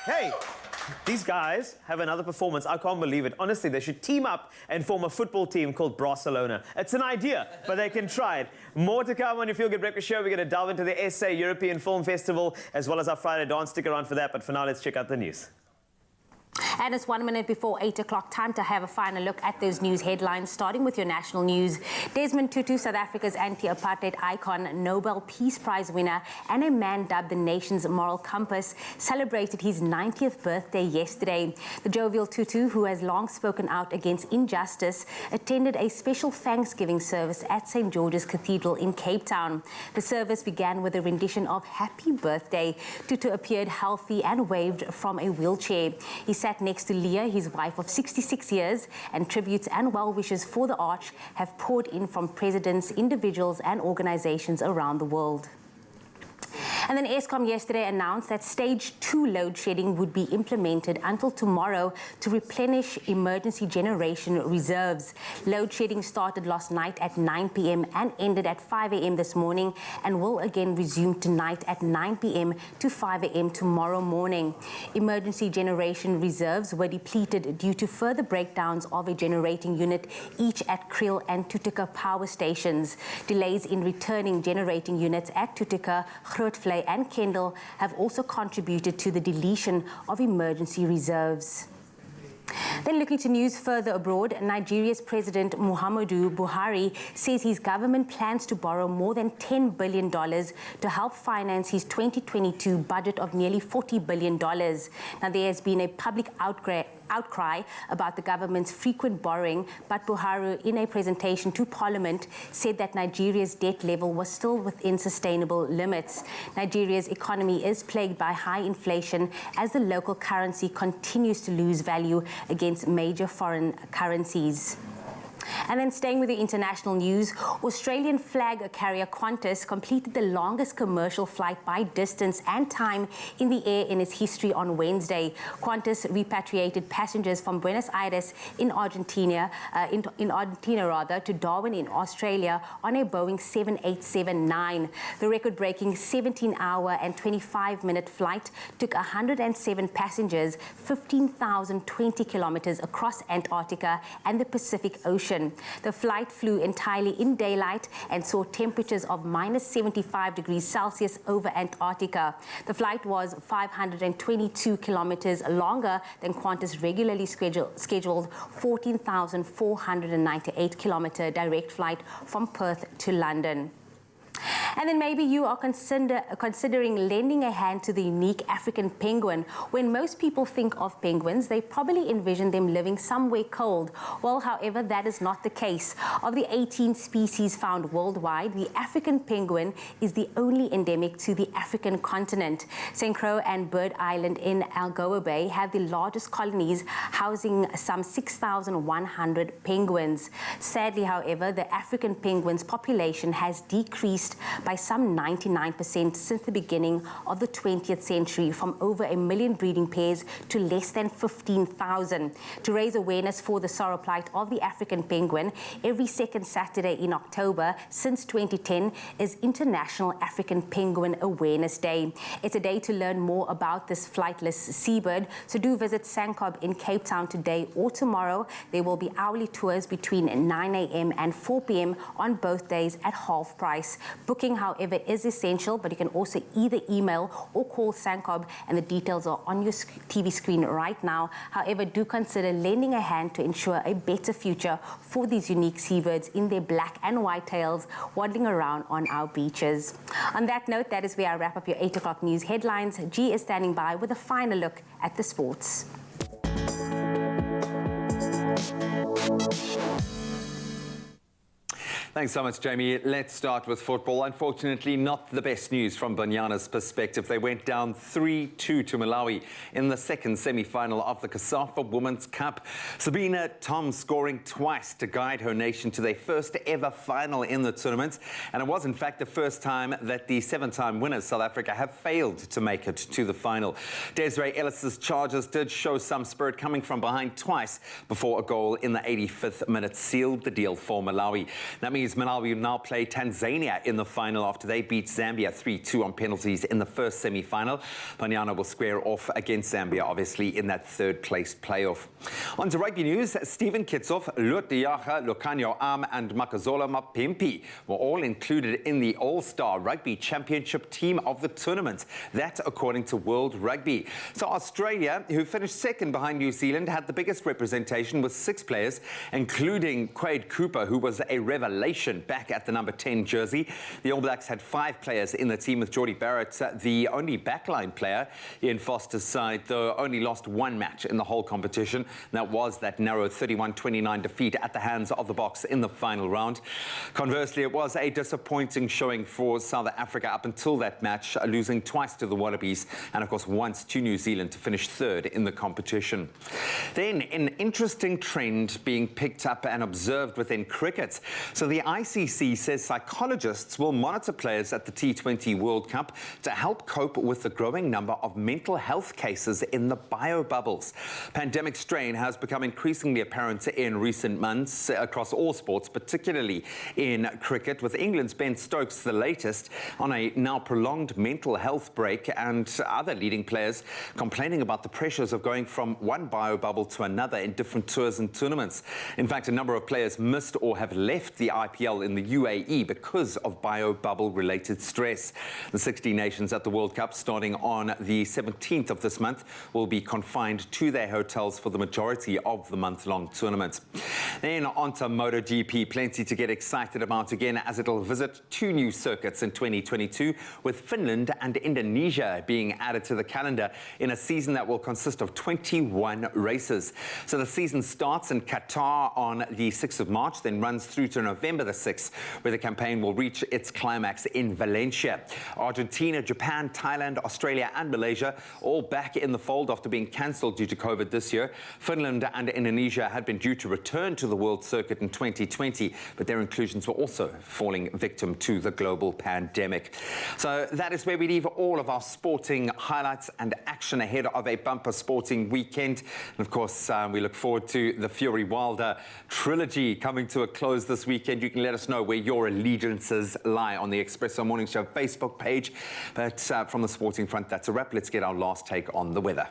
Speaker 3: Hey, these guys have another performance. I can't believe it. Honestly, they should team up and form a football team called Barcelona. It's an idea, but they can try it. More to come on your Feel Good Breakfast Show. We're going to delve into the SA European Film Festival as well as our Friday dance. Stick around for that. But for now, let's check out the news.
Speaker 6: And it's 1 minute before 8 o'clock. Time to have a final look at those news headlines, starting with your national news. Desmond Tutu, South Africa's anti-apartheid icon, Nobel Peace Prize winner, and a man dubbed the nation's moral compass, celebrated his 90th birthday yesterday. The jovial Tutu, who has long spoken out against injustice, attended a special Thanksgiving service at St. George's Cathedral in Cape Town. The service began with a rendition of Happy Birthday. Tutu appeared healthy and waved from a wheelchair. He sat next to Leah, his wife of 66 years, and tributes and well wishes for the arch have poured in from presidents, individuals and organizations around the world. And then Eskom yesterday announced that stage 2 load shedding would be implemented until tomorrow to replenish emergency generation reserves. Load shedding started last night at 9 p.m. and ended at 5 a.m. this morning and will again resume tonight at 9 p.m. to 5 a.m. tomorrow morning. Emergency generation reserves were depleted due to further breakdowns of a generating unit, each at Kriel and Tutica power stations. Delays in returning generating units at Tutica, Grootvlei and Kendal have also contributed to the deletion of emergency reserves. Then looking to news further abroad, Nigeria's President Muhammadu Buhari says his government plans to borrow more than $10 billion to help finance his 2022 budget of nearly $40 billion. Now, there has been a public outcry about the government's frequent borrowing, but Buhari, in a presentation to Parliament, said that Nigeria's debt level was still within sustainable limits. Nigeria's economy is plagued by high inflation as the local currency continues to lose value against major foreign currencies. And then staying with the international news, Australian flag carrier Qantas completed the longest commercial flight by distance and time in the air in its history on Wednesday. Qantas repatriated passengers from Buenos Aires in Argentina, to Darwin in Australia on a Boeing 787-9. The record-breaking 17-hour and 25-minute flight took 107 passengers 15,020 kilometers across Antarctica and the Pacific Ocean. The flight flew entirely in daylight and saw temperatures of -75°C over Antarctica. The flight was 522 kilometers longer than Qantas' regularly scheduled 14,498 kilometer direct flight from Perth to London. And then maybe you are considering lending a hand to the unique African penguin. When most people think of penguins, they probably envision them living somewhere cold. Well, however, that is not the case. Of the 18 species found worldwide, the African penguin is the only endemic to the African continent. St. Croix and Bird Island in Algoa Bay have the largest colonies, housing some 6,100 penguins. Sadly, however, the African penguin's population has decreased by some 99% since the beginning of the 20th century, from over 1 million breeding pairs to less than 15,000. To raise awareness for the sorrow plight of the African penguin, every second Saturday in October since 2010 is International African Penguin Awareness Day. It's a day to learn more about this flightless seabird, so do visit Sankob in Cape Town today or tomorrow. There will be hourly tours between 9 a.m. and 4 p.m. on both days at half price. Booking, however, is essential, but you can also either email or call Sankob, and the details are on your TV screen right now. However, do consider lending a hand to ensure a better future for these unique seabirds in their black and white tails waddling around on our beaches. On that note, that is where I wrap up your 8 o'clock news headlines. G is standing by with a final look at the sports.
Speaker 4: Thanks so much, Jamie. Let's start with football. Unfortunately, not the best news from Banyana's perspective. They went down 3-2 to Malawi in the second semi-final of the CASAFA Women's Cup. Sabina Tom scoring twice to guide her nation to their first ever final in the tournament. And it was, in fact, the first time that the 7-time winners, South Africa, have failed to make it to the final. Desiree Ellis's Chargers did show some spirit, coming from behind twice before a goal in the 85th minute sealed the deal for Malawi. That means Malawi will now play Tanzania in the final after they beat Zambia 3-2 on penalties in the first semi-final. Banyana will square off against Zambia, obviously, in that third-place playoff. On to rugby news, Stephen Kitsoff, Lut Diaga, Lucanio Am and Makazola Mapimpi were all included in the All-Star Rugby Championship team of the tournament. That, according to World Rugby. So Australia, who finished second behind New Zealand, had the biggest representation with 6 players, including Quade Cooper, who was a revelation back at the number 10 jersey. The All Blacks had 5 players in the team, with Geordie Barrett the only backline player. Ian Foster's side, though, only lost 1 match in the whole competition. And that was that narrow 31-29 defeat at the hands of the Boks in the final round. Conversely, it was a disappointing showing for South Africa up until that match, losing twice to the Wallabies and, of course, once to New Zealand to finish 3rd in the competition. Then, an interesting trend being picked up and observed within cricket. So the ICC says psychologists will monitor players at the T20 World Cup to help cope with the growing number of mental health cases in the biobubbles. Pandemic strain has become increasingly apparent in recent months across all sports, particularly in cricket, with England's Ben Stokes the latest on a now prolonged mental health break, and other leading players complaining about the pressures of going from one biobubble to another in different tours and tournaments. In fact, a number of players missed or have left the IPL in the UAE because of biobubble-related stress. The 16 nations at the World Cup, starting on the 17th of this month, will be confined to their hotels for the majority of the month-long tournament. Then on to MotoGP, plenty to get excited about again as it'll visit 2 new circuits in 2022, with Finland and Indonesia being added to the calendar in a season that will consist of 21 races. So the season starts in Qatar on the 6th of March, then runs through to November the 6th, where the campaign will reach its climax in Valencia. Argentina, Japan, Thailand, Australia and Malaysia all back in the fold after being cancelled due to COVID this year. Finland and Indonesia had been due to return to the World Circuit in 2020, but their inclusions were also falling victim to the global pandemic. So that is where we leave all of our sporting highlights and action ahead of a bumper sporting weekend. And of course, we look forward to the Fury Wilder trilogy coming to a close this weekend. You can let us know where your allegiances lie on the Expresso Morning Show Facebook page. But from the sporting front, that's a wrap. Let's get our last take on the weather.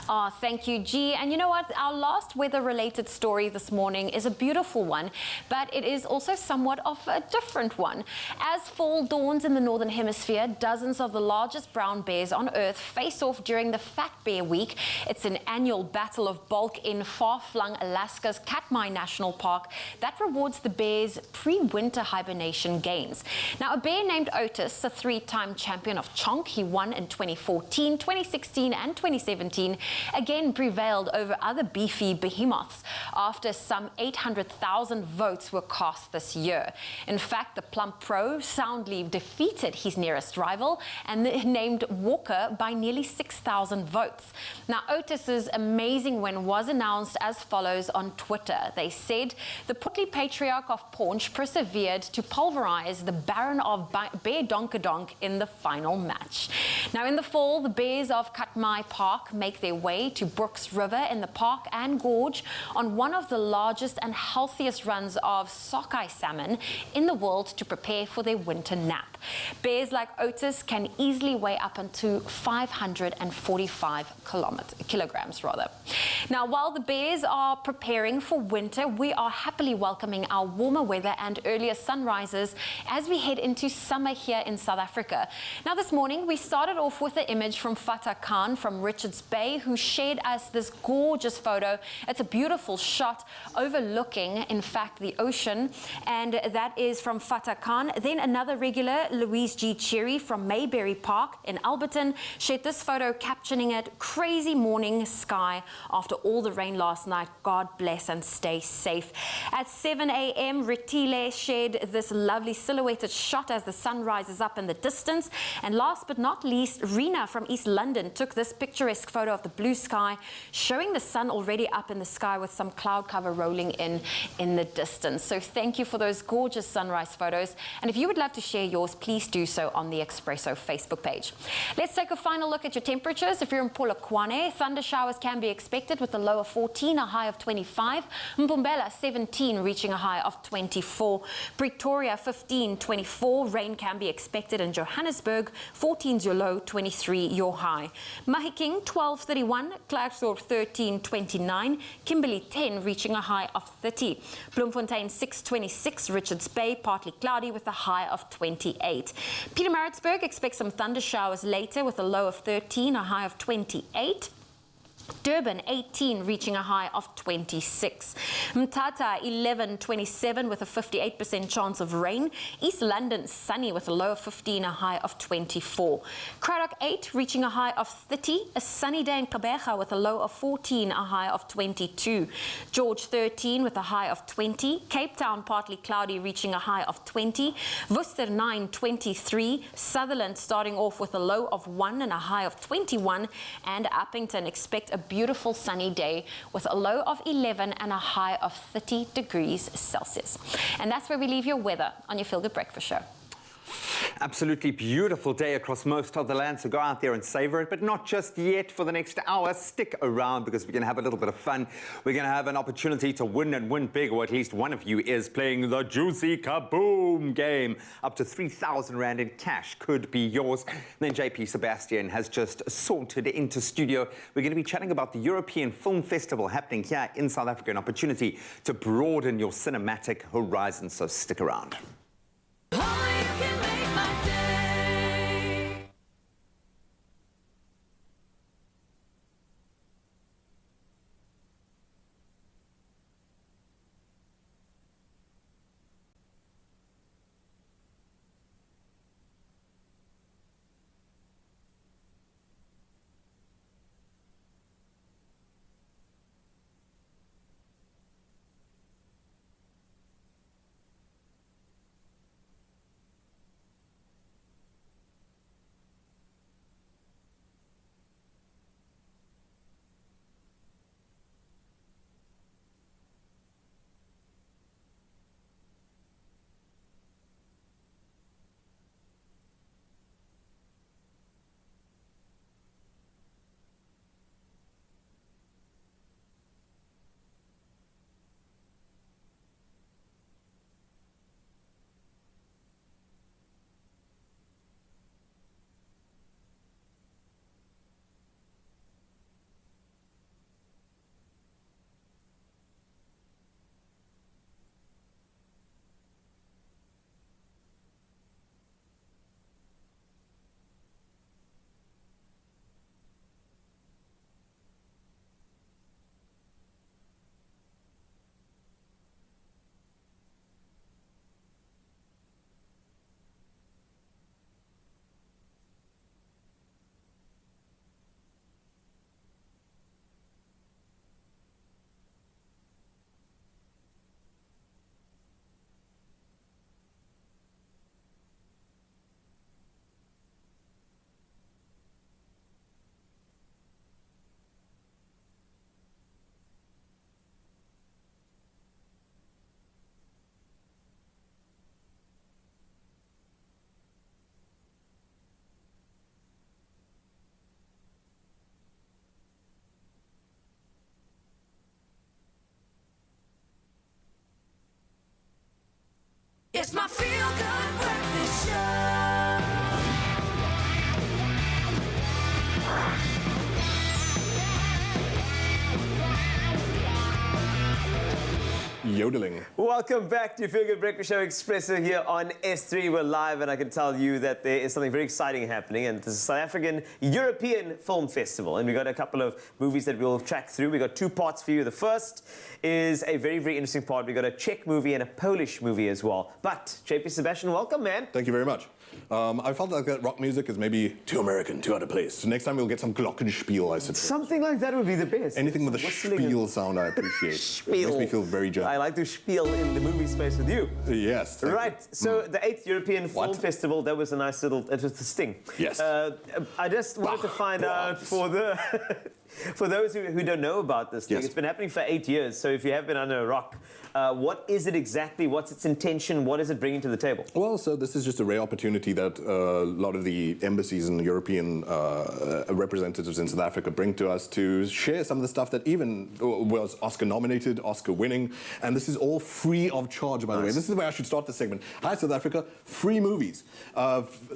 Speaker 2: Oh, thank you, G. And you know what? Our last weather-related story this morning is a beautiful one, but it is also somewhat of a different one. As fall dawns in the Northern Hemisphere, dozens of the largest brown bears on Earth face off during the Fat Bear Week. It's an annual battle of bulk in far-flung Alaska's Katmai National Park that rewards the bears' pre-winter hibernation gains. Now, a bear named Otis, a 3-time champion of Chonk, he won in 2014, 2016 and 2017, again prevailed over other beefy behemoths after some 800,000 votes were cast this year. In fact, the plump pro soundly defeated his nearest rival and named Walker by nearly 6,000 votes. Now, Otis's amazing win was announced as follows on Twitter. They said the portly patriarch of Paunch persevered to pulverize the Baron of Bear Donkadonk in the final match. Now, in the fall, the bears of Katmai Park make their way to Brooks River in the park and gorge on one of the largest and healthiest runs of sockeye salmon in the world to prepare for their winter nap. Bears like Otis can easily weigh up into 545 kilograms. Now, while the bears are preparing for winter, we are happily welcoming our warmer weather and earlier sunrises as we head into summer here in South Africa. Now, this morning we started off with an image from Fatah Khan from Richards Bay, who shared us this gorgeous photo. It's a beautiful shot overlooking, in fact, the ocean, and that is from Fatah Khan. Then another regular, Louise G. Cherry from Mayberry Park in Alberton, shared this photo captioning it, "Crazy morning sky after all the rain last night. God bless and stay safe." At 7 a.m., Ritile shared this lovely silhouetted shot as the sun rises up in the distance. And last but not least, Rena from East London took this picturesque photo of the blue sky, showing the sun already up in the sky with some cloud cover rolling in the distance. So thank you for those gorgeous sunrise photos. And if you would love to share yours, please do so on the Expresso Facebook page. Let's take a final look at your temperatures. If you're in Polokwane, thunder showers can be expected with a low of 14, a high of 25. Mpumbela 17, reaching a high of 24. Pretoria 15, 24. Rain can be expected in Johannesburg. 14 is your low, 23 your high. Mahikeng 12, 31. Klerksdorp 13, 29. Kimberley 10, reaching a high of 30. Bloemfontein 6, 26. Richards Bay partly cloudy with a high of 28. Pietermaritzburg expects some thunder showers later with a low of 13, a high of 28. Durban 18, reaching a high of 26. Mthatha 11, 27 with a 58% chance of rain. East London sunny with a low of 15, a high of 24. Cradock 8, reaching a high of 30. A sunny day in Gqeberha with a low of 14, a high of 22. George 13 with a high of 20. Cape Town partly cloudy, reaching a high of 20. Worcester 9, 23. Sutherland starting off with a low of 1 and a high of 21. And Uppington expect a beautiful sunny day with a low of 11 and a high of 30 degrees Celsius. And that's where we leave your weather on your Feel Good Breakfast Show.
Speaker 4: Absolutely beautiful day across most of the land, so go out there and savor it, but not just yet. For the next hour, stick around because we're going to have a little bit of fun. We're going to have an opportunity to win and win big, or at least one of you is playing the Juicy Kaboom game. Up to 3,000 Rand in cash could be yours. And then JP Sebastian has just sauntered into studio. We're going to be chatting about the European Film Festival happening here in South Africa, an opportunity to broaden your cinematic horizon, so stick around.
Speaker 1: It's my Feel Good Breakfast Show.
Speaker 3: Yodeling. Welcome back to Feel Good Breakfast Show Expresso here on S3. We're live, and I can tell you that there is something very exciting happening, and this is South African European Film Festival. And we got a couple of movies that we'll track through. We got two parts for you. The first is a very, very interesting part. We got a Czech movie and a Polish movie as well. But JP Sebastian, welcome, man.
Speaker 21: Thank you very much. I felt like that rock music is maybe too American, too out of place. So next time we'll get some glockenspiel, I suppose.
Speaker 3: Something like that would be the best.
Speaker 21: Anything with a spiel sound I appreciate.
Speaker 3: Spiel.
Speaker 21: Makes me feel very German.
Speaker 3: I like to spiel in the movie space with you.
Speaker 21: Yes.
Speaker 3: Right. So the 8th European Film Festival, that was a nice little, it was the sting.
Speaker 21: Yes.
Speaker 3: I just wanted to find out for the... For those who don't know about this thing, it's been happening for 8 years, so if you have been under a rock, what is it exactly? What's its intention? What is it bringing to the table?
Speaker 21: Well, so this is just a rare opportunity that a lot of the embassies and European representatives in South Africa bring to us to share some of the stuff that even was Oscar-nominated, Oscar-winning, and this is all free of charge, by the way. This is where I should start the segment. Hi, South Africa. Free movies.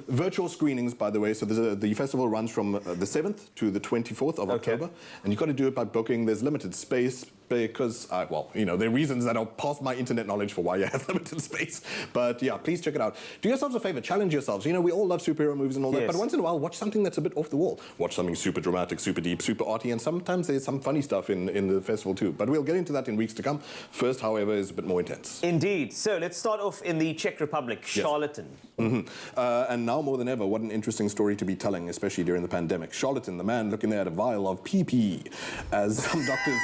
Speaker 21: Virtual screenings, by the way, so the festival runs from the 7th to the 24th of October. And you've got to do it by booking. There's limited space because, well, you know, there are reasons that are past my internet knowledge for why you have limited space. But yeah, please check it out. Do yourselves a favor, challenge yourselves. You know, we all love superhero movies and all that, but once in a while, watch something that's a bit off the wall. Watch something super dramatic, super deep, super arty, and sometimes there's some funny stuff in the festival too. But we'll get into that in weeks to come. First, however, is a bit more intense.
Speaker 3: Indeed. So let's start off in the Czech Republic, Charlatan.
Speaker 21: And now more than ever, what an interesting story to be telling, especially during the pandemic. Charlatan, the man looking there at a vial of PPE, as some doctors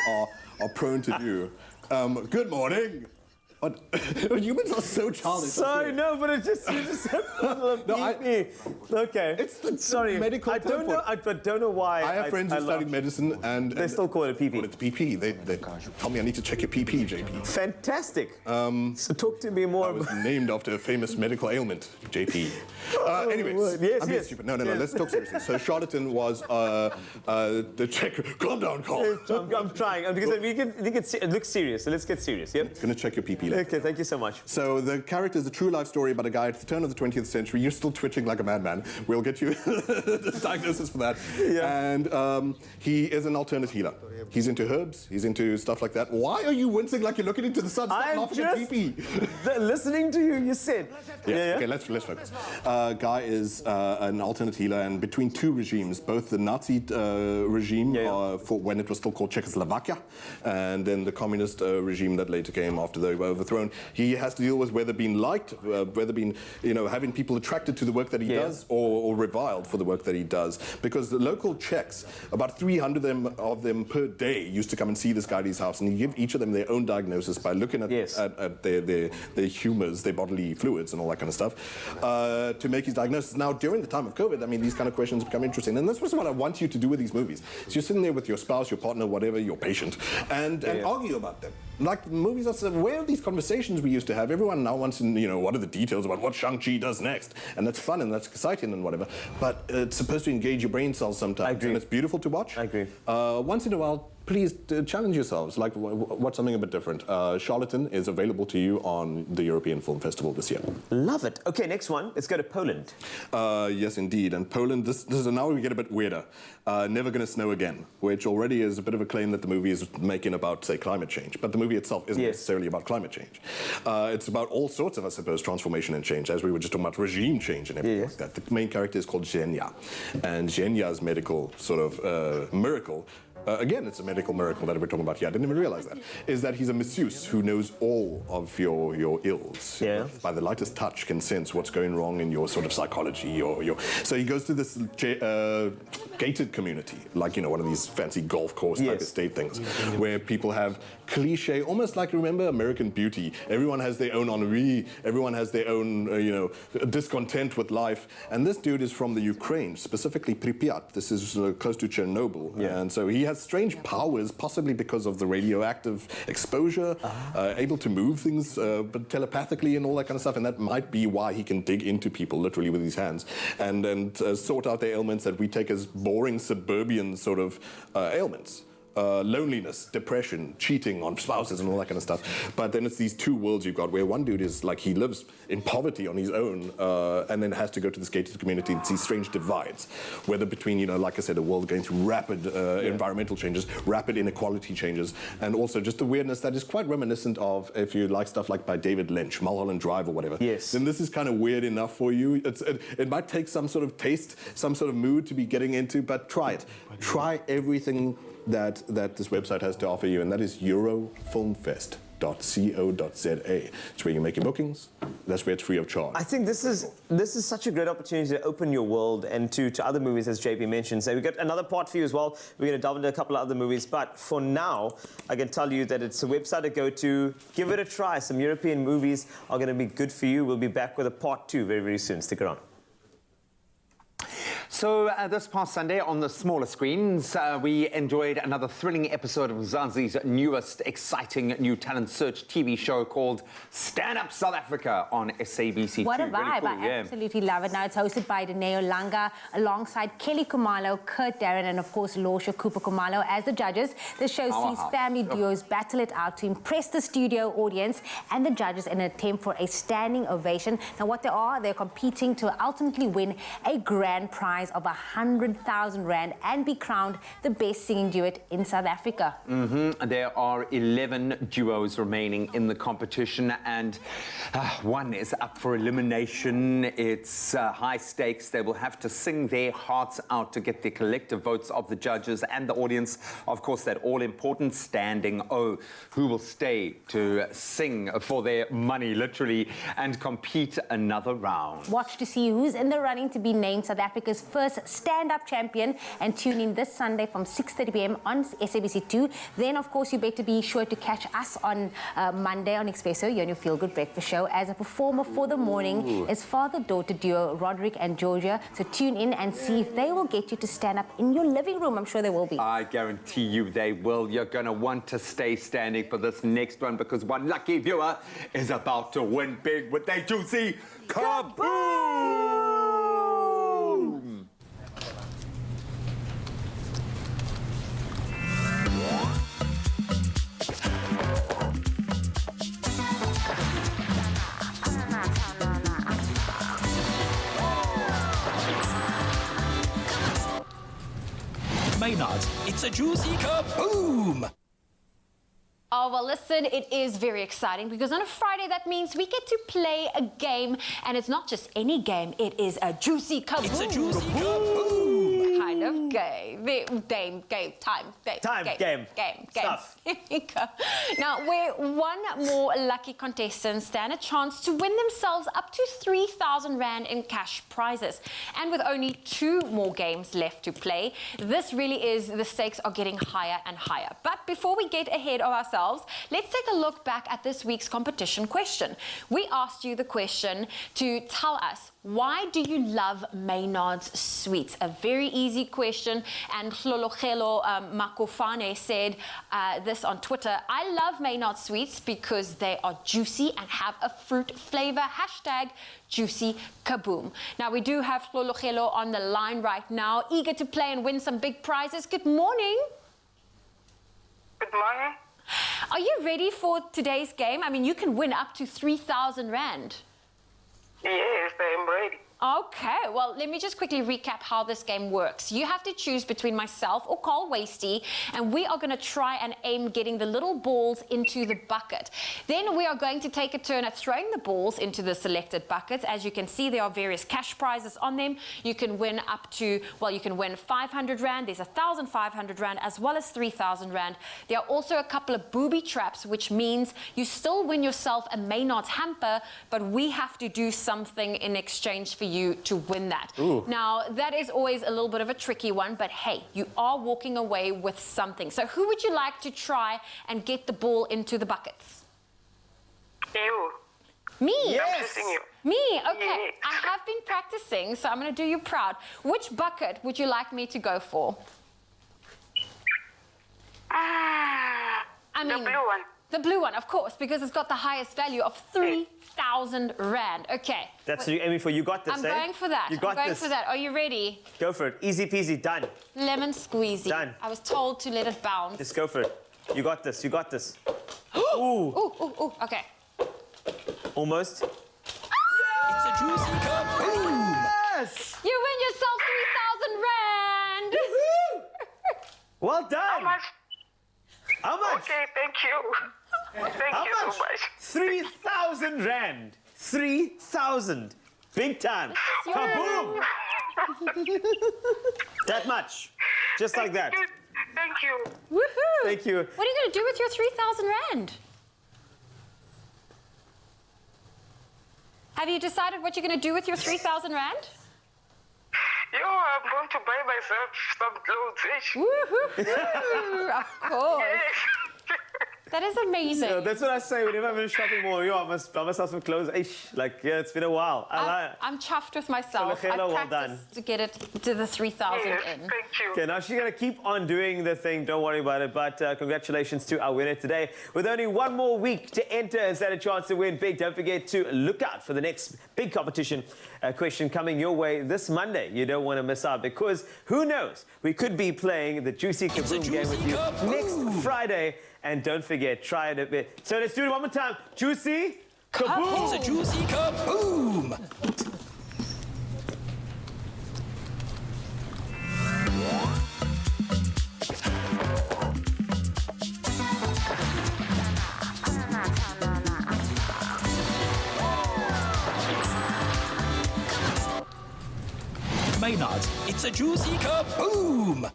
Speaker 21: are prone to do. Good morning. What? Humans are so childish.
Speaker 3: Sorry, no, but it just, you just said PP. Okay.
Speaker 21: It's
Speaker 3: sorry.
Speaker 21: medical
Speaker 3: I don't know. I don't know why.
Speaker 21: I have friends who studied medicine, and
Speaker 3: they still call it a PP.
Speaker 21: It's PP. They tell me I need to check your PP, JP.
Speaker 3: Fantastic. So talk to me more.
Speaker 21: I was named after a famous medical ailment, JP. Anyways,
Speaker 3: yes,
Speaker 21: I'm being
Speaker 3: yes.
Speaker 21: stupid. No. Let's talk seriously. So charlatan was the check. Calm down, Carl.
Speaker 3: I'm trying. Because it looks serious. So let's get serious. Yep.
Speaker 21: It's gonna check your PP.
Speaker 3: Okay. Thank you so much.
Speaker 21: So the character is a true life story about a guy at the turn of the 20th century. You're still twitching like a madman. We'll get you the diagnosis for that. Yeah. And he is an alternate healer. He's into herbs. He's into stuff like that. Why are you wincing like you're looking into the sun? Stop laughing at PP.
Speaker 3: Listening to you. You said.
Speaker 21: Yeah. Okay. Let's focus. Guy is an alternate healer, and between two regimes, both the Nazi regime for when it was still called Czechoslovakia, and then the communist regime that later came after they were overthrown. He has to deal with whether being liked, whether being, having people attracted to the work that he does, or reviled for the work that he does. Because the local Czechs, about 300 of them per day, used to come and see this guy at his house, and he give each of them their own diagnosis by looking at their humors, their bodily fluids, and all that kind of stuff, to make his diagnosis. Now, during the time of COVID, I mean, these kind of questions become interesting, and this was what I want you to do with these movies. So you're sitting there with your spouse, your partner, whatever, your patient, and argue about them. Like movies are, where are these conversations we used to have? Everyone now wants to, what are the details about what Shang-Chi does next? And that's fun and that's exciting and whatever. But it's supposed to engage your brain cells sometimes. I agree. And it's beautiful to watch. I agree. Once in a while, please challenge yourselves. Like, what's something a bit different? Charlatan is available to you on the European Film Festival this year.
Speaker 3: Love it. Okay, next one. Let's go to Poland.
Speaker 21: Yes, indeed. And Poland, this is now we get a bit weirder. Never Gonna Snow Again, which already is a bit of a claim that the movie is making about, say, climate change. But the movie itself isn't necessarily about climate change. It's about all sorts of, I suppose, transformation and change, as we were just talking about regime change and everything like that. The main character is called Zhenya. And Zhenya's medical sort of miracle, again, it's a medical miracle that we're talking about here. I didn't even realize that. Is that he's a masseuse who knows all of your ills. Yeah. By the lightest touch can sense what's going wrong in your sort of psychology. So he goes to this gated community, like, one of these fancy golf course type estate things, where people have cliche, almost like, remember American Beauty. Everyone has their own ennui. Everyone has their own, discontent with life. And this dude is from the Ukraine, specifically Pripyat. This is close to Chernobyl. Yeah. And so he has strange powers, possibly because of the radioactive exposure, able to move things but telepathically and all that kind of stuff, and that might be why he can dig into people literally with his hands and sort out their ailments that we take as boring suburban sort of ailments. Loneliness, depression, cheating on spouses and all that kind of stuff. But then it's these two worlds you've got where one dude is like, he lives in poverty on his own and then has to go to this gated community and see strange divides, whether between, like I said, a world going through rapid environmental changes, rapid inequality changes, and also just the weirdness that is quite reminiscent of, if you like stuff like by David Lynch, Mulholland Drive or whatever. Yes. Then this is kind of weird enough for you. It might take some sort of taste, some sort of mood to be getting into, but try it. Try everything that this website has to offer you, and that is eurofilmfest.co.za. It's where you make your bookings. That's where it's free of charge.
Speaker 3: I think this is such a great opportunity to open your world and to other movies, as JP mentioned. So we've got another part for you as well. We're going to delve into a couple of other movies, but for now, I can tell you that it's a website to go to. Give it a try. Some European movies are going to be good for you. We'll be back with a part 2 very, very soon. Stick around.
Speaker 7: So this past Sunday on the smaller screens, we enjoyed another thrilling episode of Mzansi's newest exciting new talent search TV show called Stand Up South Africa on SABC2.
Speaker 6: What a vibe.
Speaker 7: Really cool,
Speaker 6: I absolutely love it. Now it's hosted by Daneo Langa alongside Kelly Kumalo, Kurt Darren, and of course Losha Cooper Kumalo as the judges. The show sees family duos battle it out to impress the studio audience and the judges in an attempt for a standing ovation. Now what they're competing to ultimately win a grand prize of 100,000 Rand and be crowned the best singing duet in South Africa.
Speaker 7: There are 11 duos remaining in the competition, and one is up for elimination. It's high stakes. They will have to sing their hearts out to get the collective votes of the judges and the audience. Of course, that all-important standing O, who will stay to sing for their money, literally, and compete another round.
Speaker 6: Watch to see who's in the running to be named South Africa's first first stand-up champion. And tune in this Sunday from 6:30 p.m. on SABC2. Then, of course, you better be sure to catch us on Monday on Expresso, your new Feel Good Breakfast show. As a performer for the morning is father-daughter duo Roderick and Georgia. So tune in and see if they will get you to stand up in your living room. I'm sure they will be.
Speaker 7: I guarantee you they will. You're going to want to stay standing for this next one because one lucky viewer is about to win big with their juicy kaboom!
Speaker 8: Maynard's, it's a juicy kaboom!
Speaker 2: Oh, well, listen, it is very exciting because on a Friday, that means we get to play a game. And it's not just any game, it is a juicy kaboom.
Speaker 8: It's a juicy kaboom!
Speaker 2: Kind of game, game.
Speaker 3: Stuff.
Speaker 2: Here we go. Now, where one more lucky contestant stand a chance to win themselves up to 3,000 Rand in cash prizes. And with only 2 more games left to play, this really is, the stakes are getting higher and higher. But before we get ahead of ourselves, let's take a look back at this week's competition question. We asked you the question to tell us, why do you love Maynard's Sweets? A very easy question, and Hlologelo Makofane said this on Twitter: I love Maynard's Sweets because they are juicy and have a fruit flavor. Hashtag juicy kaboom. Now, we do have Hlologelo on the line right now, eager to play and win some big prizes. Good morning.
Speaker 5: Good morning.
Speaker 2: Are you ready for today's game? I mean, you can win up to 3,000 Rand.
Speaker 5: Yes, I am ready.
Speaker 2: Okay, well, let me just quickly recap how this game works. You have to choose between myself or Carl Wasty, and we are going to try and aim getting the little balls into the bucket. Then we are going to take a turn at throwing the balls into the selected buckets. As you can see, there are various cash prizes on them. You can win up to, well, you can win 500 Rand. There's 1,500 Rand as well as 3,000 Rand. There are also a couple of booby traps, which means you still win yourself a Maynard's hamper, but we have to do something in exchange for you to win that.
Speaker 3: Ooh.
Speaker 2: Now, that is always a little bit of a tricky one, but hey, you are walking away with something. So who would you like to try and get the ball into the buckets?
Speaker 5: You.
Speaker 2: Me?
Speaker 5: Yes. I'm choosing you.
Speaker 2: Me? Okay.
Speaker 5: Yes.
Speaker 2: I have been practicing, so I'm going to do you proud. Which bucket would you like me to go for?
Speaker 5: The blue one.
Speaker 2: The blue one, of course, because it's got the highest value of 3,000 Rand. Okay.
Speaker 3: That's what you're aiming for. You got this,
Speaker 2: I'm
Speaker 3: eh?
Speaker 2: going for that.
Speaker 3: You got
Speaker 2: I'm going
Speaker 3: this.
Speaker 2: for that. Are you ready?
Speaker 3: Go for it. Easy peasy. Done.
Speaker 2: Lemon squeezy.
Speaker 3: Done.
Speaker 2: I was told to let it bounce.
Speaker 3: Just go for it. You got this. You got this.
Speaker 2: Ooh. Ooh. Okay.
Speaker 3: Almost.
Speaker 8: It's a juicy kaboom!
Speaker 3: Yes!
Speaker 2: You win yourself 3,000 Rand.
Speaker 3: Well done.
Speaker 5: How much?
Speaker 3: How much?
Speaker 5: Okay, thank you. Thank
Speaker 3: How
Speaker 5: you
Speaker 3: much?
Speaker 5: so much.
Speaker 3: 3,000 Rand. 3,000. Big time. Kaboom! That much. Just like that.
Speaker 5: Thank you.
Speaker 2: Woohoo!
Speaker 3: Thank you.
Speaker 2: What are you going to do with your 3,000 Rand? Have you decided what you're going to do with your 3,000 Rand?
Speaker 5: Yo, I'm going to buy myself some clothes.
Speaker 2: Woohoo! Of course.
Speaker 5: Yes.
Speaker 2: That is amazing.
Speaker 3: Yeah, that's what I say whenever I'm in a shopping mall. Yo, I must buy myself some clothes. Ish, like, yeah, it's been a while.
Speaker 2: I'm chuffed with myself. I
Speaker 3: Well
Speaker 2: practiced
Speaker 3: done.
Speaker 2: to get it to the 3,000
Speaker 5: Yes,
Speaker 2: in.
Speaker 5: thank you.
Speaker 3: Okay, now she's going to keep on doing the thing. Don't worry about it. But congratulations to our winner today. With only one more week to enter and stand a chance to win big, don't forget to look out for the next big competition question coming your way this Monday. You don't want to miss out because who knows? We could be playing the Juicy Kaboom game with you next Friday. And don't forget, try it a bit. So let's do it one more time. Juicy Kaboom!
Speaker 8: It's a juicy kaboom! Maynard's, it's a juicy kaboom!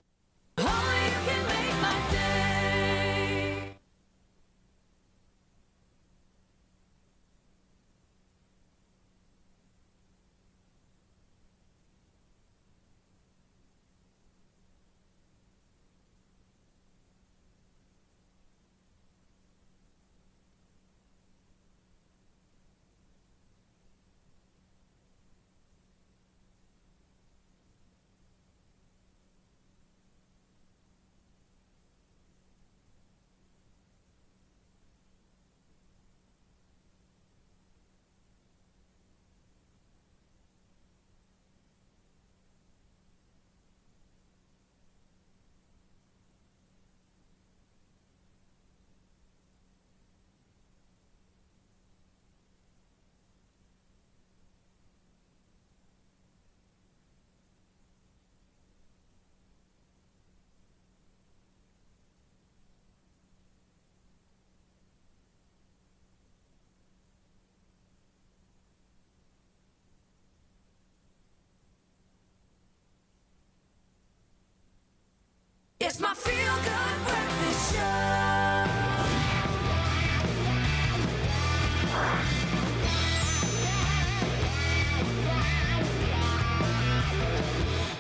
Speaker 1: It's my feel-good breakfast show.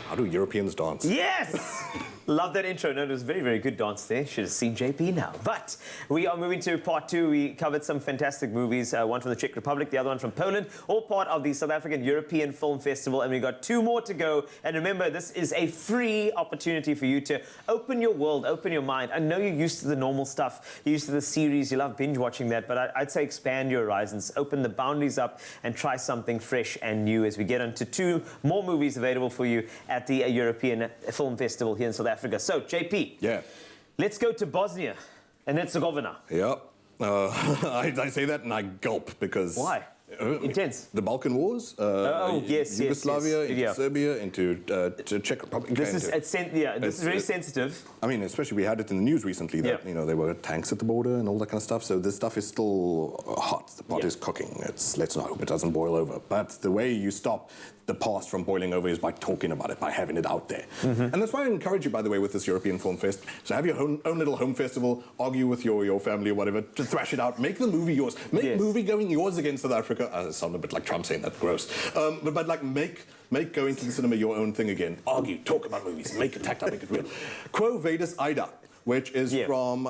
Speaker 21: How do Europeans dance?
Speaker 3: Yes! Love that intro. No, it was very, very good dance there. Should have seen JP now. But we are moving to part two. We covered some fantastic movies, one from the Czech Republic, the other one from Poland, all part of the South African European Film Festival, and we've got 2 more to go. And remember, this is a free opportunity for you to open your world, open your mind. I know you're used to the normal stuff, you're used to the series, you love binge watching that, but I'd say expand your horizons, open the boundaries up, and try something fresh and new as we get into 2 more movies available for you at the European Film Festival here in South Africa. So, JP,
Speaker 21: yeah,
Speaker 3: let's go to Bosnia and Herzegovina.
Speaker 21: Yep. I say that and I gulp because...
Speaker 3: Why? Intense.
Speaker 21: The Balkan Wars.
Speaker 3: Yes,
Speaker 21: Yugoslavia,
Speaker 3: yes.
Speaker 21: into Serbia, into Czech Republic.
Speaker 3: This is very sensitive.
Speaker 21: I mean, especially we had it in the news recently that you know there were tanks at the border and all that kind of stuff. So this stuff is still hot. The pot is cooking. Let's not hope it doesn't boil over. But the way you stop the past from boiling over is by talking about it, by having it out there. And that's why I encourage you, by the way, with this European Film Fest. So have your own little home festival, argue with your family or whatever, to thrash it out, make the movie yours, make movie going yours against South Africa. It sounds a bit like Trump saying that, gross. But like make going to the cinema your own thing again. Argue, talk about movies, make it tactile, make it real. Quo Vadis Ida, which is from,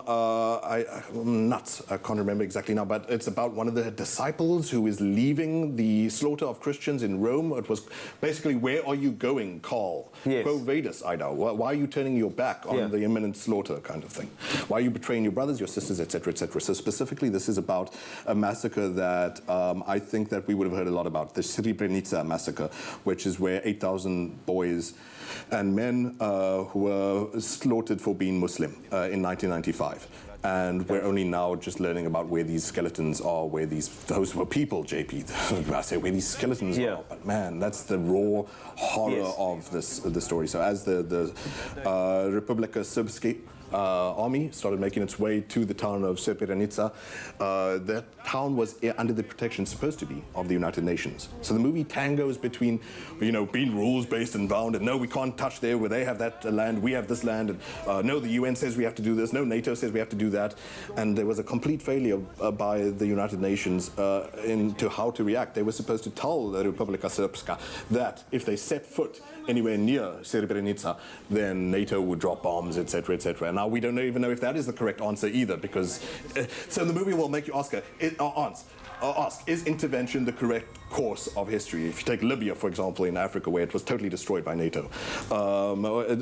Speaker 21: nuts, I can't remember exactly now, but it's about one of the disciples who is leaving the slaughter of Christians in Rome. It was basically, where are you going, Carl? Quo Vadis Ida, why are you turning your back on the imminent slaughter kind of thing? Why are you betraying your brothers, your sisters, etc., etc.? So specifically, this is about a massacre that I think that we would have heard a lot about, the Srebrenica massacre, which is where 8,000 boys and men who were slaughtered for being Muslim in 1995. And we're only now just learning about where these skeletons are, where those were people, JP. I say where these skeletons are, but man, that's the raw horror of the story. So as the Republika Srpska army started making its way to the town of Srebrenica, that town was under the protection, supposed to be, of the United Nations. So the movie tangos between, you know, being rules-based and bound, and no, we can't touch there where they have that land, we have this land, and no, the UN says we have to do this, no, NATO says we have to do that, and there was a complete failure by the United Nations into how to react. They were supposed to tell the Republika Srpska that if they set foot anywhere near Srebrenica, then NATO would drop bombs, etc., etc. And now we don't even know if that is the correct answer either, because so the movie will make you ask, is intervention the correct course of history? If you take Libya, for example, in Africa, where it was totally destroyed by NATO,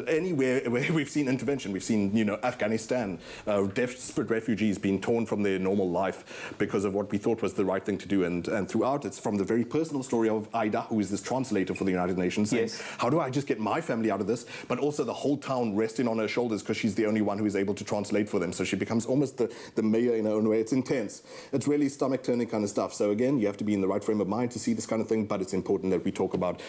Speaker 21: anywhere where we've seen intervention, we've seen, you know, Afghanistan, desperate refugees being torn from their normal life because of what we thought was the right thing to do, and throughout it's from the very personal story of Ida, who is this translator for the United Nations, saying, how do I just get my family out of this, but also the whole town resting on her shoulders because she's the only one who is able to translate for them, so she becomes almost the mayor in her own way. It's intense. It's really stomach-turning kind of stuff. So again, you have to be in the right frame of mind to see this kind of thing, but it's important that we talk about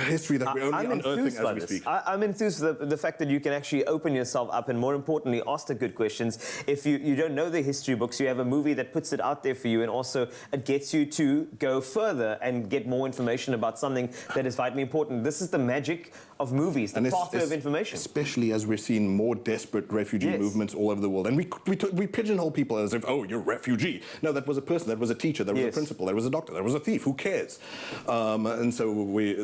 Speaker 21: history that we're only unearthing as we speak.
Speaker 3: I'm enthused with the fact that you can actually open yourself up and, more importantly, ask the good questions. If you don't know the history books, you have a movie that puts it out there for you, and also it gets you to go further and get more information about something that is vitally important. This is the magic of movies, the pathway of information.
Speaker 21: Especially as we're seeing more desperate refugee movements all over the world. And we pigeonhole people as if, oh, you're a refugee. No, that was a person, that was a teacher, that was a principal, that was a doctor, that was a thief. Who cares? And so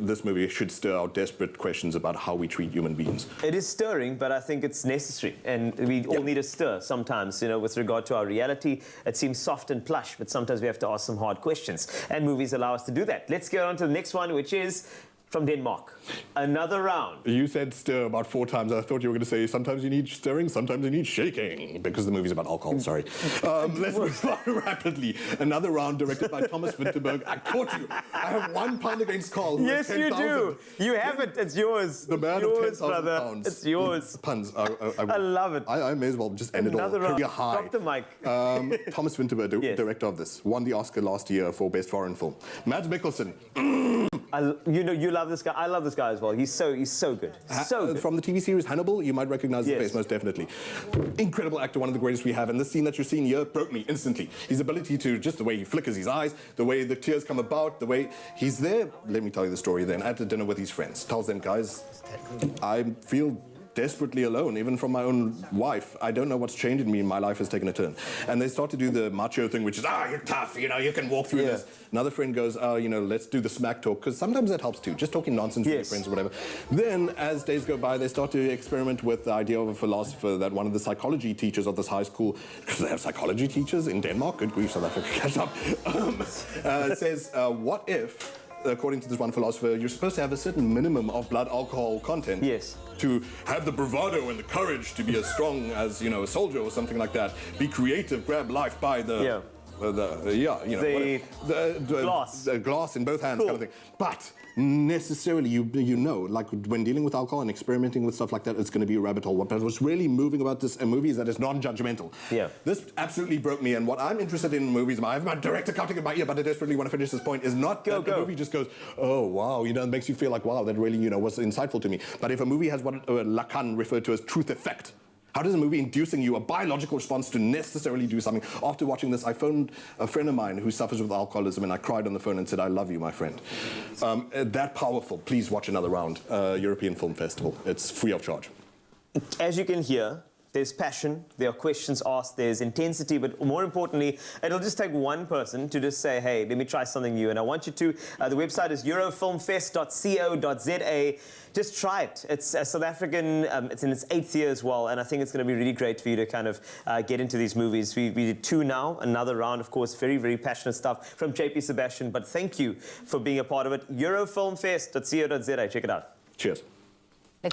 Speaker 21: this movie should stir our desperate questions about how we treat human beings.
Speaker 3: It is stirring, but I think it's necessary. And we all need a stir sometimes, you know, with regard to our reality. It seems soft and plush, but sometimes we have to ask some hard questions. And movies allow us to do that. Let's get on to the next one, which is from Denmark. Another round.
Speaker 21: You said stir about 4 times. I thought you were going to say sometimes you need stirring, sometimes you need shaking, because the movie's about alcohol, sorry. Let's move on rapidly. Another round directed by Thomas Vinterberg. I caught you. I have 1 pound against Carl, who
Speaker 3: yes,
Speaker 21: has
Speaker 3: 10,000.
Speaker 21: You do.
Speaker 3: You have it. It's yours.
Speaker 21: The man
Speaker 3: yours,
Speaker 21: of 10,000
Speaker 3: brother.
Speaker 21: pounds.
Speaker 3: It's yours.
Speaker 21: Puns.
Speaker 3: I love it.
Speaker 21: I may as well just end
Speaker 3: Another
Speaker 21: it all.
Speaker 3: round.
Speaker 21: Career high.
Speaker 3: Drop the mic.
Speaker 21: Thomas Vinterberg, director of this, won the Oscar last year for Best Foreign Film. Mads Mikkelsen.
Speaker 3: You know, you love this guy. I love this guy as well. He's so good. So good.
Speaker 21: From the TV series Hannibal, you might recognize the face, most definitely. Incredible actor, one of the greatest we have. And this scene that you're seeing here broke me instantly. His ability to, just the way he flickers his eyes, the way the tears come about, the way he's there. Let me tell you the story then. At a dinner with his friends. Tells them, guys, I feel desperately alone, even from my own wife. I don't know what's changed in me. My life has taken a turn. And they start to do the macho thing, which is, you're tough, you know, you can walk through this. Another friend goes, you know, let's do the smack talk, because sometimes that helps too, just talking nonsense with your friends or whatever. Then, as days go by, they start to experiment with the idea of a philosopher that one of the psychology teachers of this high school, because they have psychology teachers in Denmark, good grief, South Africa, catch up, says, what if, according to this one philosopher, you're supposed to have a certain minimum of blood alcohol content to have the bravado and the courage to be as strong as, you know, a soldier or something like that. Be creative, grab life by the the glass in both hands kind of thing. But necessarily, you know, like when dealing with alcohol and experimenting with stuff like that, it's going to be a rabbit hole. What was really moving about this movie is that it's non-judgmental. This absolutely broke me, and what I'm interested in movies, I have my director counting in my ear, but I desperately want to finish this point, is not that the movie just goes, oh, wow, you know, it makes you feel like, wow, that really, you know, was insightful to me. But if a movie has what Lacan referred to as truth effect, how does a movie inducing you a biological response to necessarily do something? After watching this, I phoned a friend of mine who suffers with alcoholism, and I cried on the phone and said, I love you, my friend. That powerful. Please watch another round. European Film Festival. It's free of charge.
Speaker 3: As you can hear, there's passion, there are questions asked, there's intensity, but more importantly, it'll just take one person to just say, hey, let me try something new. And I want you to, the website is eurofilmfest.co.za. Just try it. It's a South African, it's in its 8th year as well, and I think it's going to be really great for you to kind of get into these movies. We did 2 now, another round, of course, very, very passionate stuff from JP Sebastian, but thank you for being a part of it. eurofilmfest.co.za. Check it out.
Speaker 21: Cheers.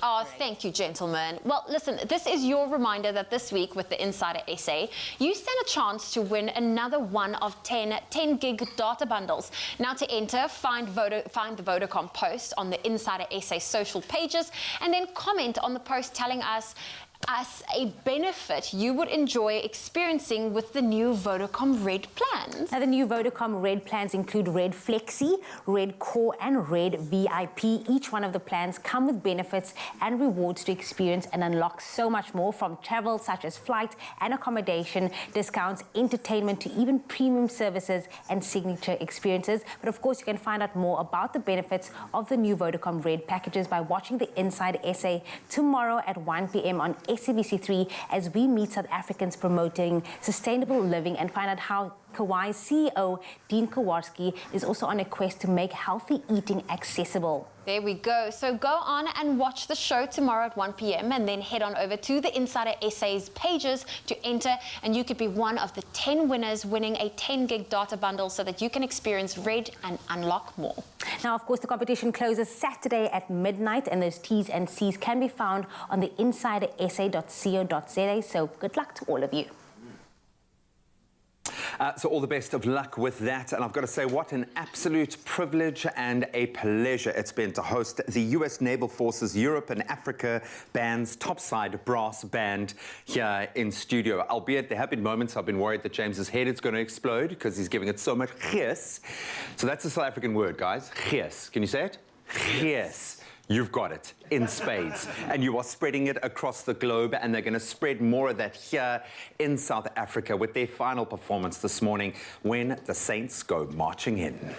Speaker 2: Oh, thank you, gentlemen. Well, listen, this is your reminder that this week with the Insider SA, you stand a chance to win another one of 10 10-gig data bundles. Now to enter, find the Vodacom post on the Insider SA social pages and then comment on the post telling us a benefit you would enjoy experiencing with the new Vodacom Red plans.
Speaker 6: Now, the new Vodacom Red plans include Red Flexi, Red Core, and Red VIP. Each one of the plans come with benefits and rewards to experience and unlock so much more, from travel such as flight and accommodation, discounts, entertainment, to even premium services and signature experiences. But of course, you can find out more about the benefits of the new Vodacom Red packages by watching the Inside SA tomorrow at 1 p.m. on SABC3 as we meet South Africans promoting sustainable living and find out how Kauai's CEO, Dean Kowarski, is also on a quest to make healthy eating accessible.
Speaker 2: There we go. So go on and watch the show tomorrow at 1 p.m. and then head on over to the Insider SA's pages to enter, and you could be one of the 10 winners winning a 10-gig data bundle so that you can experience Red and unlock more.
Speaker 6: Now, of course, the competition closes Saturday at midnight, and those T's and C's can be found on the insidersa.co.za. So good luck to all of you.
Speaker 7: So all the best of luck with that. And I've got to say, what an absolute privilege and a pleasure it's been to host the U.S. Naval Forces Europe and Africa Band's topside brass band here in studio. Albeit there have been moments I've been worried that James's head is going to explode because he's giving it so much gees. So that's a South African word, guys. Gees. Can you say it? Gees. You've got it in spades, and you are spreading it across the globe, and they're going to spread more of that here in South Africa with their final performance this morning when the Saints go marching in.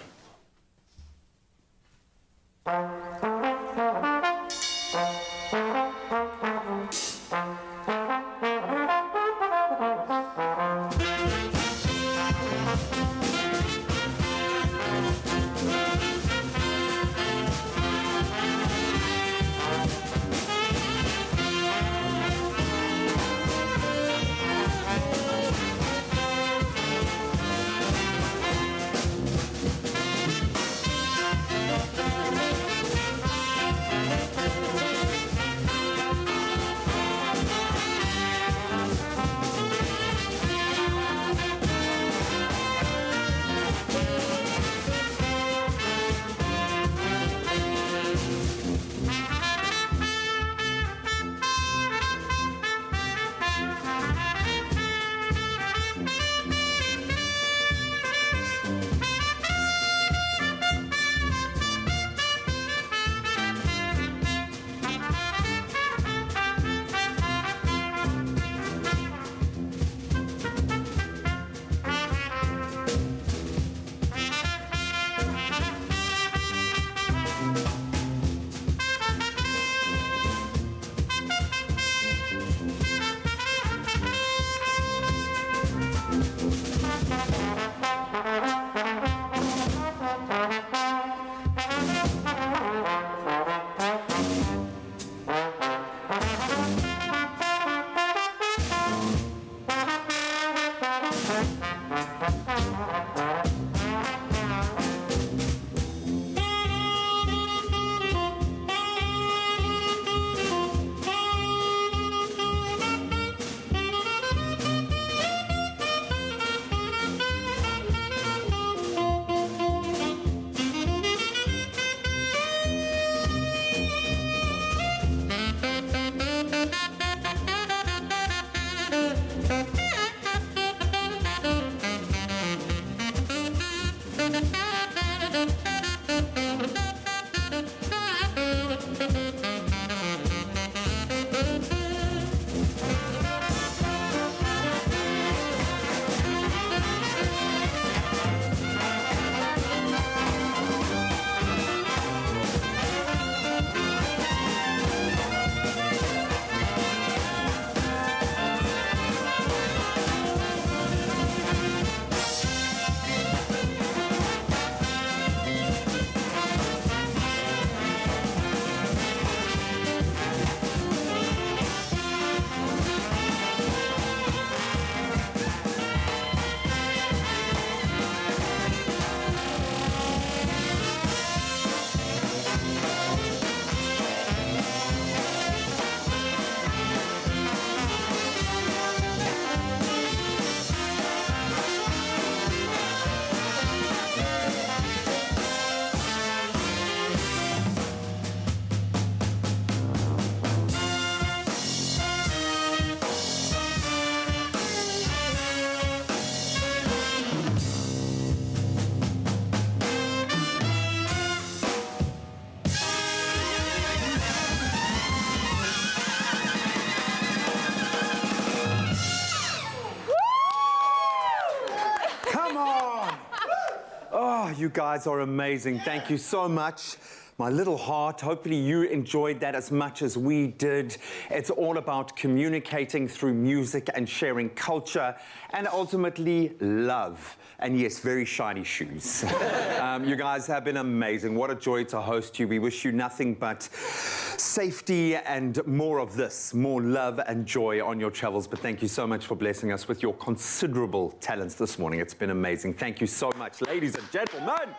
Speaker 4: you guys are amazing. Thank you so much. My little heart, hopefully you enjoyed that as much as we did. It's all about communicating through music and sharing culture and ultimately love. And yes, very shiny shoes. You guys have been amazing. What a joy to host you. We wish you nothing but safety and more of this, more love and joy on your travels. But thank you so much for blessing us with your considerable talents this morning. It's been amazing. Thank you so much, ladies and gentlemen.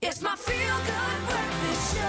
Speaker 1: It's my feel-good breakfast show.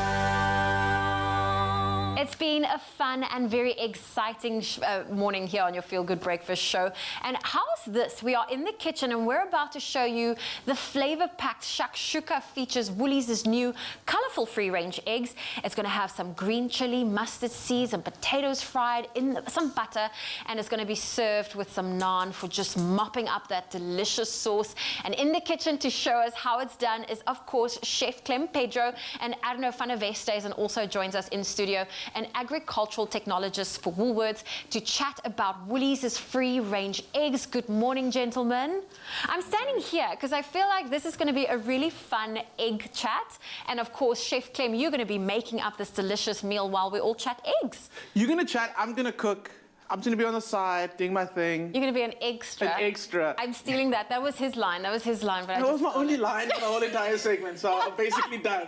Speaker 2: It's been a fun and very exciting morning here on your Feel Good Breakfast Show. And how's this? We are in the kitchen and we're about to show you the flavor-packed shakshuka features Woolies' new colorful free-range eggs. It's going to have some green chili, mustard seeds and potatoes fried in some butter. And it's going to be served with some naan for just mopping up that delicious sauce. And in the kitchen to show us how it's done is, of course, Chef Clem Pedro and Arno van der Vestes, and also joins us in studio, an agricultural technologist for Woolworths, to chat about Woolies' free-range eggs. Good morning, gentlemen. I'm standing here because I feel like this is going to be a really fun egg chat. And of course, Chef Clem, you're going to be making up this delicious meal while we all chat eggs.
Speaker 10: You're going to chat, I'm going to cook. I'm going to be on the side, doing my thing.
Speaker 2: You're going to be an extra.
Speaker 10: An extra.
Speaker 2: I'm stealing that. That was his line. That was his line. But
Speaker 10: that was my only line for the whole entire segment, so I'm basically done.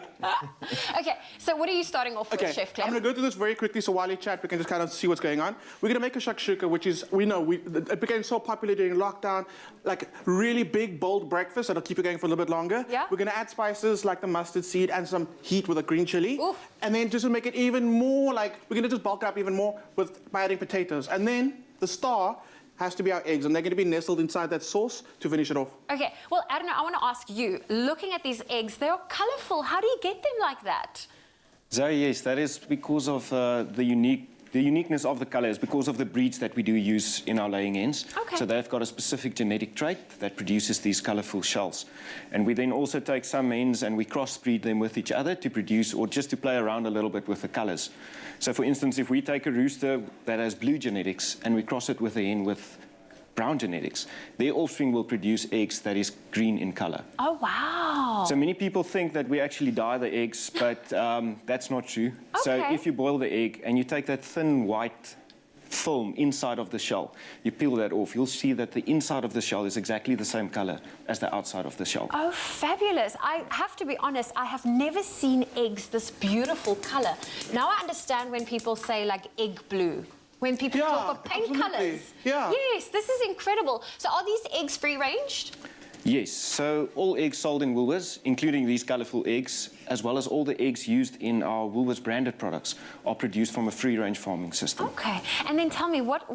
Speaker 2: Okay, so what are you starting off with, Chef Clem?
Speaker 10: I'm going to go through this very quickly so while you chat, we can just kind of see what's going on. We're going to make a shakshuka, which is, it became so popular during lockdown, like really big, bold breakfast that'll keep you going for a little bit longer.
Speaker 2: Yeah.
Speaker 10: We're going to add spices like the mustard seed and some heat with a green chili. Ooh. And then just to make it even more, like, we're going to just bulk it up even more by adding potatoes. And then the star has to be our eggs, and they're going to be nestled inside that sauce to finish it off.
Speaker 2: Okay, well, I don't know, I want to ask you, looking at these eggs, they are colorful. How do you get them like that?
Speaker 22: Zoe, yes, that is because of the uniqueness of the colors, because of the breeds that we do use in our laying hens.
Speaker 2: Okay.
Speaker 22: So they've got a specific genetic trait that produces these colorful shells. And we then also take some hens and we crossbreed them with each other to produce, or just to play around a little bit with the colors. So for instance, if we take a rooster that has blue genetics and we cross it with a hen with brown genetics, their offspring will produce eggs that is green in color.
Speaker 2: Oh, wow.
Speaker 22: So many people think that we actually dye the eggs, but that's not true.
Speaker 2: Okay.
Speaker 22: So if you boil the egg and you take that thin white film inside of the shell, you peel that off, you'll see that the inside of the shell is exactly the same color as the outside of the shell.
Speaker 2: Oh, fabulous. I have to be honest, I have never seen eggs this beautiful color. Now I understand when people say like egg blue. When people talk of paint colors.
Speaker 22: Yeah.
Speaker 2: Yes, this is incredible. So are these eggs free-ranged?
Speaker 22: Yes, so all eggs sold in Woolworths, including these colorful eggs, as well as all the eggs used in our Woolworths branded products, are produced from a free-range farming system.
Speaker 2: Okay, and then tell me, what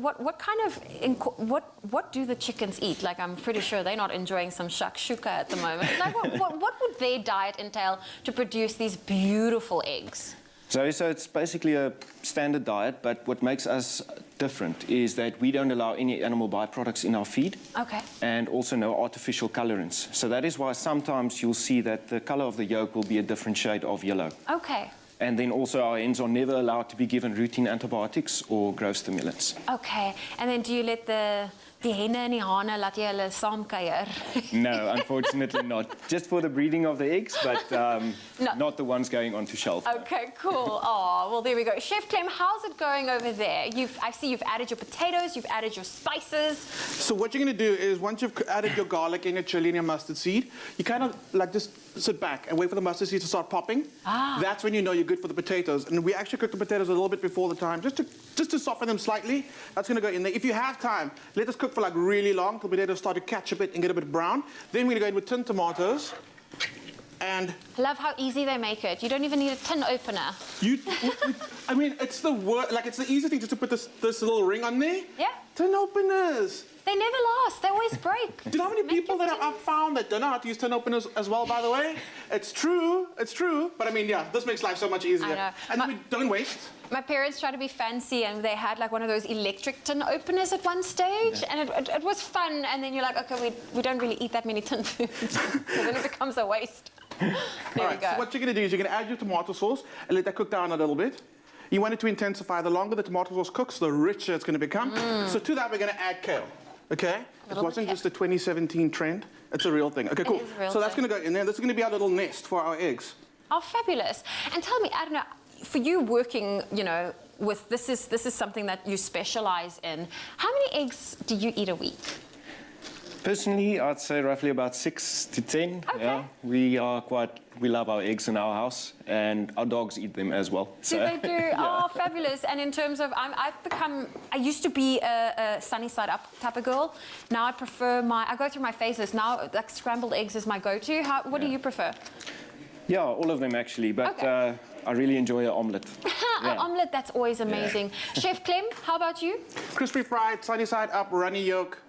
Speaker 2: do the chickens eat? Like, I'm pretty sure they're not enjoying some shakshuka at the moment. Like, what would their diet entail to produce these beautiful eggs?
Speaker 22: So it's basically a standard diet, but what makes us different is that we don't allow any animal byproducts in our feed.
Speaker 2: Okay.
Speaker 22: And also no artificial colorants. So that is why sometimes you'll see that the color of the yolk will be a different shade of yellow.
Speaker 2: Okay.
Speaker 22: And then also our hens are never allowed to be given routine antibiotics or growth stimulants.
Speaker 2: Okay, and then do you let die henne en die hane laat jy hulle saamkuier?
Speaker 22: No, unfortunately not. Just for the breeding of the eggs, but not the ones going onto shelf.
Speaker 2: Okay, cool. Oh, well, there we go. Chef Clem, how's it going over there? I see you've added your potatoes, you've added your spices.
Speaker 10: So what you're going to do is once you've added your garlic and your chili and your mustard seed, you kind of like just sit back and wait for the mustard seed to start popping. That's when you know you're good for the potatoes. And we actually cook the potatoes a little bit before the time, just to soften them slightly. That's going to go in there. If you have time, let us cook for like really long till potatoes start to catch a bit and get a bit brown. Then we're going to go in with tin tomatoes. And
Speaker 2: love how easy they make it. You don't even need a tin opener.
Speaker 10: I mean, it's the easy thing just to put this little ring on there.
Speaker 2: Yeah.
Speaker 10: Tin openers.
Speaker 2: They never last. They always break.
Speaker 10: Do you know how many people that I've found that don't know how to use tin openers as well, by the way? It's true. It's true. But I mean, yeah, this makes life so much easier.
Speaker 2: I know.
Speaker 10: And we don't waste.
Speaker 2: My parents tried to be fancy and they had like one of those electric tin openers at one stage, and it was fun, and then you're like, okay, we don't really eat that many tin foods. So then it becomes a waste. There we go.
Speaker 10: So what you're going to do is you're going to add your tomato sauce and let that cook down a little bit. You want it to intensify. The longer the tomato sauce cooks, the richer it's going to become. So to that, we're going to add kale. Okay? It wasn't just a 2017 trend. It's a real thing. Okay, cool. So that's going to go in there. This is going to be our little nest for our eggs.
Speaker 2: Oh, fabulous. And tell me, I don't know, for you working, you know, with this is something that you specialize in. How many eggs do you eat a week?
Speaker 22: Personally, I'd say roughly about 6 to 10. Okay. Yeah, we love our eggs in our house, and our dogs eat them as well.
Speaker 2: Do they do? Yeah. Oh, fabulous. And in terms of, I used to be a sunny side up type of girl. Now I prefer I go through my phases. Now, like scrambled eggs is my go-to. What do you prefer?
Speaker 22: Yeah, all of them actually, but I really enjoy an omelette.
Speaker 2: An omelette, that's always amazing. Yeah. Chef Clem, how about you?
Speaker 10: Crispy fried, sunny side up, runny yolk.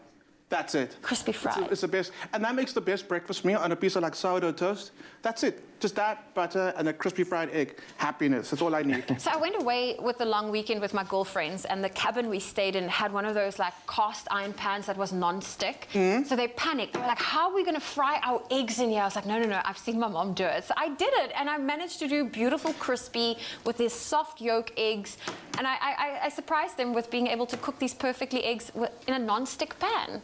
Speaker 10: That's it.
Speaker 2: Crispy fried.
Speaker 10: It's the best. And that makes the best breakfast meal on a piece of like sourdough toast. That's it. Just that, butter, and a crispy fried egg. Happiness. That's all I need.
Speaker 2: So I went away with a long weekend with my girlfriends, and the cabin we stayed in had one of those like cast iron pans that was non-stick. So they panicked. They were like, how are we going to fry our eggs in here? I was like, no, I've seen my mom do it. So I did it, and I managed to do beautiful crispy with these soft yolk eggs. And I surprised them with being able to cook these perfectly eggs in a non-stick pan.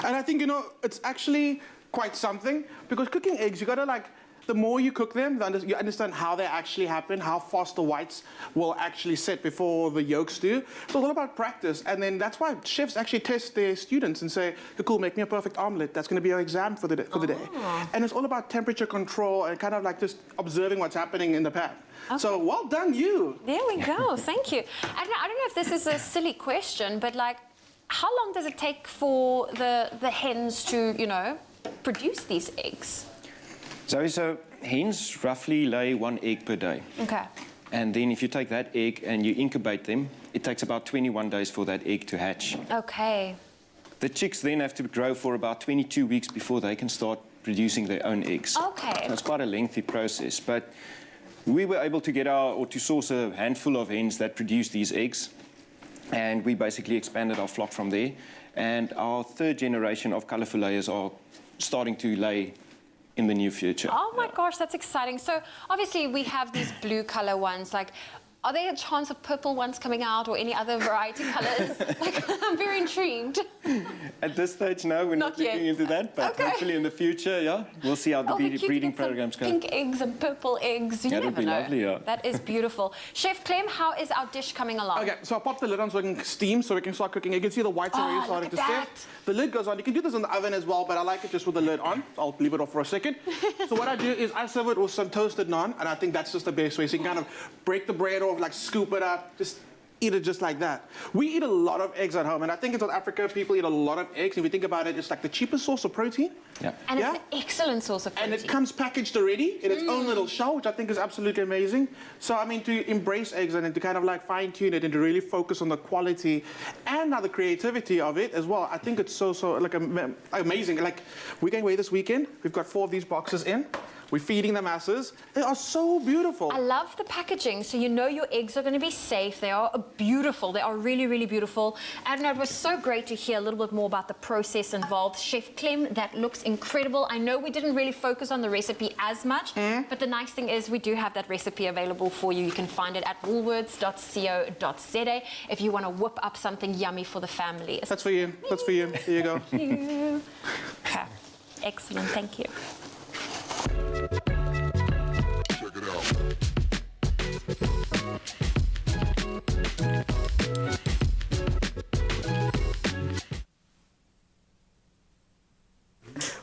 Speaker 10: And I think, you know, it's actually quite something, because cooking eggs, you got to like, the more you cook them, you understand how they actually happen, how fast the whites will actually set before the yolks do. It's all about practice. And then that's why chefs actually test their students and say, cool, make me a perfect omelette. That's going to be your exam for the day. And it's all about temperature control and kind of like just observing what's happening in the pan. Okay. So well done, you.
Speaker 2: There we go. Thank you. I don't know if this is a silly question, but like, how long does it take for the hens to, you know, produce these eggs?
Speaker 22: So hens roughly lay 1 egg per day.
Speaker 2: Okay.
Speaker 22: And then if you take that egg and you incubate them, it takes about 21 days for that egg to hatch.
Speaker 2: Okay.
Speaker 22: The chicks then have to grow for about 22 weeks before they can start producing their own eggs.
Speaker 2: Okay.
Speaker 22: So it's quite a lengthy process, but we were able to to source a handful of hens that produce these eggs, and we basically expanded our flock from there. And our 3rd generation of colourful layers are starting to lay in the near future.
Speaker 2: Oh my gosh, that's exciting. So obviously we have these blue color ones. Like, are there a chance of purple ones coming out or any other variety colors? Like, I'm very intrigued.
Speaker 22: At this stage, no, we're not looking into that, but hopefully in the future, yeah, we'll see how the breeding programs go.
Speaker 2: Pink eggs and purple eggs, you never know.
Speaker 22: Lovely, yeah.
Speaker 2: That is beautiful. Chef Clem, how is our dish coming along?
Speaker 10: Okay, so I'll pop the lid on so we can steam, so we can start cooking. You can see the whites already starting to set. The lid goes on. You can do this in the oven as well, but I like it just with the lid on. I'll leave it off for a second. So what I do is I serve it with some toasted naan, and I think that's just the best way. So you can kind of break the bread off, like scoop it up, just eat it just like that. We eat a lot of eggs at home, and I think in South Africa, people eat a lot of eggs. If you think about it, it's like the cheapest source of protein.
Speaker 22: Yeah.
Speaker 2: And it's an excellent source of protein.
Speaker 10: And it comes packaged already in its own little shell, which I think is absolutely amazing. So, I mean, to embrace eggs and to kind of like fine-tune it and to really focus on the quality and now the creativity of it as well, I think it's so like amazing. Like, we're going away this weekend. We've got 4 of these boxes in. We're feeding the masses. They are so beautiful.
Speaker 2: I love the packaging, so you know your eggs are going to be safe. They are beautiful. They are really, really beautiful. And it was so great to hear a little bit more about the process involved. Chef Clem, that looks incredible. I know we didn't really focus on the recipe as much, but the nice thing is we do have that recipe available for you. You can find it at woolworths.co.za if you want to whip up something yummy for the family.
Speaker 10: That's for you. That's for you. There you go.
Speaker 2: Thank you. Okay. Excellent. Thank you.
Speaker 1: Check it out.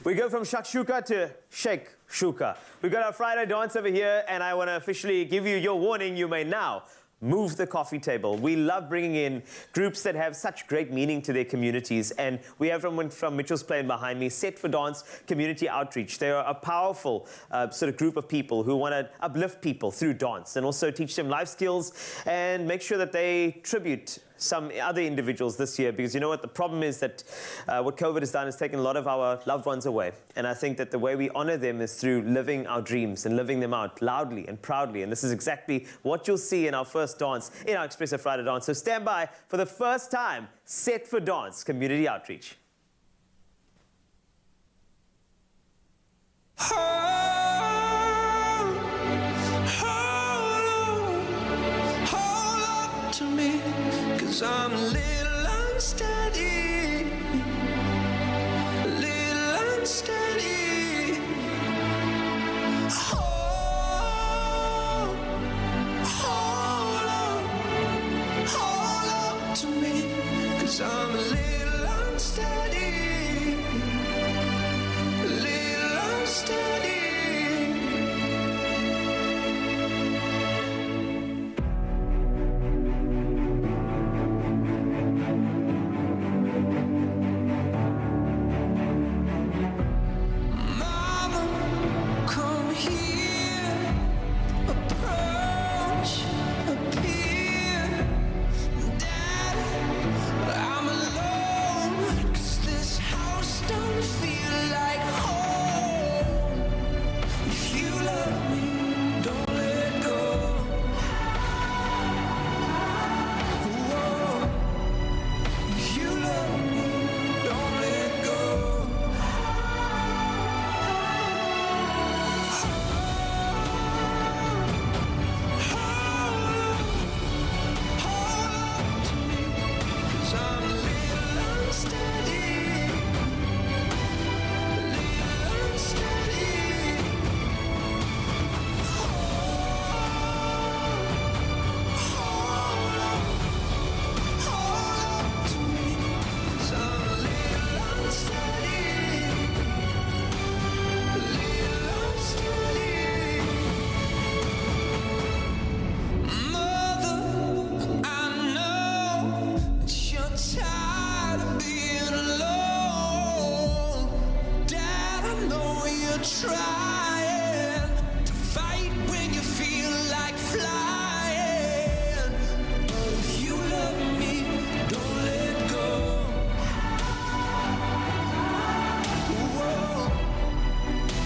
Speaker 3: We go from shakshuka to shake shuka. We've got our Friday dance over here, and I want to officially give you your warning. You may now move the coffee table. We love bringing in groups that have such great meaning to their communities, and we have from Mitchell's Plain behind me, Set for Dance Community Outreach. They are a powerful sort of group of people who want to uplift people through dance and also teach them life skills and make sure that they tribute some other individuals this year, because you know what the problem is, that what COVID has done is taken a lot of our loved ones away, and I think that the way we honor them is through living our dreams and living them out loudly and proudly, and this is exactly what you'll see in our first dance, in our Expresso Friday dance. So stand by for the first time, Set for Dance Community Outreach.
Speaker 1: I'm a little unsteady, a little unsteady. Hold on to me, 'cause I'm a little unsteady, a little unsteady. Trying to fight when you feel like flying, but if you love me, don't let go. Whoa.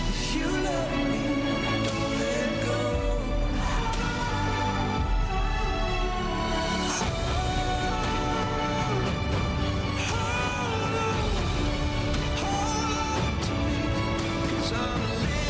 Speaker 1: If you love me, don't let go. Hold on to me, 'cause I'm a little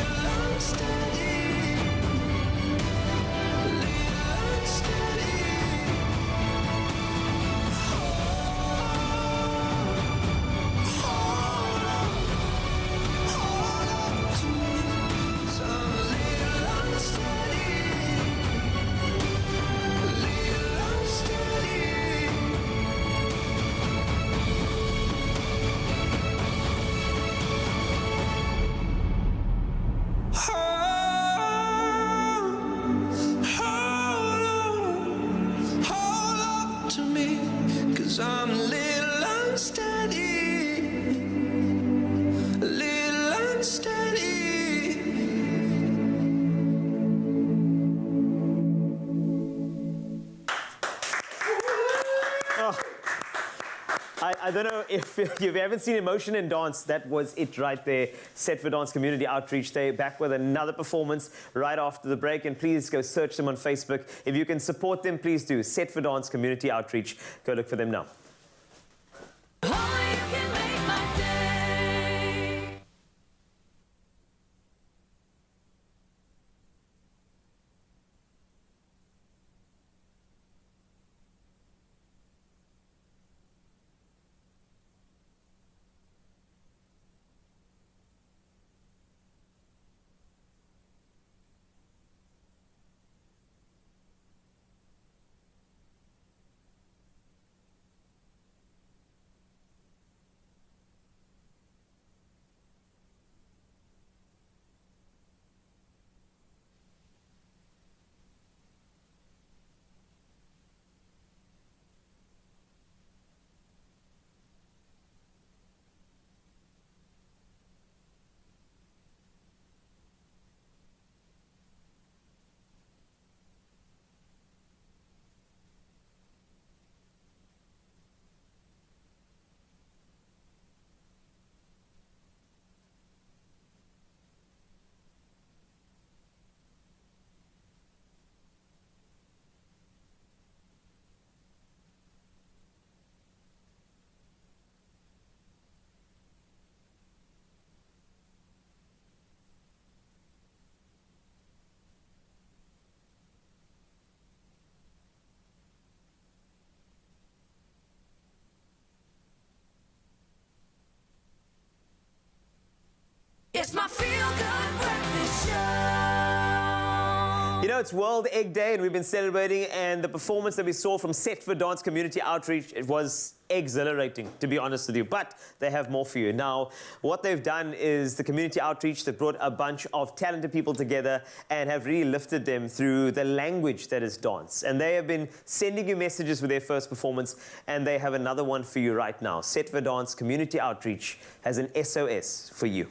Speaker 3: I don't know if you haven't seen Emotion in Dance, that was it right there. Set for Dance Community Outreach Day, back with another performance right after the break. And please go search them on Facebook. If you can support them, please do. Set for Dance Community Outreach. Go look for them now.
Speaker 1: It's my feel-good breakfast show.
Speaker 3: You know, it's World Egg Day, and we've been celebrating, and the performance that we saw from Set for Dance Community Outreach, it was exhilarating, to be honest with you. But they have more for you. Now, what they've done is the community outreach that brought a bunch of talented people together and have really lifted them through the language that is dance. And they have been sending you messages with their first performance, and they have another one for you right now. Set for Dance Community Outreach has an SOS for you.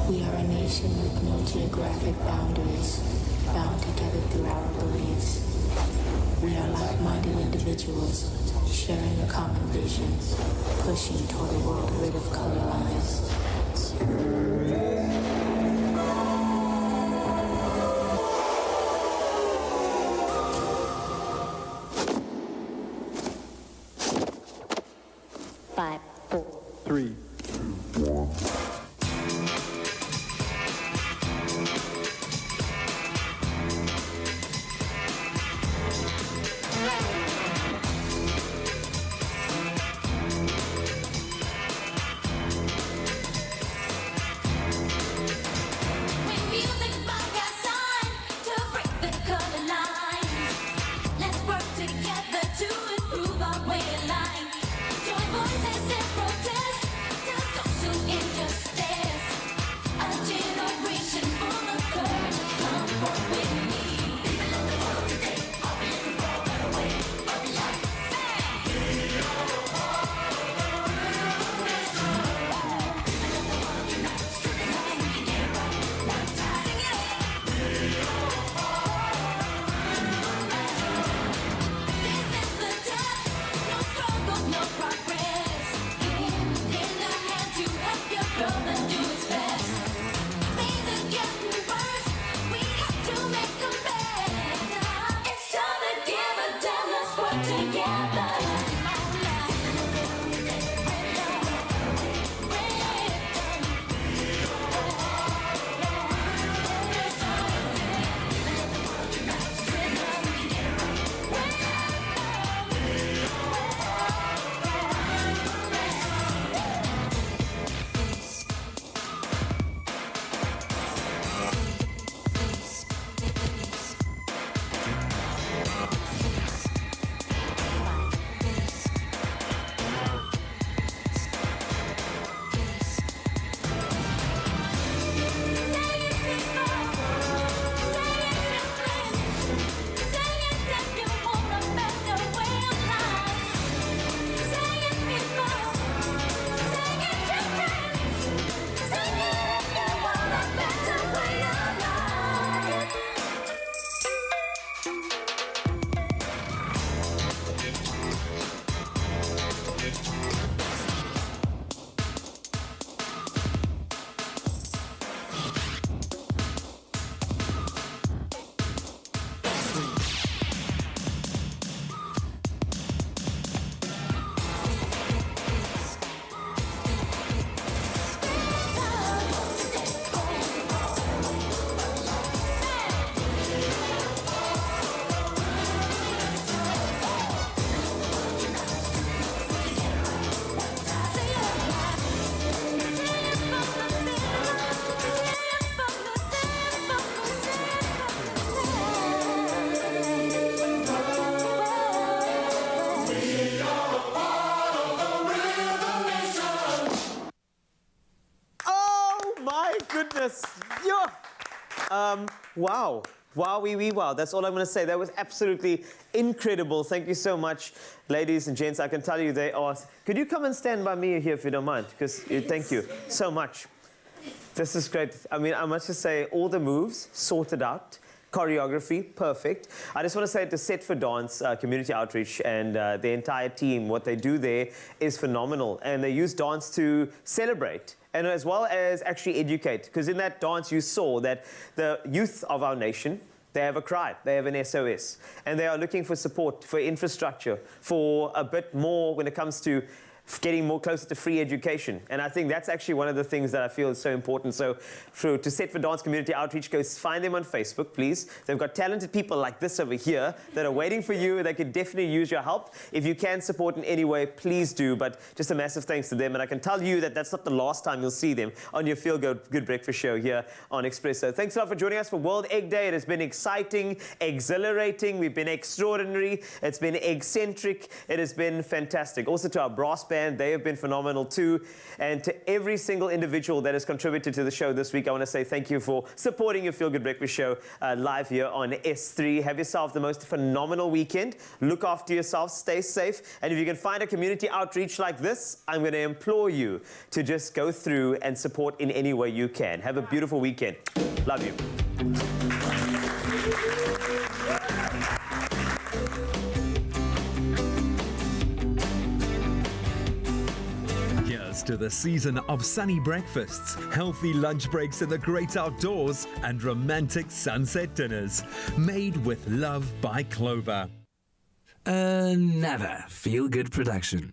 Speaker 9: We are a nation with no geographic boundaries, bound together through our beliefs. We are like-minded individuals, sharing a common vision, pushing toward a world rid of color lines.
Speaker 11: Five, 4,
Speaker 23: 3, 1.
Speaker 3: Wow. Wow, wow. That's all I'm going to say. That was absolutely incredible. Thank you so much, ladies and gents. I can tell you they are... Could you come and stand by me here if you don't mind? Because thank you so much. This is great. I mean, I must just say, all the moves sorted out. Choreography, perfect. I just want to say to Set for Dance, Community Outreach, and the entire team, what they do there is phenomenal. And they use dance to celebrate, and as well as actually educate. Because in that dance, you saw that the youth of our nation, they have a cry, they have an SOS. And they are looking for support, for infrastructure, for a bit more when it comes to getting more closer to free education. And I think that's actually one of the things that I feel is so important. So to Set for Dance Community Outreach, go find them on Facebook, please. They've got talented people like this over here that are waiting for you. They could definitely use your help. If you can support in any way, please do. But just a massive thanks to them. And I can tell you that that's not the last time you'll see them on your Feel Good Breakfast show here on Expresso. Thanks a lot for joining us for World Egg Day. It has been exciting, exhilarating. We've been extraordinary. It's been egg-centric. It has been fantastic. Also to our brass band, they have been phenomenal too. And to every single individual that has contributed to the show this week, I want to say thank you for supporting your Feel Good Breakfast show live here on S3. Have yourself the most phenomenal weekend. Look after yourself, stay safe. And if you can find a community outreach like this, I'm going to implore you to just go through and support in any way you can. Have a beautiful weekend. Love you.
Speaker 11: To the season of sunny breakfasts, healthy lunch breaks in the great outdoors, and romantic sunset dinners. Made with love by Clover.
Speaker 14: Another feel-good production.